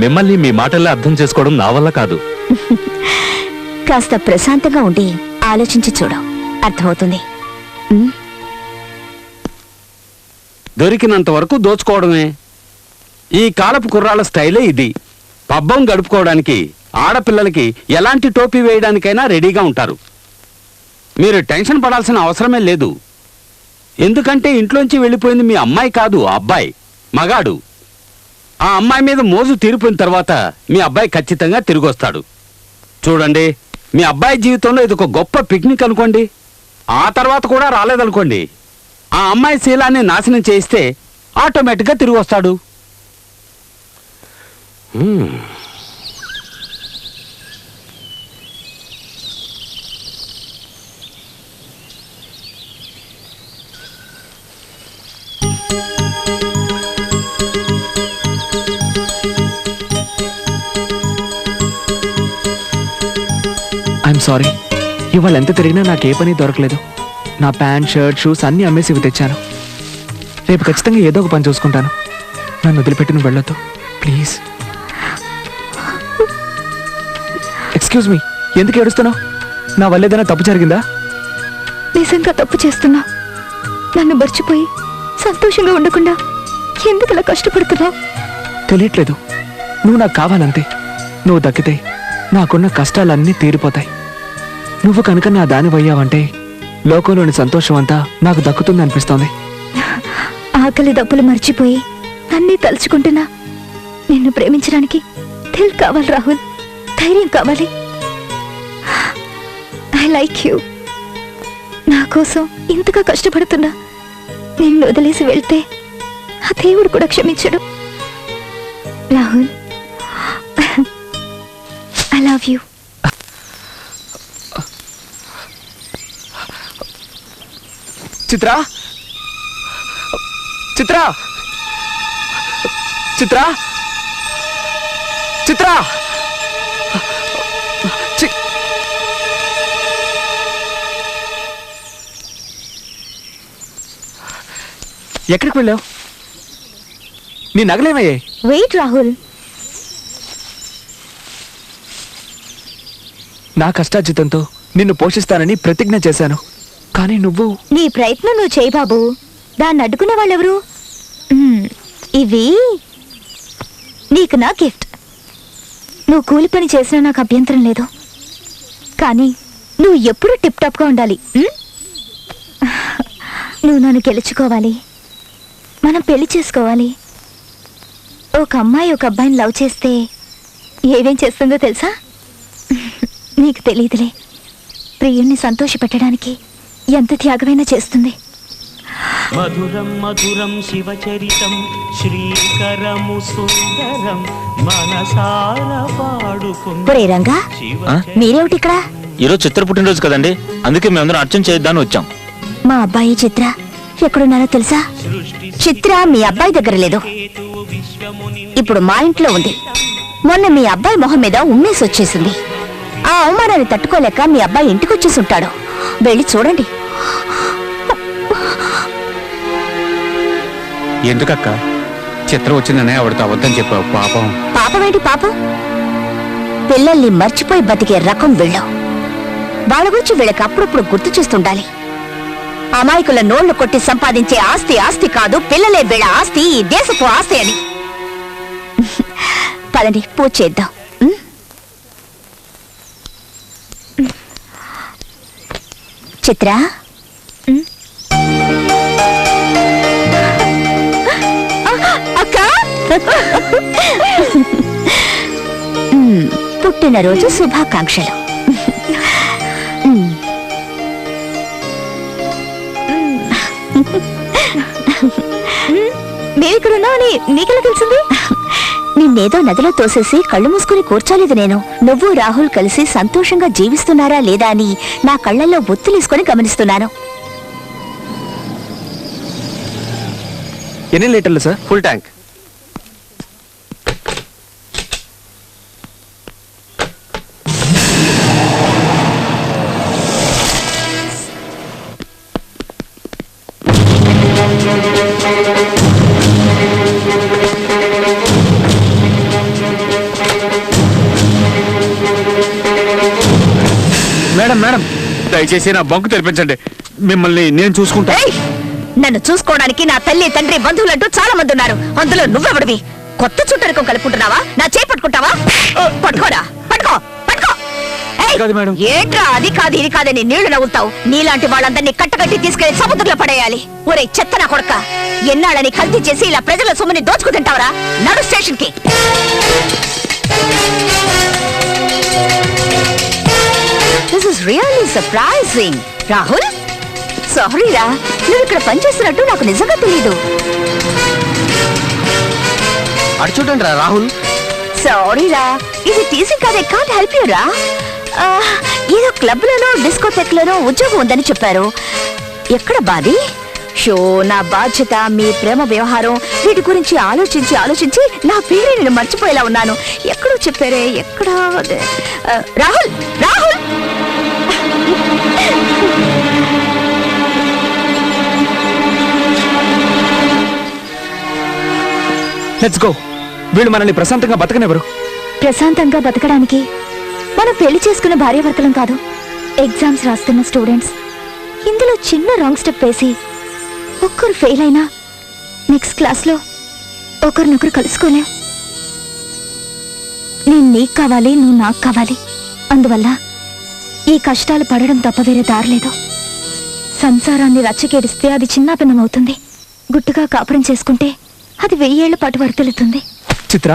మిమ్మల్ని మీ మాటల్లో అర్థం చేసుకోవడం నా వల్ల కాదు. కాస్త ప్రశాంతంగా ఉండి ఆలోచించి చూడు, అర్థమవుతుంది. దొరికినంత వరకు దోచుకోవడమే ఈ కాలపు కుర్రాళ్ళ స్టైలే ఇది. పబ్బం గడుపుకోవడానికి ఆడపిల్లలకి ఎలాంటి టోపీ వేయడానికైనా రెడీగా ఉంటారు. మీరు టెన్షన్ పడాల్సిన అవసరమే లేదు. ఎందుకంటే ఇంట్లోంచి వెళ్ళిపోయింది మీ అమ్మాయి కాదు, ఆ అబ్బాయి మగాడు. ఆ అమ్మాయి మీద మోజు తీరిపోయిన తర్వాత మీ అబ్బాయి ఖచ్చితంగా తిరిగొస్తాడు. చూడండి, మీ అబ్బాయి జీవితంలో ఇది ఒక గొప్ప పిక్నిక్ అనుకోండి. ఆ తర్వాత కూడా రాలేదనుకోండి, ఆ అమ్మాయి శీలాన్ని నాశనం చేయిస్తే ఆటోమేటిక్గా తిరిగి వస్తాడు. ఐఎమ్ సారీ, ఇవాళ ఎంత తిరిగినా నాకే పని దొరకలేదు. నా ప్యాంట్, షర్ట్, షూస్ అన్నీ అమ్మేసి ఇవి తెచ్చాను. రేపు ఖచ్చితంగా ఏదో ఒక పని చూసుకుంటాను. నన్ను వదిలిపెట్టి నువ్వు వెళ్ళొద్దు ప్లీజ్. ఎక్స్క్యూజ్ మీ, ఎందుకు ఏడుస్తున్నావు? నా వల్ల ఏదైనా తప్పు జరిగిందా? నిజంగా తప్పు చేస్తున్నా. నన్ను మర్చిపోయి సంతోషంగా ఉండకుండా ఎందుకు ఇలా కష్టపడుతున్నావు? తెలియట్లేదు. నువ్వు నాకు కావాలంతే. నువ్వు దక్కితే నాకున్న కష్టాలన్నీ తీరిపోతాయి. నువ్వు కనుక నా దానివయ్యావంటే లోకంలోని సంతోషం అంతా నాకు దక్కుతుంది అనిపిస్తోంది. ఆకలి దప్పులు మర్చిపోయి నన్నే తలుచుకుంటున్నా. నిన్ను ప్రేమించడానికి దిల్ కావాలి రాహుల్, ధైర్యం కావాలి. I like you. నా కోసం ఇంతగా కష్టపడుతున్నా నిన్ను వదిలేసి వెళ్తే ఆ దేవుడు కూడా క్షమించడు. Rahul, I love you. Chitra, Chitra, Chitra, Chitra, ఎక్కడికి వెళ్ళావు? నీ నగలేమయ్యాయి? వెయిట్ రాహుల్. నా కష్టార్జితంతో నిన్ను పోషిస్తానని ప్రతిజ్ఞ చేశాను. కానీ నువ్వు... నీ ప్రయత్నం నువ్వు చేయి బాబు. దాన్ని అడ్డుకునే వాళ్ళెవరు? ఇవి నీకు నా గిఫ్ట్. నువ్వు కూలి పని చేసినా నాకు అభ్యంతరం లేదు. కానీ నువ్వు ఎప్పుడూ టిప్ టాప్గా ఉండాలి. నువ్వు నన్ను గెలుచుకోవాలి. మనం పెళ్లి చేసుకోవాలి. ఒక అమ్మాయి ఒక అబ్బాయిని లవ్ చేస్తే ఏమేం చేస్తుందో తెలుసా? నీకు తెలియదులే. ప్రియుణ్ణి సంతోషపెట్టడానికి ఎంత త్యాగమైనా చేస్తుంది. మధురం మధురం శివచరితం శ్రీకరము సుందరం మనసార పాడుకుందాం. ఒరే రంగా, మీరేమిటి ఇక్కడ? ఈరోజు చిత్ర పుట్టినరోజు కదండి, అందుకే మేమందరం అర్చన చేద్దామని వచ్చాం. మా అబ్బాయి చిత్ర ఎక్కడున్నారో తెలుసా? చిత్ర మీ అబ్బాయి దగ్గర లేదు, ఇప్పుడు మా ఇంట్లో ఉంది. మొన్న మీ అబ్బాయి మొహం మీద ఉమ్మేసి వచ్చేసింది. ఆ అవమానాన్ని తట్టుకోలేక మీ అబ్బాయి ఇంటికి వచ్చేసి ఉంటాడు. వెళ్ళి చూడండి. ఎందుకక్క చిత్రం వచ్చిందనే ఆవిడతో అబద్ధం చెప్పావు? పాపం. పాపమేంటి పాపం? పిల్లల్ని మర్చిపోయి బతికే రకం వీళ్ళు. వాళ్ళ గురించి వీళ్ళకి అప్పుడప్పుడు గుర్తు చేస్తుండాలి. అమాయకుల నోళ్లు కొట్టి సంపాదించే ఆస్తి ఆస్తి కాదు, పిల్లలే వీళ్ళ ఆస్తి, ఈ దేశపు ఆస్తి అని. పదండి, పూజ చేద్దాం. చిత్ర, అక్క, పుట్టినరోజు శుభాకాంక్షలు. మేమిక్కడున్నామని నీకెలా తెలిసింది? నిన్నేదో నదిలో తోసేసి కళ్ళు మూసుకుని కూర్చోలేదు నేను. నువ్వు రాహుల్ కలిసి సంతోషంగా జీవిస్తున్నారా లేదా అని నా కళ్ళల్లో ఒత్తులేసుకొని గమనిస్తున్నాను. ఎన్ని లీటర్లు sir? Full tank. Madam madam దయచేసి నా బంకు తెరిపించండి, మిమ్మల్ని నేను చూసుకుంటా. ఏయ్! నన్ను చూసుకోవడానికి నా తల్లి తండ్రి బంధువులంటూ చాలా మంది ఉన్నారు. అందులో నువ్వెవడివి? కొత్త చుట్టరికం కలుపుకుంటున్నావా? నా చేయి పట్టుకుంటావా? పట్టుకోరా, పట్టుకో, పట్టుకో. ఏయ్! కాదు మేడం. ఏంట్రా అది కాదు ఇది కాదని నీళ్లు నవ్వుతావు? నీలాంటి వాళ్ళందరినీ కట్టకట్టి తీసుకెళ్లి సముద్రంలో పడేయాలి. ఒరే చెత్త నా కొడక, ఎన్నాళ్ళని కల్తీ చేసి ఇలా ప్రజల సొమ్ముని దోచుకు తింటావరా? నడు స్టేషన్ కి. This is really surprising. Rahul, సారీరా, నువ్వు ఇక్కడ పనిచేస్తున్నట్టు నాకు నిజంగా తెలీదు. అటు చూడండి రా రాహుల్. సారీరా, ఇది టీసింగ్ కాదే, కాంట్ హెల్ప్ యూ రా. ఏదో క్లబ్ లోనో డిస్కోటెక్ లోనో ఉద్యోగం ఉందని చెప్పారు. ఎక్కడ బాది? షో, నా బాధ్యత, మీ ప్రేమ వ్యవహారం, వీటి గురించి ఆలోచించి ఆలోచించి నా పేరే నేను మర్చిపోయేలా ఉన్నాను. ఎక్కడో చెప్పారే, ఎక్కడ? రాహుల్, రాహుల్! Let's go. వీళ్ళు మనల్ని ప్రశాంతంగా బతకనివ్వరు. ప్రశాంతంగా బతకడానికి మనం పెళ్లి చేసుకున్న భార్యాభర్తలం కాదు, ఎగ్జామ్స్ రాస్తున్న స్టూడెంట్స్. ఇందులో చిన్న రాంగ్ స్టెప్ వేసి ఒక్కరు ఫెయిల్ అయినా నెక్స్ట్ క్లాస్లో ఒకరినొకరు కలుసుకోలేం. నేను నీకు కావాలి, నువ్వు నాకు కావాలి. అందువల్ల ఈ కష్టాలు పడడం తప్ప వేరే దారలేదు. సంసారాన్ని రచ్చకేడిస్తే అది చిన్నాభిన్నమవుతుంది. గుట్టుగా కాపురం చేసుకుంటే అది 1000 ఏళ్ల పాటు వర్తిల్లుతుంది. చిత్ర,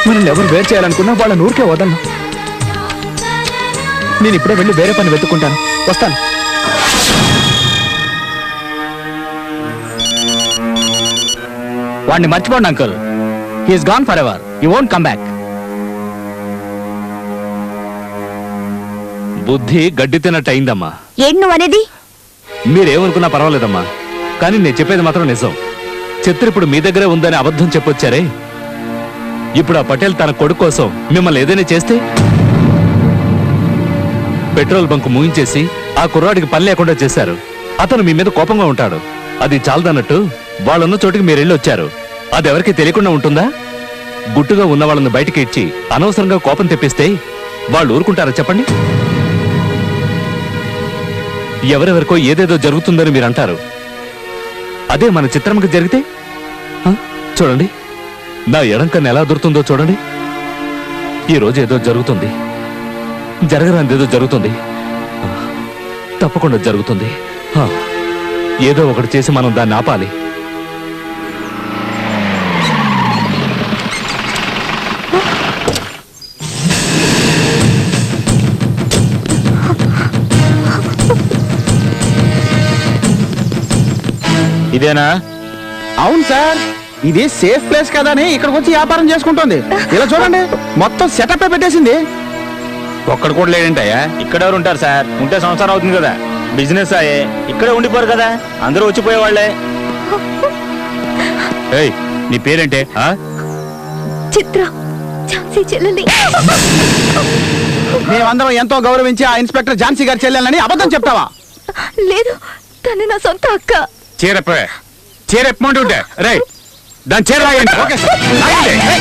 మనల్ని ఎవరు వేరు చేయాలనుకున్నా వాళ్ళ నూరికే వదలను. నేను ఇప్పుడే వెళ్ళి వేరే పని వెతుక్కుంటాను. వస్తాను. వాడిని మర్చిపోండి uncle. He's gone for ever. You won't come back. బుద్ధి గడ్డి తిన్నట్టు అయిందమ్మా. ఏంటి నువ్వు అనేది? మీరేమనుకున్నా పర్వాలేదమ్మా, కానీ నేను చెప్పేది మాత్రం నిజం. చిత్ర ఇప్పుడు మీ దగ్గరే ఉందని అబద్ధం చెప్పొచ్చారే. ఇప్పుడు ఆ పటేల్ తన కొడుకు కోసం మిమ్మల్ని ఏదైనా చేస్తే, పెట్రోల్ బంక్ మూయించేసి ఆ కుర్రాడికి పని లేకుండా చేశారు. అతను మీ మీద కోపంగా ఉంటాడు. అది చాలదన్నట్టు వాళ్ళున్న చోటికి మీరెళ్ళి వచ్చారు. అది ఎవరికి తెలియకుండా ఉంటుందా? గుట్టుగా ఉన్న వాళ్ళని బయటికి ఇచ్చి అనవసరంగా కోపం తెప్పిస్తే వాళ్ళు ఊరుకుంటారా చెప్పండి? ఎవరెవరికో ఏదేదో జరుగుతుందని మీరు అంటారు. అదే మన చిత్రంకి జరిగితే చూడండి, నా ఎడంకన్ను ఎలా దొరుకుతుందో చూడండి. ఈ రోజు ఏదో జరుగుతుంది, జరగరానిదేదో జరుగుతుంది, తప్పకుండా జరుగుతుంది. ఏదో ఒకటి చేసి మనం దాన్ని ఆపాలి. ఇదేనా? అవును సార్, ఇది సేఫ్ ప్లేస్ కదా అని ఇక్కడికి వచ్చి వ్యాపారం చేసుకుంటుంది. ఇలా చూడండి, మొత్తం సెటప్ పెట్టేసింది. ఒక్కడు కూడా లేడంటయ్యా. ఇక్కడ ఎవరు ఉంటారు సార్? ఉంటే సంవత్సరం అవుతుంది కదా. బిజినెస్ అయ్యే ఇక్కడే ఉండిపోరు కదా, అందరూ వచ్చిపోయేవాళ్లే. ఏయ్, నీ పేరేంటే? చిత్ర, ఝాన్సీ చెల్లెలి. మేమందరం ఎంతో గౌరవించి ఆ ఇన్స్పెక్టర్ ఝాన్సీ గారి చెల్లెలని అబద్ధం చెప్తావా? లేదు, తను నా సొంత అక్క. చీరెప్పమంటుంటే రే, దాని చీర రాయండి. ఓకే సార్, రాయండి.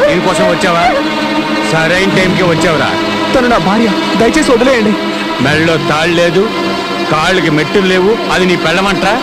దీనికోసం వచ్చావా? సరైన టైంకి వచ్చావురా. తను నా భార్య, దయచేసి వదిలేయండి. మెళ్ళలో తాళ్ళు లేదు, కాళ్ళకి మెట్టులు లేవు, అది నీ పెళ్ళమంటా?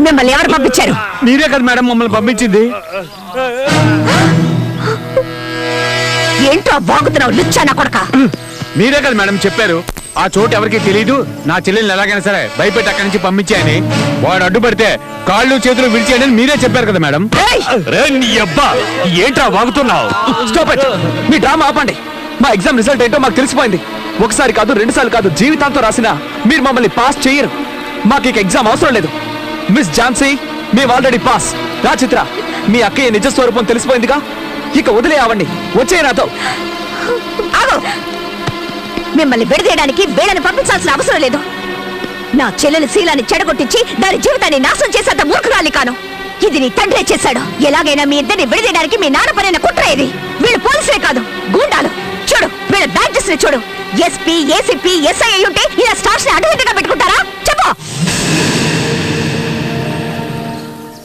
మిమ్మల్ని ఎవరు పంపించారు? మీరే కదా మేడం మమ్మల్ని పంపించింది. ఏంటో బాగుతున్నావు లుచ్చా నా కొడక. మీరే కదా మేడం చెప్పారు ఆ చోటు ఎవరికి తెలియదు, నా చెల్లెల్ని ఎలాగైనా సరే భయపెట్టి అక్కడి నుంచి పంపించాయని. వాడు అడ్డుపడితే కాళ్ళు చేతులు విడిచేయని మీరే చెప్పారు కదా మేడం. ఏంట్రా వాగుతున్నావు? Stop it. మీ డ్రామా ఆపండి. మా ఎగ్జామ్ రిజల్ట్ ఏంటో మాకు తెలిసిపోయింది. ఒకసారి కాదు, 2 సార్లు కాదు, జీవితాంతో రాసినా మీరు మమ్మల్ని పాస్ చేయరు. మాకు ఇక ఎగ్జామ్ అవసరం లేదు. మిస్ ఝాన్సీ, మేము ఆల్రెడీ పాస్. రా చిత్ర, మీ అక్కయ్య నిజ స్వరూపం తెలిసిపోయిందిగా, ఇక వదిలే అవ్వండి. వచ్చే నాతో. ఆగు. మిమ్మల్ని విడదీయడానికి వీళ్ళని పంపించాల్సిన అవసరం లేదు. నా చెల్లెలు శీలాన్ని చెడగొట్టించి దాని జీవితాన్ని నాశనం చేసేంత మూర్ఖురాలి కాను. ఇది నీ తండ్రే చేశాడు. ఎలాగైనా మీ ఇద్దరిని విడదీయడానికి మీ నాన్న పరైన కుట్ర ఇది. వీళ్ళు పోలీసులే కాదు, గూండాలు. చూడు వీళ్ళ బ్యాడ్జెస్ ని చూడు. ఎస్పీ, ఏసీపీ, ఎస్ఐ అయి ఉంటే ఇలా స్టార్స్ ని అడ్డుగా పెట్టుకుంటారా? చెప్పు.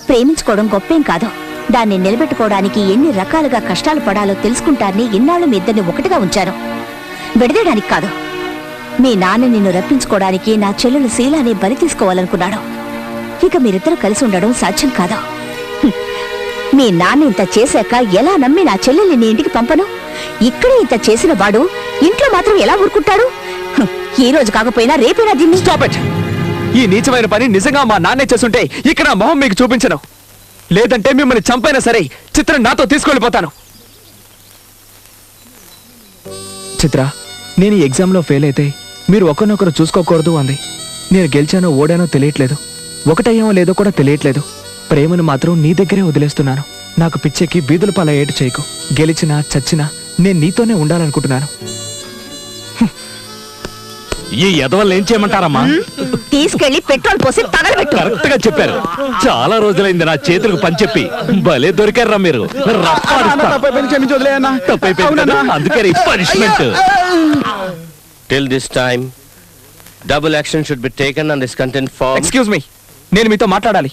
ప్రేమించుకోవడం గొప్పేం కాదు. దాన్ని నిలబెట్టుకోవడానికి ఎన్ని రకాలుగా కష్టాలు పడాలో తెలుసుకుంటారని ఇన్నాళ్ళు మీ ఇద్దరిని ఒకటిగా ఉంచారు. విడదీయడానికి కాదు. మీ నాన్న నిన్ను రప్పించుకోవడానికి నా చెల్లెలు శీలాన్ని బలి తీసుకోవాలనుకున్నాడు. ఇక మీరిద్దరూ కలిసి ఉండడం సాధ్యం కాదు. మీ నాన్న ఇంత చేశాక ఎలా నమ్మి నా చెల్లెల్ని నీ ఇంటికి పంపను? ఇక్కడే ఇంత చేసిన వాడు ఇంట్లో మాత్రం ఎలా ఊరుకుంటాడు? ఈ రోజు కాకపోయినా రేపైనా దీన్ని. Stop it. ఈ నీచమైన పని నిజంగా మా నాన్నే చేస్తుంటే ఇక్కడ మొహం మీకు చూపించను. లేదంటే మిమ్మల్ని చంపైనా సరే చిత్రం నాతో తీసుకెళ్ళిపోతాను. చిత్ర, నేను ఈ ఎగ్జామ్లో ఫెయిల్ అయితే మీరు ఒకరినొకరు చూసుకోకూడదు అంది. నేను గెలిచానో ఓడానో తెలియట్లేదు, ఒకటయ్యామో లేదో కూడా తెలియట్లేదు. ప్రేమను మాత్రం నీ దగ్గరే వదిలేస్తున్నాను. నాకు పిచ్చెక్కి బీదుల పాల ఏటు చేయకు. గెలిచినా చచ్చినా నేను నీతోనే ఉండాలనుకుంటున్నాను. ఈ ఎదవల్ని ఏం చేయమంటారమ్మా? తీసుకెళ్లి పెట్రోల్ పోసి తగలబెట్టు. కరెక్ట్ గా చెప్పారు. చాలా రోజులైంది నా చేతులకు పని చెప్పి. భలే దొరికారా మీరు. అందుకే punishment. Till this time, double action should be taken on this content form. Excuse me, నేను మీతో మాట్లాడాలి.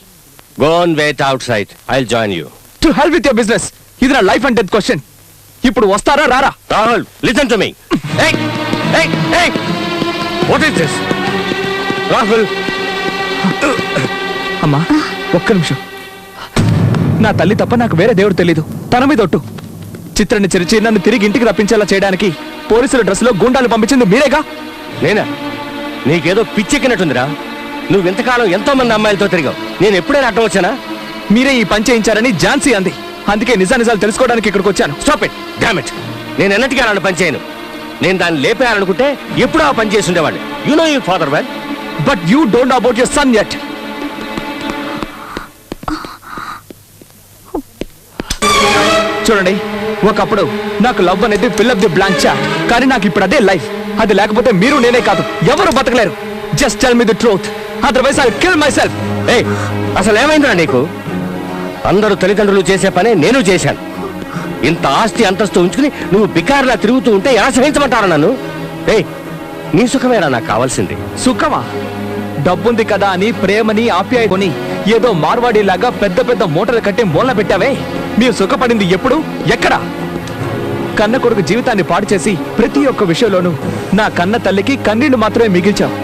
Go and wait outside. I'll join you. To help with your business. ఇది నా లైఫ్ అండ్ డెత్ క్వశ్చన్. ఇప్పుడు వస్తారా రారా? Rahul, listen to me. Hey, hey, hey! What is this? Rahul! అమ్మా ఒక్క నిమిషం. నా తల్లి తప్ప నాకు వేరే దేవుడు తెలీదు. తన మీద ఒట్టు. చిత్రాన్ని చెరిచి నన్ను తిరిగి ఇంటికి రప్పించేలా చేయడానికి పోలీసుల డ్రెస్సులో గుండాలు పంపించింది మీరేగా? నేనా? నీకేదో పిచ్చెక్కినట్టుందిరా. నువ్వు ఇంతకాలం ఎంతో మంది అమ్మాయిలతో తిరిగావు. నేను ఎప్పుడైనా అడ్డం వచ్చానా? మీరే ఈ పని చేయించారని ఝాన్సీ అంది. అందుకే నిజాలు తెలుసుకోవడానికి ఇక్కడికి వచ్చాను. Stop it. Damn it. నేను ఎన్నటికీ అలాంటి పని చేయను. నేను దాన్ని లేపేయాలనుకుంటే ఎప్పుడూ ఆ పని చేసి ఉండేవాడిని. You know your father well. But you don't know about your son yet. చూడండి, ఒకప్పుడు నాకు లవ్ అనేది fill up the blank chat. కానీ నాకు ఇప్పుడు అదే లైఫ్. అది లేకపోతే మీరు నేనే కాదు ఎవరు బతకలేరు. Just tell me the truth, otherwise I will kill myself. ఏయ్, అసలు ఏమైందిరా నీకు? అందరూ తల్లిదండ్రులు చేసే పనే నేను చేశాను. ఇంత ఆస్తి అంతస్తు ఉంచుకుని నువ్వు బికార్లా తిరుగుతూ ఉంటే ఎలా సహించమంటారా నన్ను? ఏయ్, నీ సుఖమేరా నాకు కావాల్సింది. సుఖమా? డబ్బుంది కదా అని ప్రేమని ఆప్యాయని ఏదో మార్వాడిలాగా పెద్ద పెద్ద మూటలు కట్టి మూలన పెట్టావే. మీరు సుఖపడింది ఎప్పుడు, ఎక్కడ? కన్న కొడుకు జీవితాన్ని పాడు చేసి ప్రతి ఒక్క విషయంలోనూ నా కన్న తల్లికి కన్నీళ్లు మాత్రమే మిగిల్చావు.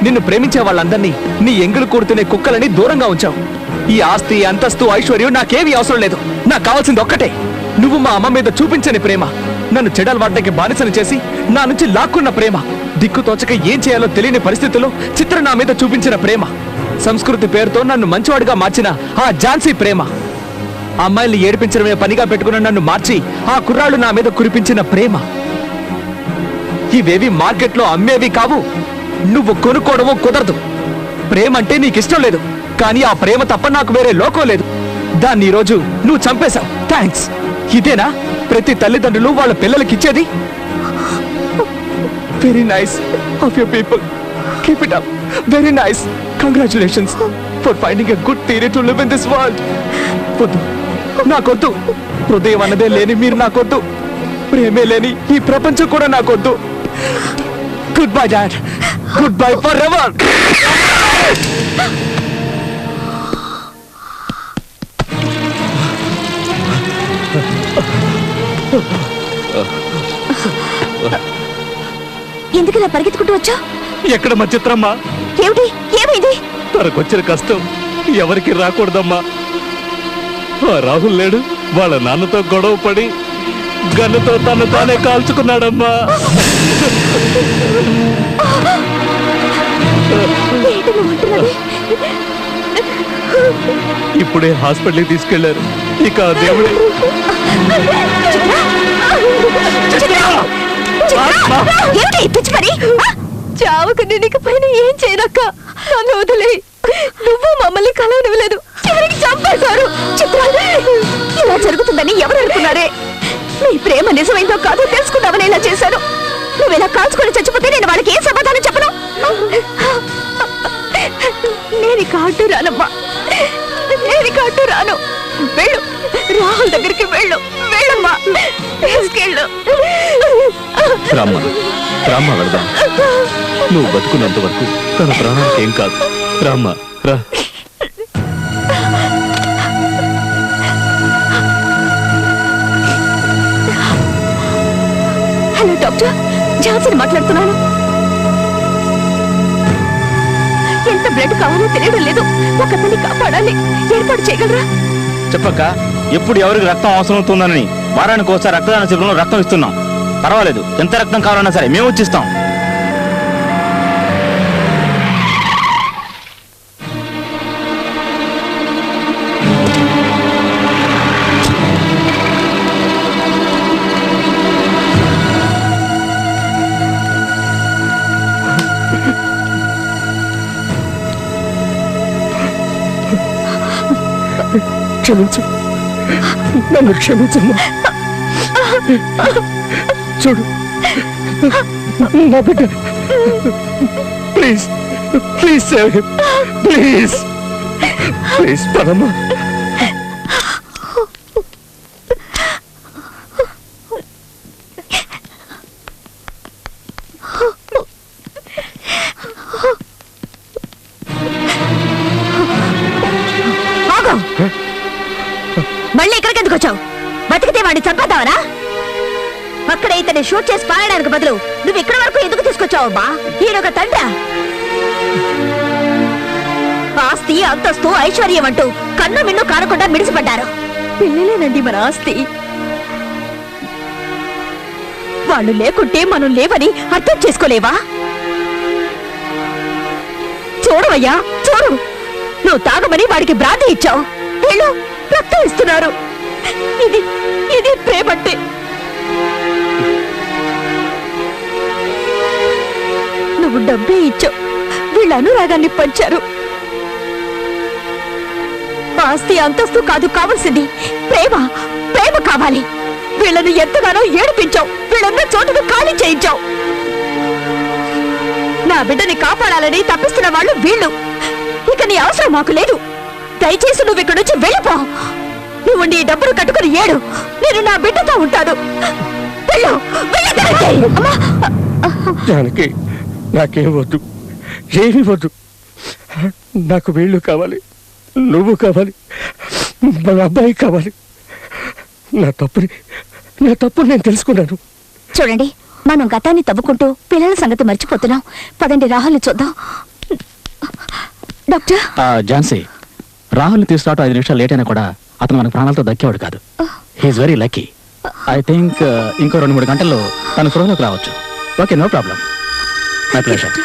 నిన్ను ప్రేమించే వాళ్ళందరినీ నీ ఎంగులు కూడుతునే కుక్కలని దూరంగా ఉంచావు. ఈ ఆస్తి, అంతస్తు, ఐశ్వర్యం నాకేమీ అవసరం లేదు. నాకు కావాల్సింది ఒక్కటే, నువ్వు మా అమ్మ మీద చూపించని ప్రేమ, నన్ను చెడలవాడ్డకి బానిసను చేసి నా నుంచి లాక్కున్న ప్రేమ, దిక్కు తోచక ఏం చేయాలో తెలియని పరిస్థితుల్లో చిత్ర నా మీద చూపించిన ప్రేమ, సంస్కృతి పేరుతో నన్ను మంచివాడిగా మార్చిన ఆ ఝాన్సీ ప్రేమ, అమ్మాయిల్ని ఏడిపించడమే పనిగా పెట్టుకున్న నన్ను మార్చి ఆ కుర్రాళ్ళు నా మీద కురిపించిన ప్రేమ, ఇవేవి మార్కెట్లో అమ్మేవి కావు, నువ్వు కొనుక్కోవడమో కుదరదు. ప్రేమ అంటే నీకు ఇష్టం లేదు, కానీ ఆ ప్రేమ తప్ప నాకు వేరే లోకం లేదు. దాన్ని ఈరోజు నువ్వు చంపేశావు. థ్యాంక్స్. ఇదేనా ప్రతి తల్లిదండ్రులు వాళ్ళ పిల్లలకి ఇచ్చేది? Very nice of your people. Keep it up. Very nice. Congratulations for finding a good theory to live in this world. వద్దు, నాకొద్దు. హృదయం అన్నదే లేని మీరు నాకొద్దు. ప్రేమే లేని ఈ ప్రపంచం కూడా నాకొద్దు. Good bye dad. Good bye for ever. ఎందుకు ఇలా పరిగెత్తుకుంటూ వచ్చా? ఎక్కడ మా చిత్రమ్మా? ఏమిటి? ఏమైంది? తనకొచ్చిన కష్టం ఎవరికి రాకూడదమ్మా. ఆ రాహుల్ లేడు, వాళ్ళ నాన్నతో గొడవ పడి గన్నుతో తను తానే కాల్చుకున్నాడమ్మా. ఏంటి నువ్వు అంటున్నది? ఇప్పుడే హాస్పిటల్కి తీసుకెళ్లారు. ఇక ఆ దేవుడే. ఏమిటి పిచ్చి పని? చావుకు నీకు పైన ఏం చేయనక్క. నన్ను వదిలే. నువ్వు మమ్మల్ని కలవనివ్వలేదు, చివరికి చంపేశారు. చిత్ర, ఇలా జరుగుతుందని ఎవరు అనుకున్నారే? నీ ప్రేమ నిజమైందో కాదో తెలుసుకుందామని ఇలా చేశాను. నువ్వు ఇలా కాల్చుకొని చచ్చిపోతే నేను వాళ్ళకి ఏం సమాధానం చెప్పను? నేను కాటు రానమ్మా, నేను కాటు రాను. వెళ్ళు, రాహుల్ దగ్గరికి వెళ్ళు. వెళ్ళమ్మా, తీసుకెళ్ళు. రామ్మ, రామ్మ వెళదాం. నువ్వు బతుకున్నంత వరకు తన ప్రాణానికి ఏం కాదు. రామ్మ, రా. హలో డాక్టర్, ఝాన్సీని మాట్లాడుతున్నాను. ఎంత బ్లడ్ కావాలో తెలియడం లేదు. ఒకతన్ని కాపాడాలి. ఏర్పాటు చేయగలరా? చెప్పక్క, ఎప్పుడు ఎవరికి రక్తం అవసరం అవుతుందని వారానికి ఒకసారి రక్తదాన శిబిరంలో రక్తం ఇస్తున్నాం. పర్వాలేదు, ఎంత రక్తం కావాలన్నా సరే మేము వచ్చిస్తాం. క్షమించు, నన్ను క్షమించమ్మా. చూడు నా బిడ్డ. Please please save him. Please please పదమ్మా. మళ్ళీ ఇక్కడికి ఎందుకు వచ్చావు? బతికితే వాడిని చంపేద్దావరా? అక్కడ ఇతన్ని షూట్ చేసి పారడానికి బదులు నువ్వు ఇక్కడ వరకు ఎందుకు తీసుకొచ్చావమ్మా? ఈయనొక తండ్రి. ఆస్తి, అంతస్తు, ఐశ్వర్యం అంటూ కన్ను మిన్ను కానకుండా మిడిసిపడ్డారు. పిల్లలేనండి మన ఆస్తి. వాళ్ళు లేకుంటే మనం లేవని అర్థం చేసుకోలేవా? చూడవయ్యా, చూడు. నువ్వు తాగమని వాడికి బ్రాంతి ఇచ్చావు. వీళ్ళు రక్తం ఇస్తున్నారు. ఇది ఇది ప్రేమంటే. నువ్వు డబ్బే ఇచ్చావు, వీళ్ళ అనురాగాన్ని పంచారు. ఆస్తి, అంతస్తు కాదు కావాల్సింది, ప్రేమ. ప్రేమ కావాలి. వీళ్ళను ఎంతగానో ఏడిపించావు. వీళ్ళన్న చోటును ఖాళీ చేయించావు. నా బిడ్డని కాపాడాలని తప్పిస్తున్న వాళ్ళు వీళ్ళు. ఇక నీ అవసరం మాకు లేదు. దయచేసి నువ్వు ఇక్కడి నుంచి వెళ్ళిపో. నువ్వు నీ డబ్బులు కట్టుకుని ఏడు. నేను నా బిడ్డతో ఉంటాను. వెళ్ళు, జానకి, నాకేం వద్దు, ఏమీ వద్దు. నాకు వీళ్ళు కావాలి, నువ్వు కావాలి, మన అబ్బాయి కావాలి. నా తప్పు నేను తెలుసుకున్నాను. చూడండి, మనం గతాన్ని తవ్వుకుంటూ పిల్లల సంగతి మర్చిపోతున్నాం. పదండి, రాహుల్ని చూద్దాం. డాక్టర్, ఝాన్సీ, రాహుల్ని తీసుకురావటం 5 నిమిషాలు లేట్ అయినా కూడా అతను మన ప్రాణాలతో దక్కేవాడు కాదు. He's very lucky. I think ఇంకో 2-3 గంటల్లో తన స్పృహలోకి రావచ్చు. Okay, no problem. My pleasure.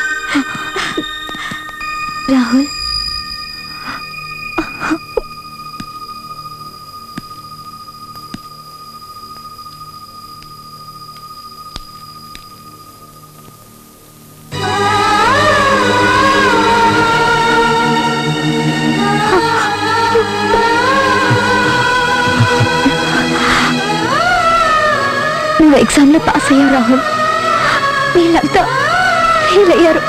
Rahul, నువ్వు ఎగ్జామ్లో పాస్ అయ్యావు రాహుల్. వీళ్ళంతా ఫెయిల్ అయ్యారు.